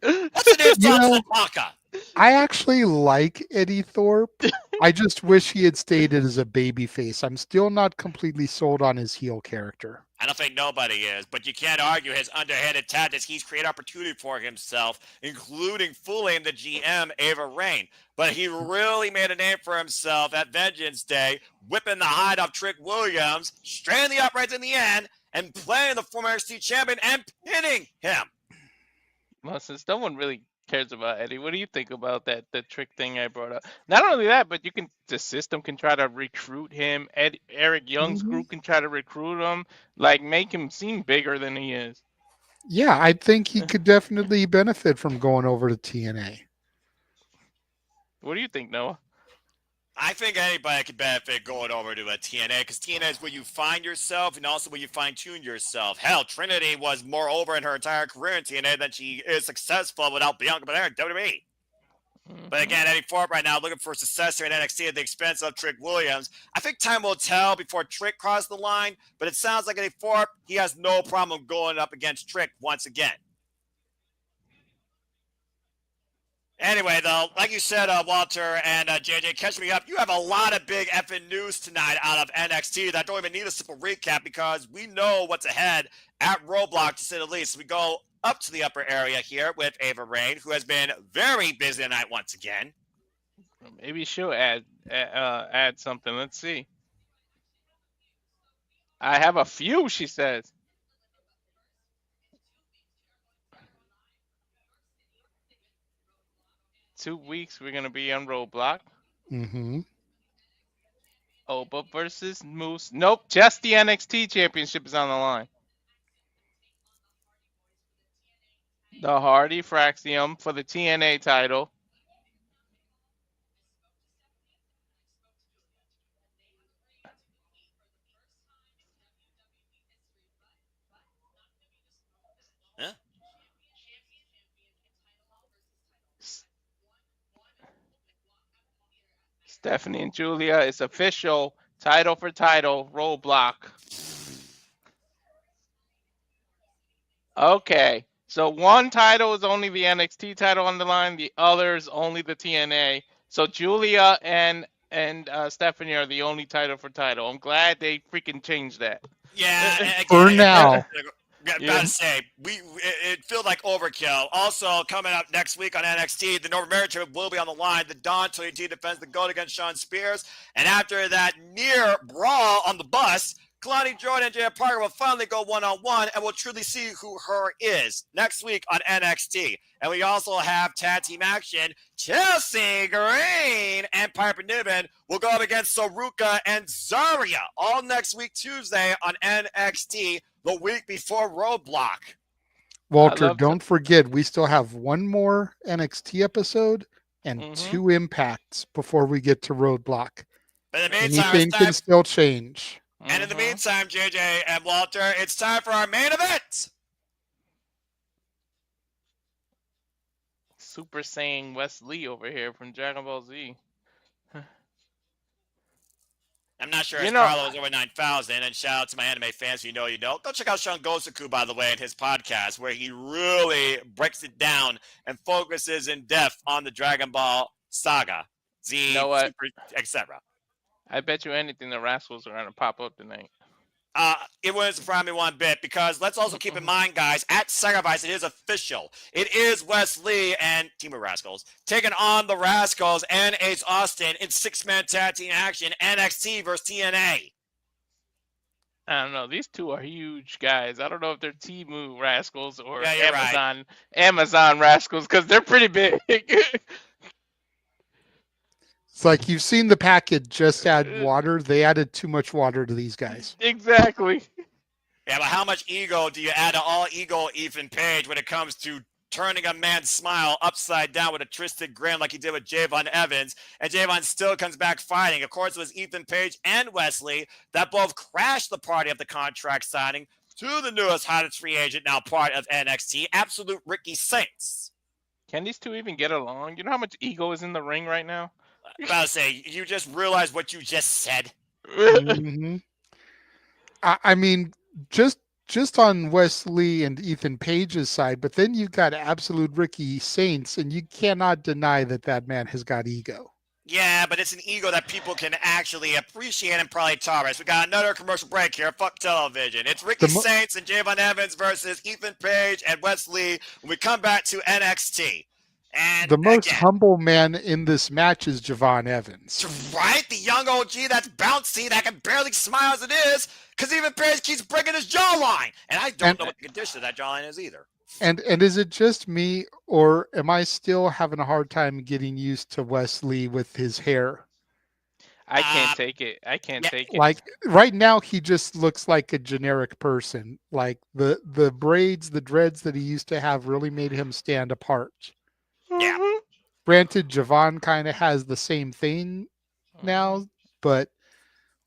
What's an insult to Tatanka? I actually like Eddie Thorpe. I just wish he had stayed as a babyface. I'm still not completely sold on his heel character. I don't think nobody is, but you can't argue his underhanded tactics. He's created opportunity for himself, including fooling the GM, Ava Rain. But he really made a name for himself at Vengeance Day, whipping the hide off Trick Williams, straining the uprights in the end, and playing the former NXT champion and pinning him. Well, since no one really cares about Eddie, what do you think about the Trick thing I brought up? Not only that, but the system can try to recruit him. Eric Young's group can try to recruit him, make him seem bigger than he is. Yeah, I think he could definitely benefit from going over to TNA. What do you think, Noah? I think anybody could benefit going over to a TNA because TNA is where you find yourself and also where you fine-tune yourself. Hell, Trinity was more over in her entire career in TNA than she is successful without Bianca Belair in WWE. But again, Eddie Thorpe right now looking for a successor in NXT at the expense of Trick Williams. I think time will tell before Trick crosses the line, but it sounds like Eddie Thorpe, he has no problem going up against Trick once again. Anyway, though, like you said, Walter and JJ, catch me up. You have a lot of big effing news tonight out of NXT that don't even need a simple recap because we know what's ahead at Roadblock, to say the least. We go up to the upper area here with Ava Rain, who has been very busy tonight once again. Maybe she'll add something. Let's see. I have a few, she says. Two weeks we're gonna be on Roadblock. Oba versus Moose. Nope, just the NXT championship is on the line. The Hardy Fraxium for the TNA title. Huh? Stephanie and Julia, it's official. Title for title, Roadblock. Okay. So one title is only the NXT title on the line. The other is only the TNA. So Julia and Stephanie are the only title for title. I'm glad they freaking changed that. Yeah, and For again, now. I've Yeah. got to say, it feels like overkill. Also, coming up next week on NXT, the North American Championship will be on the line. The Don TNT defends the gold against Shawn Spears. And after that near brawl on the bus, Kalani Jordan and Jay Parker will finally go one-on-one, and we'll truly see who her is next week on NXT. And we also have tag team action. Chelsea Green and Piper Niven will go up against Saruka and Zarya all next week, Tuesday on NXT, the week before Roadblock. Walter, don't forget, we still have one more NXT episode and 2 impacts before we get to Roadblock. But in the meantime, anything can still change. And in the meantime, JJ and Walter, it's time for our main event. Super Saiyan Wesley over here from Dragon Ball Z. I'm not sure if Carlos over 9,000, and shout out to my anime fans. You know. Go check out Sean Gosaku, by the way, and his podcast, where he really breaks it down and focuses in depth on the Dragon Ball saga, Z, Super, etc. I bet you anything the Rascals are going to pop up tonight. It wouldn't surprise me one bit, because let's also keep in mind, guys, at Sacrifice, it is official. It is Wes Lee and Team of Rascals taking on the Rascals and Ace Austin in 6-man tag team action, NXT versus TNA. I don't know. These two are huge guys. I don't know if they're Temu Rascals or Amazon Rascals, because they're pretty big. It's like you've seen the package, just add water. They added too much water to these guys. Exactly. Yeah, but how much ego do you add to all ego Ethan Page when it comes to turning a man's smile upside down with a twisted grin like he did with Javon Evans, and Javon still comes back fighting? Of course, it was Ethan Page and Wesley that both crashed the party of the contract signing to the newest, hottest free agent, now part of NXT, Absolute Ricky Saints. Can these two even get along? You know how much ego is in the ring right now? I'm about to say, you just realized what you just said. I mean, just on Wesley and Ethan Page's side, but then you've got Absolute Ricky Saints, and you cannot deny that man has got ego. Yeah, but it's an ego that people can actually appreciate and probably tolerate. We got another commercial break here. Fuck television. It's Ricky Saints and Javon Evans versus Ethan Page and Wesley when we come back to NXT. And the most humble man in this match is Javon Evans. Right? The young OG that's bouncy, that can barely smile as it is, because even Page keeps breaking his jawline. And I don't know what the condition of that jawline is either. And is it just me, or am I still having a hard time getting used to Wesley with his hair? I can't take it. I can't take it. Like right now, he just looks like a generic person. Like the braids, the dreads that he used to have really made him stand apart. Yeah. Granted, Javon kind of has the same thing now, but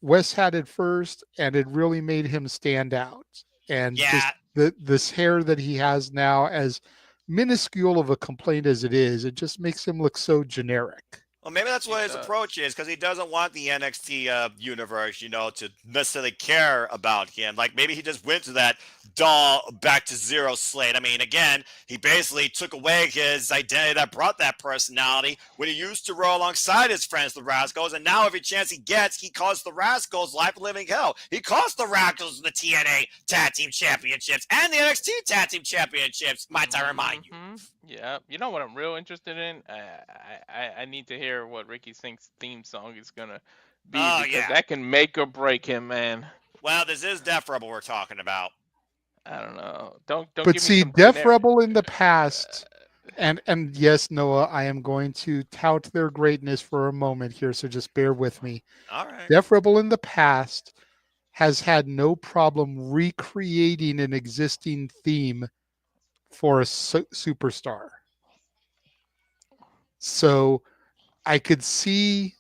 Wes had it first, and it really made him stand out. And just this hair that he has now, as minuscule of a complaint as it is, it just makes him look so generic. Well, maybe that's what his approach is, because he doesn't want the NXT universe, to necessarily care about him. Like, maybe he just went to that dull back to zero slate. I mean, again, he basically took away his identity that brought that personality when he used to roll alongside his friends, the Rascals, and now every chance he gets, he calls the Rascals life living hell. He cost the Rascals the TNA Tag Team Championships and the NXT Tag Team Championships, might I remind you. Yeah, you know what I'm real interested in? I need to hear what Ricky Sink's theme song is gonna be, because that can make or break him, man. Well, this is Def Rebel we're talking about. I don't know. Don't. But give see, me Def Rebel in the past, and yes, Noah, I am going to tout their greatness for a moment here, so just bear with me. All right. Def Rebel in the past has had no problem recreating an existing theme for a superstar. So I could see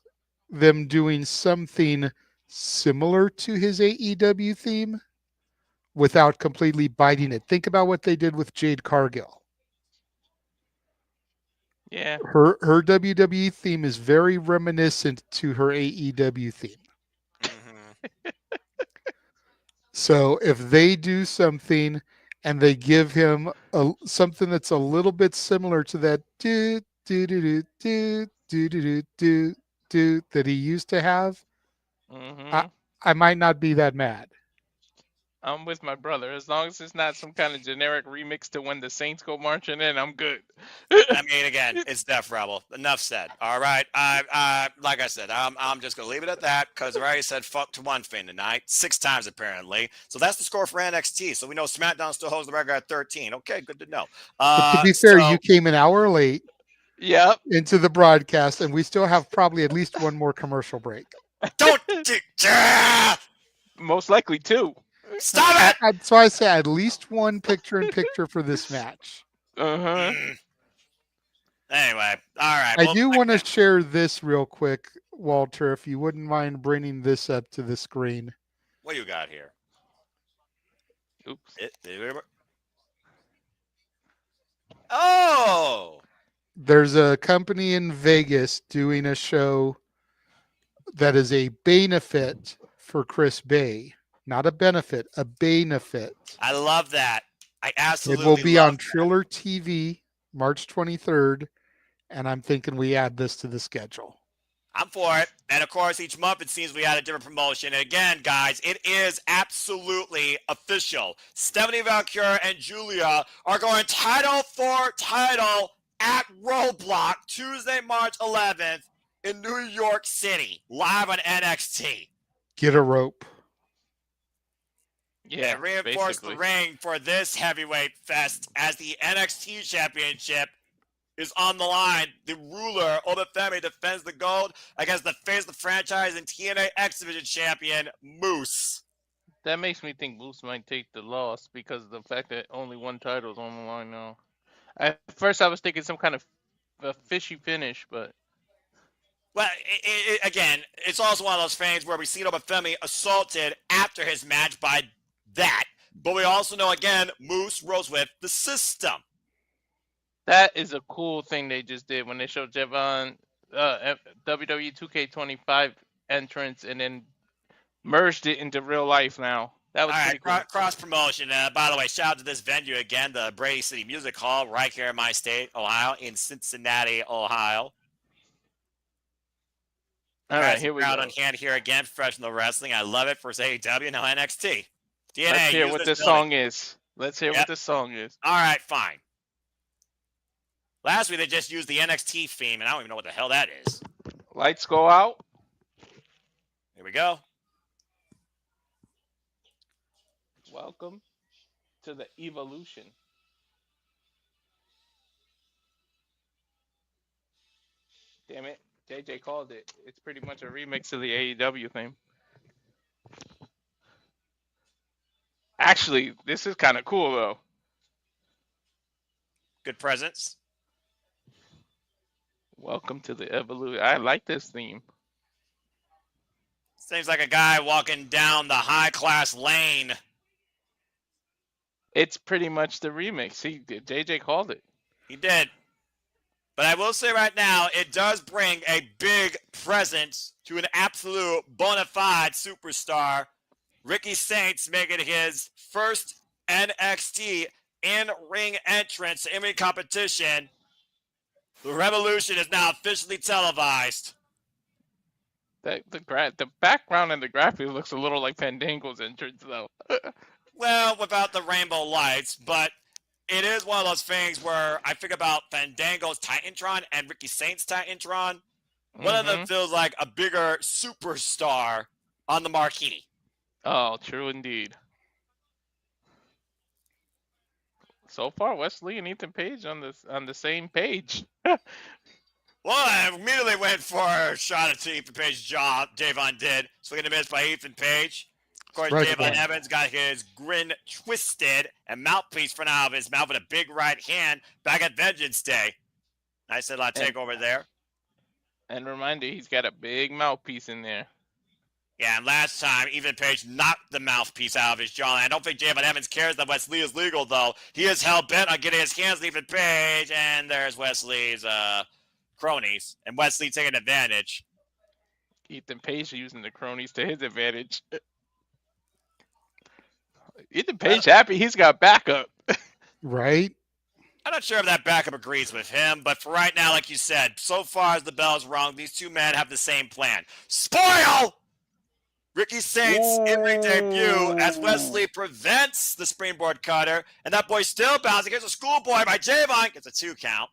them doing something similar to his AEW theme without completely biting it. Think about what they did with Jade Cargill. Yeah. Her WWE theme is very reminiscent to her AEW theme. So if they do something and they give him something that's a little bit similar to that do do do do do do do do do that he used to have, I, Mm-hmm. I might not be that mad. I'm with my brother. As long as it's not some kind of generic remix to when the Saints go marching in, I'm good. I mean, again, it's Def Rebel. Enough said. All right. Like I said, I'm just gonna leave it at that because I already said fuck to one thing tonight 6 times apparently. So that's the score for NXT. So we know SmackDown still holds the record at 13. Okay, good to know. But to be fair, you came an hour late Yep. into the broadcast, and we still have probably at least one more commercial break. Don't Most likely too. stop it. So I say at least one picture-in-picture for this match. Uh-huh. Anyway, all right. I do want to share this real quick, Walter, if you wouldn't mind bringing this up to the screen. What do you got here? Oops. Oh, There's a company in Vegas doing a show that is a benefit for Chris Bay. Not a benefit, a benefit. I love that. I absolutely It will be love on Triller TV March 23rd, and I'm thinking we add this to the schedule. I'm for it. And of course, each month it seems we add a different promotion. And again, guys, it is absolutely official. Stephanie Vaquer and Julia are going title for title at Roadblock Tuesday, March 11th in New York City, live on NXT. Get a rope. Yeah. And reinforce basically. the ring for this heavyweight fest as the NXT Championship is on the line. The ruler, Obafemi, defends the gold against the face of the franchise and TNA X Division champion, Moose. That makes me think Moose might take the loss because of the fact that only one title's on the line now. At first, I was thinking some kind of a fishy finish, but Well, again, it's also one of those things where we see Obafemi assaulted after his match by that. But we also know, again, Moose rolls with the system. that is a cool thing they just did when they showed Javon WWE 2K25 entrance and then merged it into real life now. That was All pretty right, cool. cross promotion. By the way, shout out to this venue again, the Brady City Music Hall, right here in my state, Ohio, in Cincinnati, Ohio. All right, here we go. Crowd on hand here again, professional wrestling. I love it for AEW, now NXT. DNA, Let's hear use what this this building. song is. Let's hear what this song is. All right, fine. Last week they just used the NXT theme, and I don't even know what the hell that is. Lights go out. Here we go. Welcome to the evolution. Damn it. JJ called it. It's pretty much a remix of the AEW theme. Actually, this is kind of cool, though. Good presence. Welcome to the evolution. I like this theme. Seems like a guy walking down the high-class lane. It's pretty much the remix. JJ called it. He did. But I will say right now, it does bring a big presence to an absolute bona fide superstar. Ricky Saints making his first NXT in-ring entrance to in-ring competition. The Revolution is now officially televised. The background and the graphic looks a little like Fandango's entrance, though. Well, without the rainbow lights, but it is one of those things where I think about Fandango's Titantron and Ricky Saints' Titantron. One of them feels like a bigger superstar on the marquee. Oh, true indeed. So far, Wesley and Ethan Page on the same page. Well, I immediately went for a shot at Ethan Page's jaw. Davon did. Swinging a miss by Ethan Page. Of course, Right Davon there. Evans got his grin twisted and mouthpiece thrown out of his mouth with a big right hand back at Vengeance Day. Nice little takeover there. And reminder, he's got a big mouthpiece in there. Yeah, and last time, Ethan Page knocked the mouthpiece out of his jaw. I don't think Davon Evans cares that Wesley is legal, though. He is hell-bent on getting his hands on Ethan Page, and there's Wesley's cronies, and Wesley taking advantage. Ethan Page using the cronies to his advantage. Ethan Page happy he's got backup. Right? I'm not sure if that backup agrees with him, but for right now, like you said, so far as the bell's rung, these two men have the same plan. Spoil Ricky Saints' in-ring debut as Wesley prevents the springboard cutter, and that boy still bouncing. Gets a schoolboy by Javon. Gets a 2 count.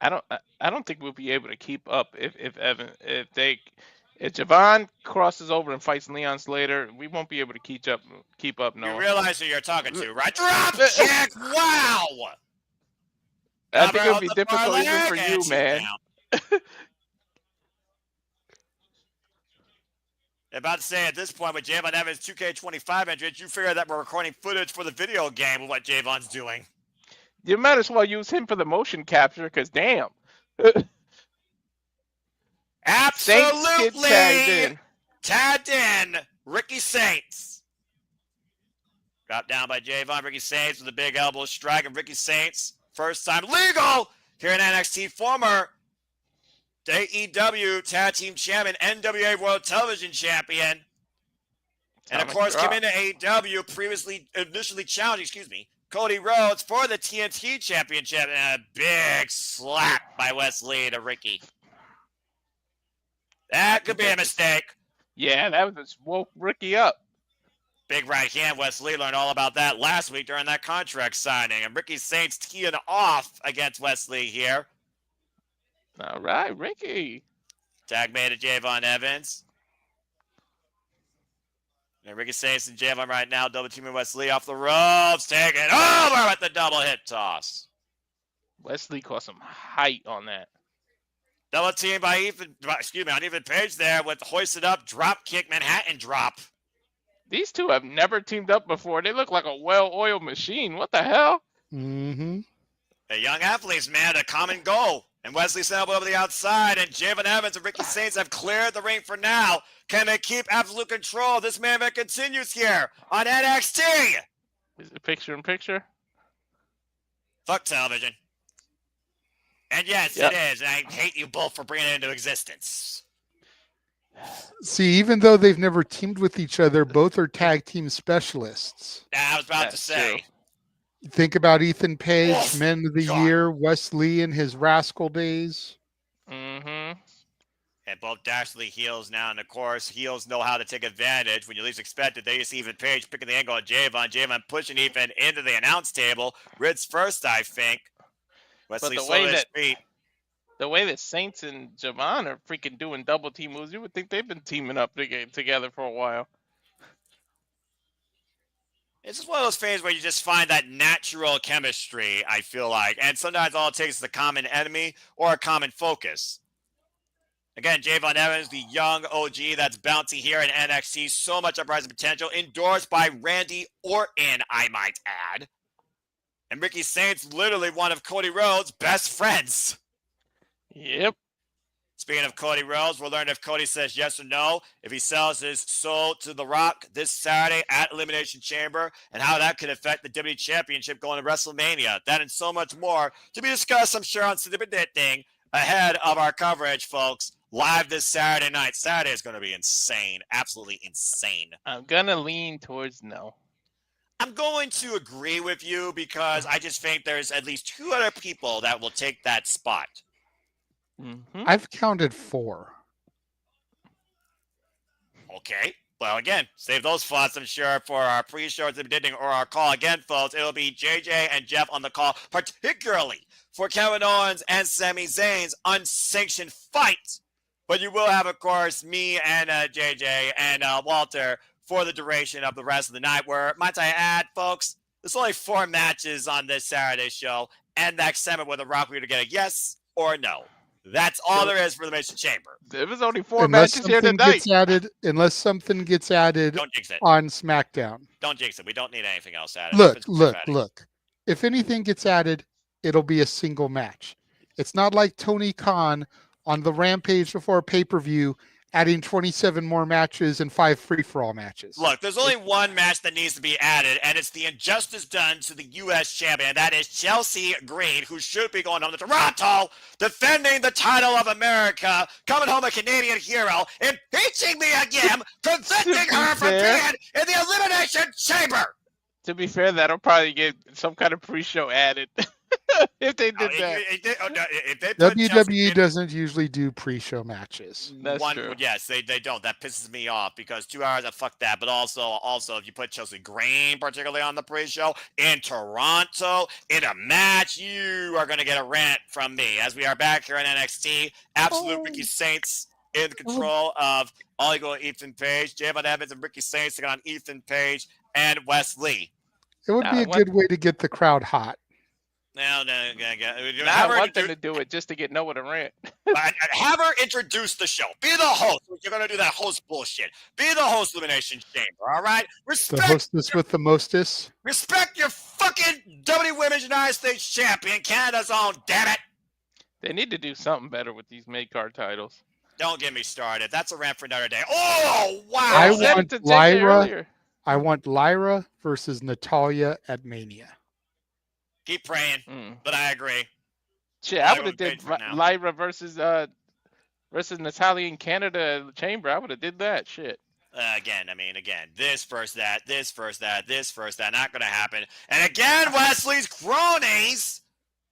I don't think we'll be able to keep up if Javon crosses over and fights Leon Slater, we won't be able to keep up. No, You realize who you're talking to, right? Drop kick! Wow! I think it'll be difficult even for you, man. About to say at this point with Javon Evans 2K25 entrance, you figure that we're recording footage for the video game of what Javon's doing. You might as well use him for the motion capture, because damn. Absolutely tagged in Ricky Saints. Dropped down by Javon. Ricky Saints with a big elbow strike of Ricky Saints. First time legal here in NXT. Former AEW Tag Team Champion, NWA World Television Champion. And of course, came into AEW, initially challenged, Cody Rhodes for the TNT Championship. And a big slap by Wesley to Ricky. That could be a mistake. Yeah, that was woke Ricky up. Big right hand. Wesley learned all about that last week during that contract signing. And Ricky Saints teeing off against Wesley here. All right, Ricky. Tag made to Javon Evans. And Ricky Saints and Javon right now double teaming Wesley off the ropes. Taking over with the double hip toss. Wesley caught some height on that. Double team by Ethan Page there with hoisted up drop kick Manhattan drop. These two have never teamed up before. They look like a well-oiled machine. What the hell? Mm-hmm. The young athletes, man, a common goal. And Wesley Snell over the outside, and Javon Evans and Ricky Saints have cleared the ring for now. Can they keep absolute control? This man continues here on NXT. Is it picture-in-picture? Fuck television. And yes, It is. And I hate you both for bringing it into existence. See, even though they've never teamed with each other, both are tag team specialists. I was about to say. True. Think about Ethan Page, Men of the Year, Wesley in his Rascal days. Mm-hmm. And both dastardly heels now. And, of course, heels know how to take advantage. When you least expect it, they just see Ethan Page picking the angle on Javon. Javon pushing Ethan into the announce table. Rid's first, I think. Wesley slow his feet. The way that Saints and Javon are freaking doing double team moves, you would think they've been teaming up together for a while. It's just one of those things where you just find that natural chemistry, I feel like. And sometimes all it takes is a common enemy or a common focus. Again, Javon Evans, the young OG that's bouncy here in NXT. So much uprising potential. Endorsed by Randy Orton, I might add. And Ricky Saints, literally one of Cody Rhodes' best friends. Yep. Speaking of Cody Rhodes, we'll learn if Cody says yes or no, if he sells his soul to The Rock this Saturday at Elimination Chamber, and how that could affect the WWE Championship going to WrestleMania. That and so much more to be discussed, I'm sure, on Thing ahead of our coverage, folks. Live this Saturday night. Saturday is going to be insane. Absolutely insane. I'm going to lean towards no. I'm going to agree with you because I just think there's at least 2 other people that will take that spot. Mm-hmm. I've counted 4. Okay. Well, again, save those thoughts, I'm sure, for our pre-show at the beginning or our call. Again, folks, it'll be JJ and Jeff on the call, particularly for Kevin Owens and Sami Zayn's unsanctioned fight. But you will have, of course, me and JJ and Walter for the duration of the rest of the night, where, might I add, folks, there's only 4 matches on this Saturday show, and next segment with The Rock, we're going to get a yes or no. That's all there is for the Elimination Chamber. There was only 4 matches here tonight. Unless something gets added Don't jinx it. on SmackDown. Don't jinx it. We don't need anything else added. Look. If anything gets added, it'll be a single match. It's not like Tony Khan on the Rampage before pay-per-view adding 27 more matches and 5 free-for-all matches. Look, there's only one match that needs to be added, and it's the injustice done to the U.S. champion. That is Chelsea Green, who should be going home to Toronto, defending the title of America, coming home a Canadian hero, impeaching me again, preventing her from being in the Elimination Chamber. To be fair, that'll probably get some kind of pre-show added if they did that. If they put Chelsea WWE doesn't usually do pre-show matches. That's true. Yes, they don't. That pisses me off because 2 hours, fuck that. But also, if you put Chelsea Green particularly on the pre-show in Toronto in a match, you are going to get a rant from me. As we are back here in NXT, absolute Ricky Saints in control of All Eagle Ethan Page, Javon Evans and Ricky Saints taking on Ethan Page and Wes Lee. It would be a good way to get the crowd hot. I want them to do it just to get Noah to rant. Have her introduce the show. Be the host. You're going to do that host bullshit. Be the host, Elimination Chamber, all right? The hostess with the mostest. Respect your fucking WWE Women's United States Champion, Canada's own, damn it. They need to do something better with these mid-card titles. Don't get me started. That's a rant for another day. Oh, wow. I want Lyra versus Natalya at Mania. Keep praying, but I agree. Shit, I would have did Lyra versus Natalya in Canada Chamber. I would have did that shit. Again, this first that. Not going to happen. And again, Wesley's cronies.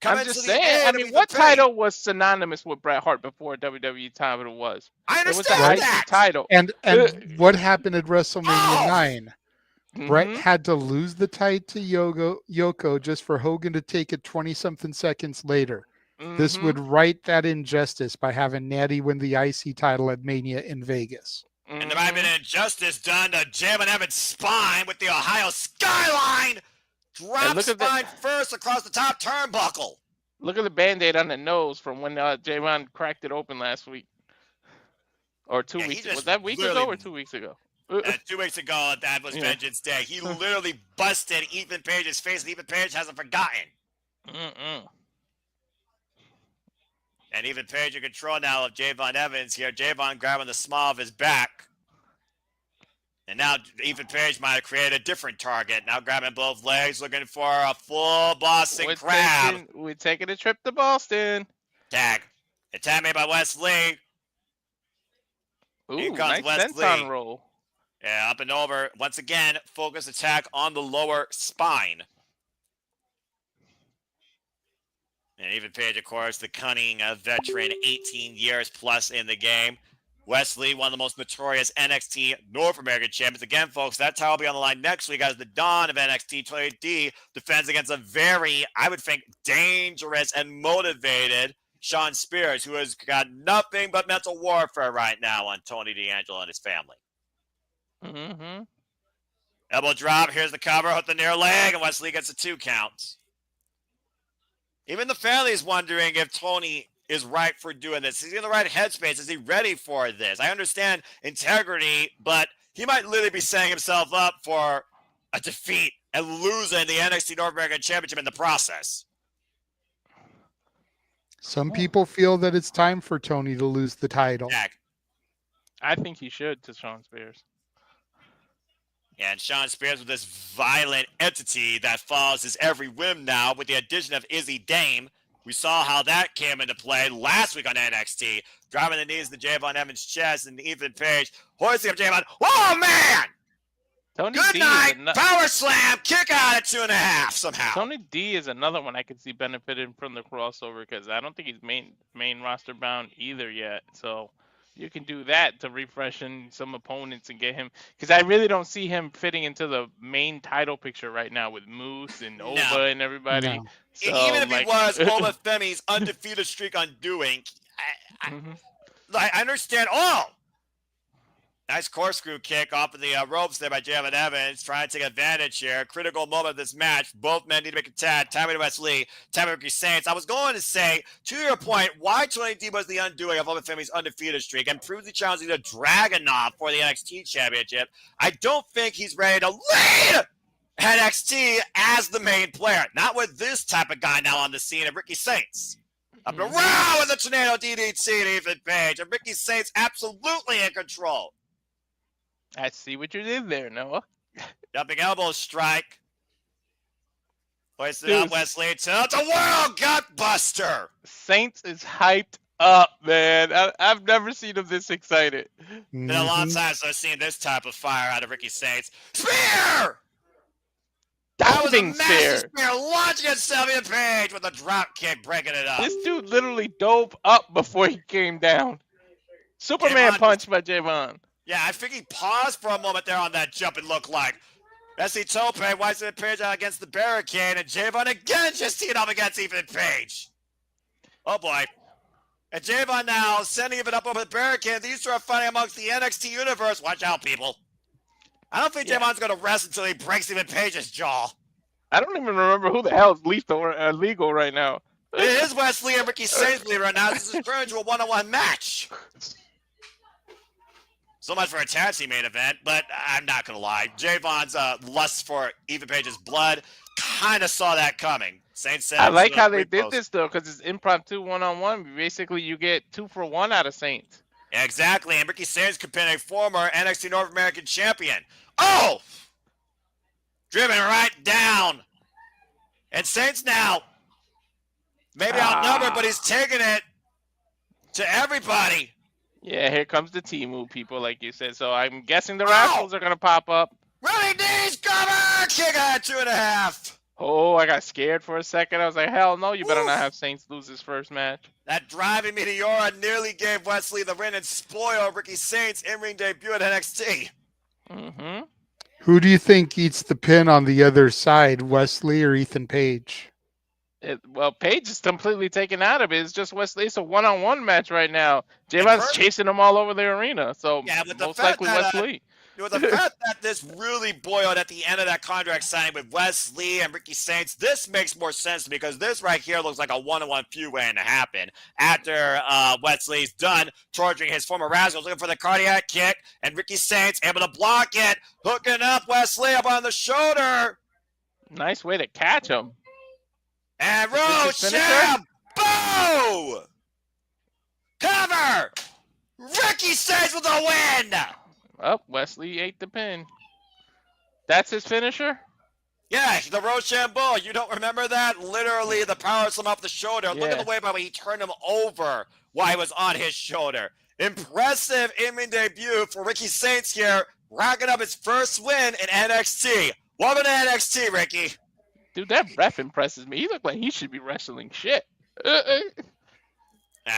I'm just saying. What title was synonymous with Bret Hart before WWE title was? I understand it was the IC title. And what happened at WrestleMania 9? Bret had to lose the title to Yoko just for Hogan to take it 20-something seconds later. This would right that injustice by having Natty win the IC title at Mania in Vegas. And there might have been an injustice done to Javon Evans' spine with the Ohio skyline. Drop spine first across the top turnbuckle. Look at the Band-Aid on the nose from when Javon cracked it open last week. Or 2 weeks ago. Was that week ago or 2 weeks ago? 2 weeks ago, that was Vengeance Day. He literally busted Ethan Page's face, and Ethan Page hasn't forgotten. And Ethan Page in control now of Javon Evans here. Javon grabbing the small of his back. And now Ethan Page might have created a different target. Now grabbing both legs, looking for a full Boston Crab. We're taking a trip to Boston. Tag. Attack made by Wes Lee. Ooh, nice senton roll. Yeah, up and over. Once again, focus attack on the lower spine. And Ethan Page, of course, the cunning veteran, 18 years plus in the game. Wes Lee, one of the most notorious NXT North American champions. Again, folks, that title will be on the line next week as the Dawn of NXT 20D defends against a very, I would think, dangerous and motivated Sean Spears, who has got nothing but mental warfare right now on Tony D'Angelo and his family. Elbow drop. Here's the cover. Hook the near leg, and Wes Lee gets the 2 counts. Even the family is wondering if Tony is right for doing this. Is he in the right headspace? Is he ready for this? I understand integrity, but he might literally be setting himself up for a defeat and losing the NXT North American Championship in the process. Some people feel that it's time for Tony to lose the title. I think he should to Sean Spears. And Sean Spears with this violent entity that follows his every whim now with the addition of Izzy Dame. We saw how that came into play last week on NXT. Driving the knees to Javon Evans' chest and Ethan Page hoisting up Javon. Oh, man! Good night. Power slam. Kick out at 2.5 somehow. Tony D is another one I could see benefiting from the crossover because I don't think he's main roster bound either yet. So you can do that to refreshen some opponents and get him, because I really don't see him fitting into the main title picture right now with Moose and Ova and everybody. No. So, even if it was Ova Femi's undefeated streak undoing, I understand. Oh! Nice corkscrew kick off of the ropes there by Javon Evans, trying to take advantage here. Critical moment of this match. Both men need to make a tag. Time to Wes Lee, time to Ricky Saints. I was going to say, to your point, why Tony D was the undoing of Ova Femi's undefeated streak and proves he challenging the Dragunov for the NXT Championship. I don't think he's ready to lead NXT as the main player. Not with this type of guy now on the scene of Ricky Saints. Up and around with the tornado DDT to Ethan Page. And Ricky Saints absolutely in control. I see what you did there, Noah. Jumping elbow strike. Hoisted up Wes Lee. It's a world gutbuster. Saints is hyped up, man. I've never seen him this excited. Been a long time since I've seen this type of fire out of Ricky Saints. Spear! diving massive spear. spear launching at Tavion Page with a drop kick, breaking it up. This dude literally dove up before he came down. Superman punch by Javon. Yeah, I think he paused for a moment there on that jump, it looked like. Bessie Tope wipes the Page out against the barricade, and Javon again just teeing up against Ethan Page. Oh boy. And Javon now sending it up over the barricade. These two are fighting amongst the NXT universe. Watch out, people. I don't think Javon's going to rest until he breaks Ethan Page's jaw. I don't even remember who the hell is lethal or legal right now. It is Wesley and Ricky Sainz, believe it or not. This is current to a one-on-one match. So much for a tag team main event, but I'm not going to lie. Javon's lust for Ethan Page's blood kind of saw that coming. Sainz said, I like how they did this, though, because it's impromptu one-on-one. Basically, you get 2 for 1 out of Saints. Exactly, and Ricky Sainz could pin a former NXT North American champion. Oh! Driven right down. And Saints now, maybe outnumbered, but he's taking it to everybody. Yeah, here comes the T-move, people, like you said. So I'm guessing the Rascals are going to pop up. Running knees, cover! Kick out 2.5. Oh, I got scared for a second. I was like, hell no, you better not have Saints lose his first match. That driving Meteora nearly gave Wesley the win and spoiled Ricky Saints' in-ring debut at NXT. Mm-hmm. Who do you think eats the pin on the other side, Wesley or Ethan Page? Well, Page is completely taken out of it. It's just Wesley. It's a one-on-one match right now. Javon's chasing them all over the arena. So yeah, but most likely Wesley. With the fact that this really boiled at the end of that contract signing with Wesley and Ricky Saints, this makes more sense to me because this right here looks like a one-on-one feud waiting to happen. After Wesley's done torturing his former Rascals, looking for the cardiac kick, and Ricky Saints able to block it, hooking up Wesley up on the shoulder. Nice way to catch him. And Rochelle, boom! Cover! Ricky Saints with the win! Oh, Wesley ate the pin. That's his finisher? Yeah, the Rochambeau. You don't remember that? Literally, the power slam off the shoulder. Yeah. Look at the way by he turned him over while he was on his shoulder. Impressive in-ring debut for Ricky Saints here, racking up his first win in NXT. Welcome to NXT, Ricky. Dude, that ref impresses me. He looked like he should be wrestling shit. I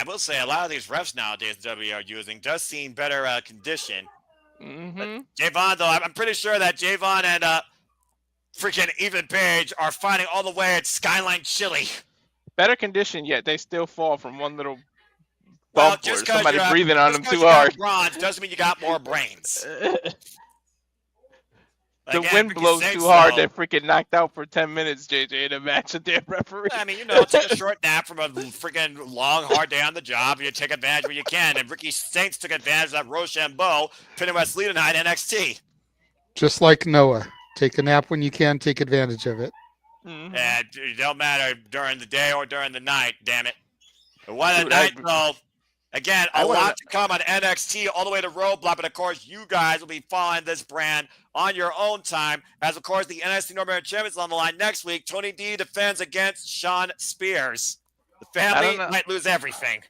will say a lot of these refs nowadays WWE are using does seem better condition. Mm-hmm. Javon, though, I'm pretty sure that Javon and freaking Ethan Page are fighting all the way at Skyline Chili. Better condition, yet they still fall from one little well, bump or somebody breathing on them too hard. Bronze doesn't mean you got more brains. The wind blows too hard. They're freaking knocked out for 10 minutes, JJ, in a match with their referee. I mean, you know, take a short nap from a freaking long, hard day on the job, and you take advantage where you can. And Ricky Saints took advantage of that Rochambeau, pinning Wesley tonight NXT. Just like Noah. Take a nap when you can, take advantage of it. Mm-hmm. And it don't matter during the day or during the night, damn it. But what a night, though. Again, a lot to come on NXT all the way to Roadblock, but of course, you guys will be following this brand on your own time. As of course, the NXT North American Champions on the line next week. Tony D defends against Sean Spears. The family might lose everything.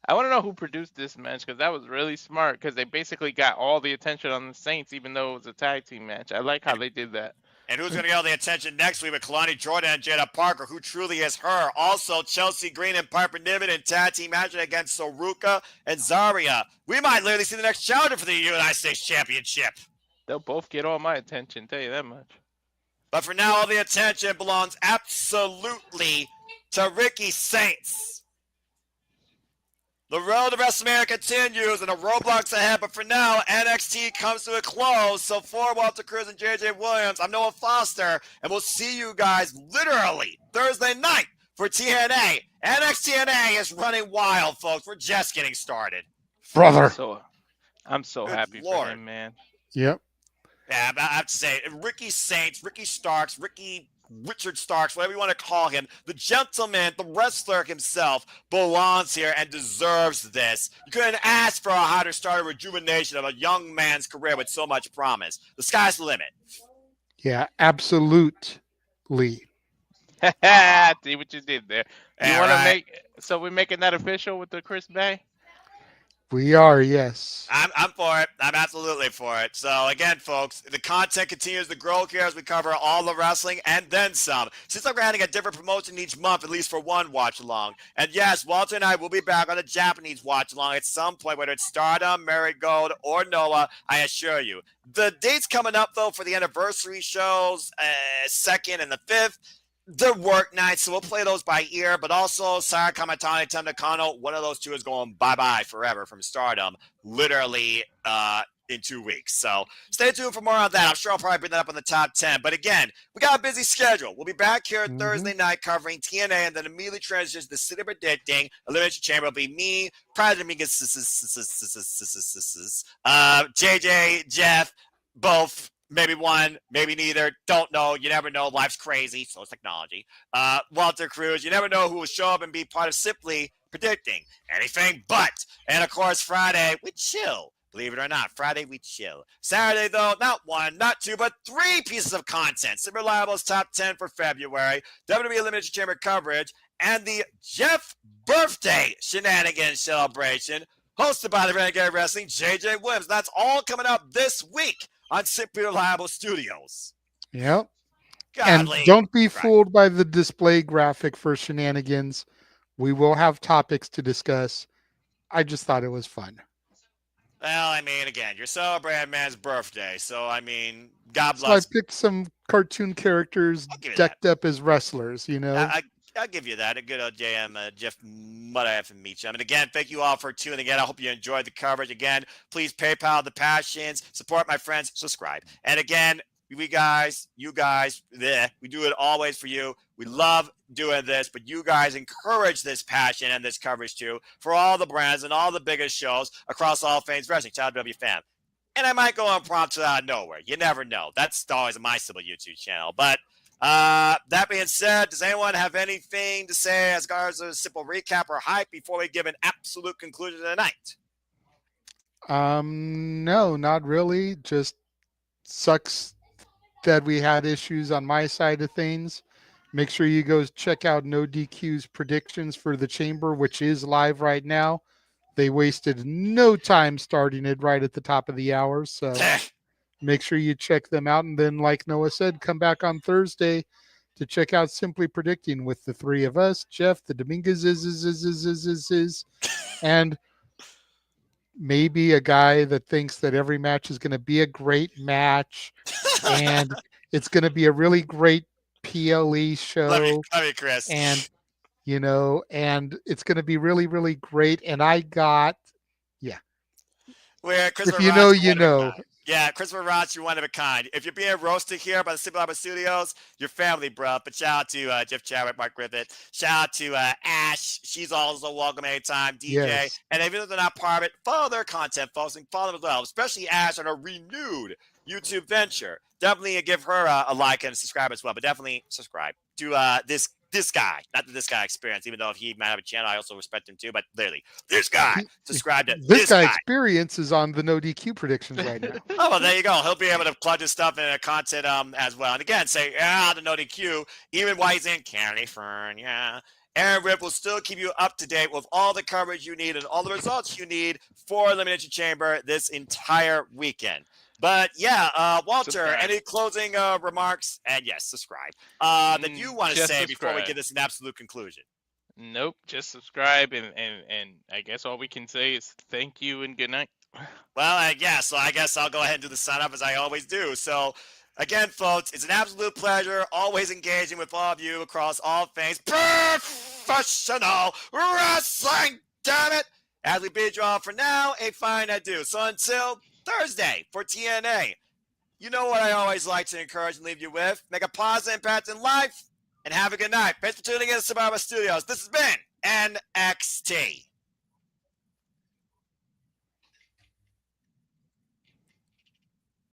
I want to know who produced this match because that was really smart because they basically got all the attention on the Saints, even though it was a tag team match. I like how they did that. And who's going to get all the attention next week with Kalani Jordan and Jada Parker, who truly is her. Also, Chelsea Green and Piper Niven in tag team matching against Soruka and Zarya. We might literally see the next challenger for the United States Championship. They'll both get all my attention, tell you that much. But for now, all the attention belongs absolutely to Ricky Saints. The road to WrestleMania continues and the roadblocks ahead, but for now, NXT comes to a close. So for Walter Cruz and JJ Williams, I'm Noah Foster, and we'll see you guys literally Thursday night for TNA. NXT TNA is running wild, folks. We're just getting started. Brother. I'm so happy for him, man. Yep. Yeah, I have to say, Ricky Saints, Ricky Starks, Richard Starks, whatever you want to call him, the gentleman, the wrestler himself, belongs here and deserves this. You couldn't ask for a harder start of rejuvenation of a young man's career with so much promise. The sky's the limit. Yeah, absolutely. See what you did there. You want to right. so we're making that official with the Chris Bay? We are, yes. I'm for it. I'm absolutely for it. So again, folks, the content continues to grow here as we cover all the wrestling and then some. Since we're adding a different promotion each month, at least for one watch along. And yes, Walter and I will be back on a Japanese watch along at some point, whether it's Stardom, Marigold, or Noah. I assure you. The dates coming up though for the anniversary shows, 2nd and the 5th. The work nights, so we'll play those by ear, but also Saya Kamatani, Tem Nakano, one of those two is going bye-bye forever from Stardom, literally in 2 weeks. So stay tuned for more on that. I'm sure I'll probably bring that up on the top 10. But again, we got a busy schedule. We'll be back here Thursday night covering TNA and then immediately transition to the City Predicting. Elimination Chamber will be me, President JJ, Jeff, both. Maybe one, maybe neither. Don't know. You never know. Life's crazy. So is technology. Walter Cruz. You never know who will show up and be part of Simply Predicting anything but. And of course, Friday, we chill. Believe it or not, Friday, we chill. Saturday, though, not one, not two, but 3 pieces of content. Super Reliable's top 10 for February. WWE Elimination Chamber coverage. And the Jeff birthday shenanigans celebration hosted by the Renegade Wrestling, JJ Williams. That's all coming up this week on Simply Reliable Studios. Yep. Godly. And don't be fooled by the display graphic for shenanigans. We will have topics to discuss. I just thought it was fun. Well, I mean, again, you're celebrating man's birthday, so I mean, God So I bless. picked some cartoon characters decked up as wrestlers, you know. I'll give you that. A good old JM, Jeff Mudaf and Meacham. And again, thank you all for tuning in. I hope you enjoyed the coverage. Again, please PayPal the passions, support my friends, subscribe. And again, you guys, we do it always for you. We love doing this, but you guys encourage this passion and this coverage too for all the brands and all the biggest shows across all things wrestling. Shout out to W Fam. And I might go impromptu out of nowhere. You never know. That's always my simple YouTube channel. But that being said, does anyone have anything to say as far as a simple recap or hype before we give an absolute conclusion to the night? No, not really. Just sucks that we had issues on my side of things. Make sure you go check out No DQ's predictions for the Chamber, which is live right now. They wasted no time starting it right at the top of the hour, so make sure you check them out. And then, like Noah said, come back on Thursday to check out Simply Predicting with the 3 of us, Jeff, the Dominguez and maybe a guy that thinks that every match is going to be a great match and it's going to be a really great PLE show. Love you, Chris. And, you know, and it's going to be really, really great. And I got, If you know, you know. Yeah, Christopher Ross, you're one of a kind. If you're being roasted here by the Simple Albert Studios, you're family, bro. But shout out to Jeff Chadwick, Mark Griffith. Shout out to Ash. She's also welcome anytime. DJ. Yes. And even if they're not part of it, follow their content, folks, and follow them as well. Especially Ash on a renewed YouTube venture. Definitely give her a like and subscribe as well. But definitely subscribe to this guy, not this guy experience, even though if he might have a channel, I also respect him too. But literally, this guy, subscribe to this guy. Experience is on the No DQ predictions right now. Oh, well, there you go. He'll be able to plug his stuff in content as well. And again, say, the No DQ, even while he's in California. Aaron Rip will still keep you up to date with all the coverage you need and all the results you need for Elimination Chamber this entire weekend. But yeah, Walter, subscribe. Any closing remarks? And yes, subscribe. That you want to say before we get this an absolute conclusion? Nope, just subscribe and I guess all we can say is thank you and good night. Well, so I guess I'll go ahead and do the sign up as I always do. So again, folks, it's an absolute pleasure always engaging with all of you across all things professional wrestling. Damn it! As we bid you all for now, a fine adieu. So until Thursday for TNA, you know what I always like to encourage and leave you with. Make a positive impact in life and have a good night. Thanks for tuning in to Survivor Studios. This has been NXT.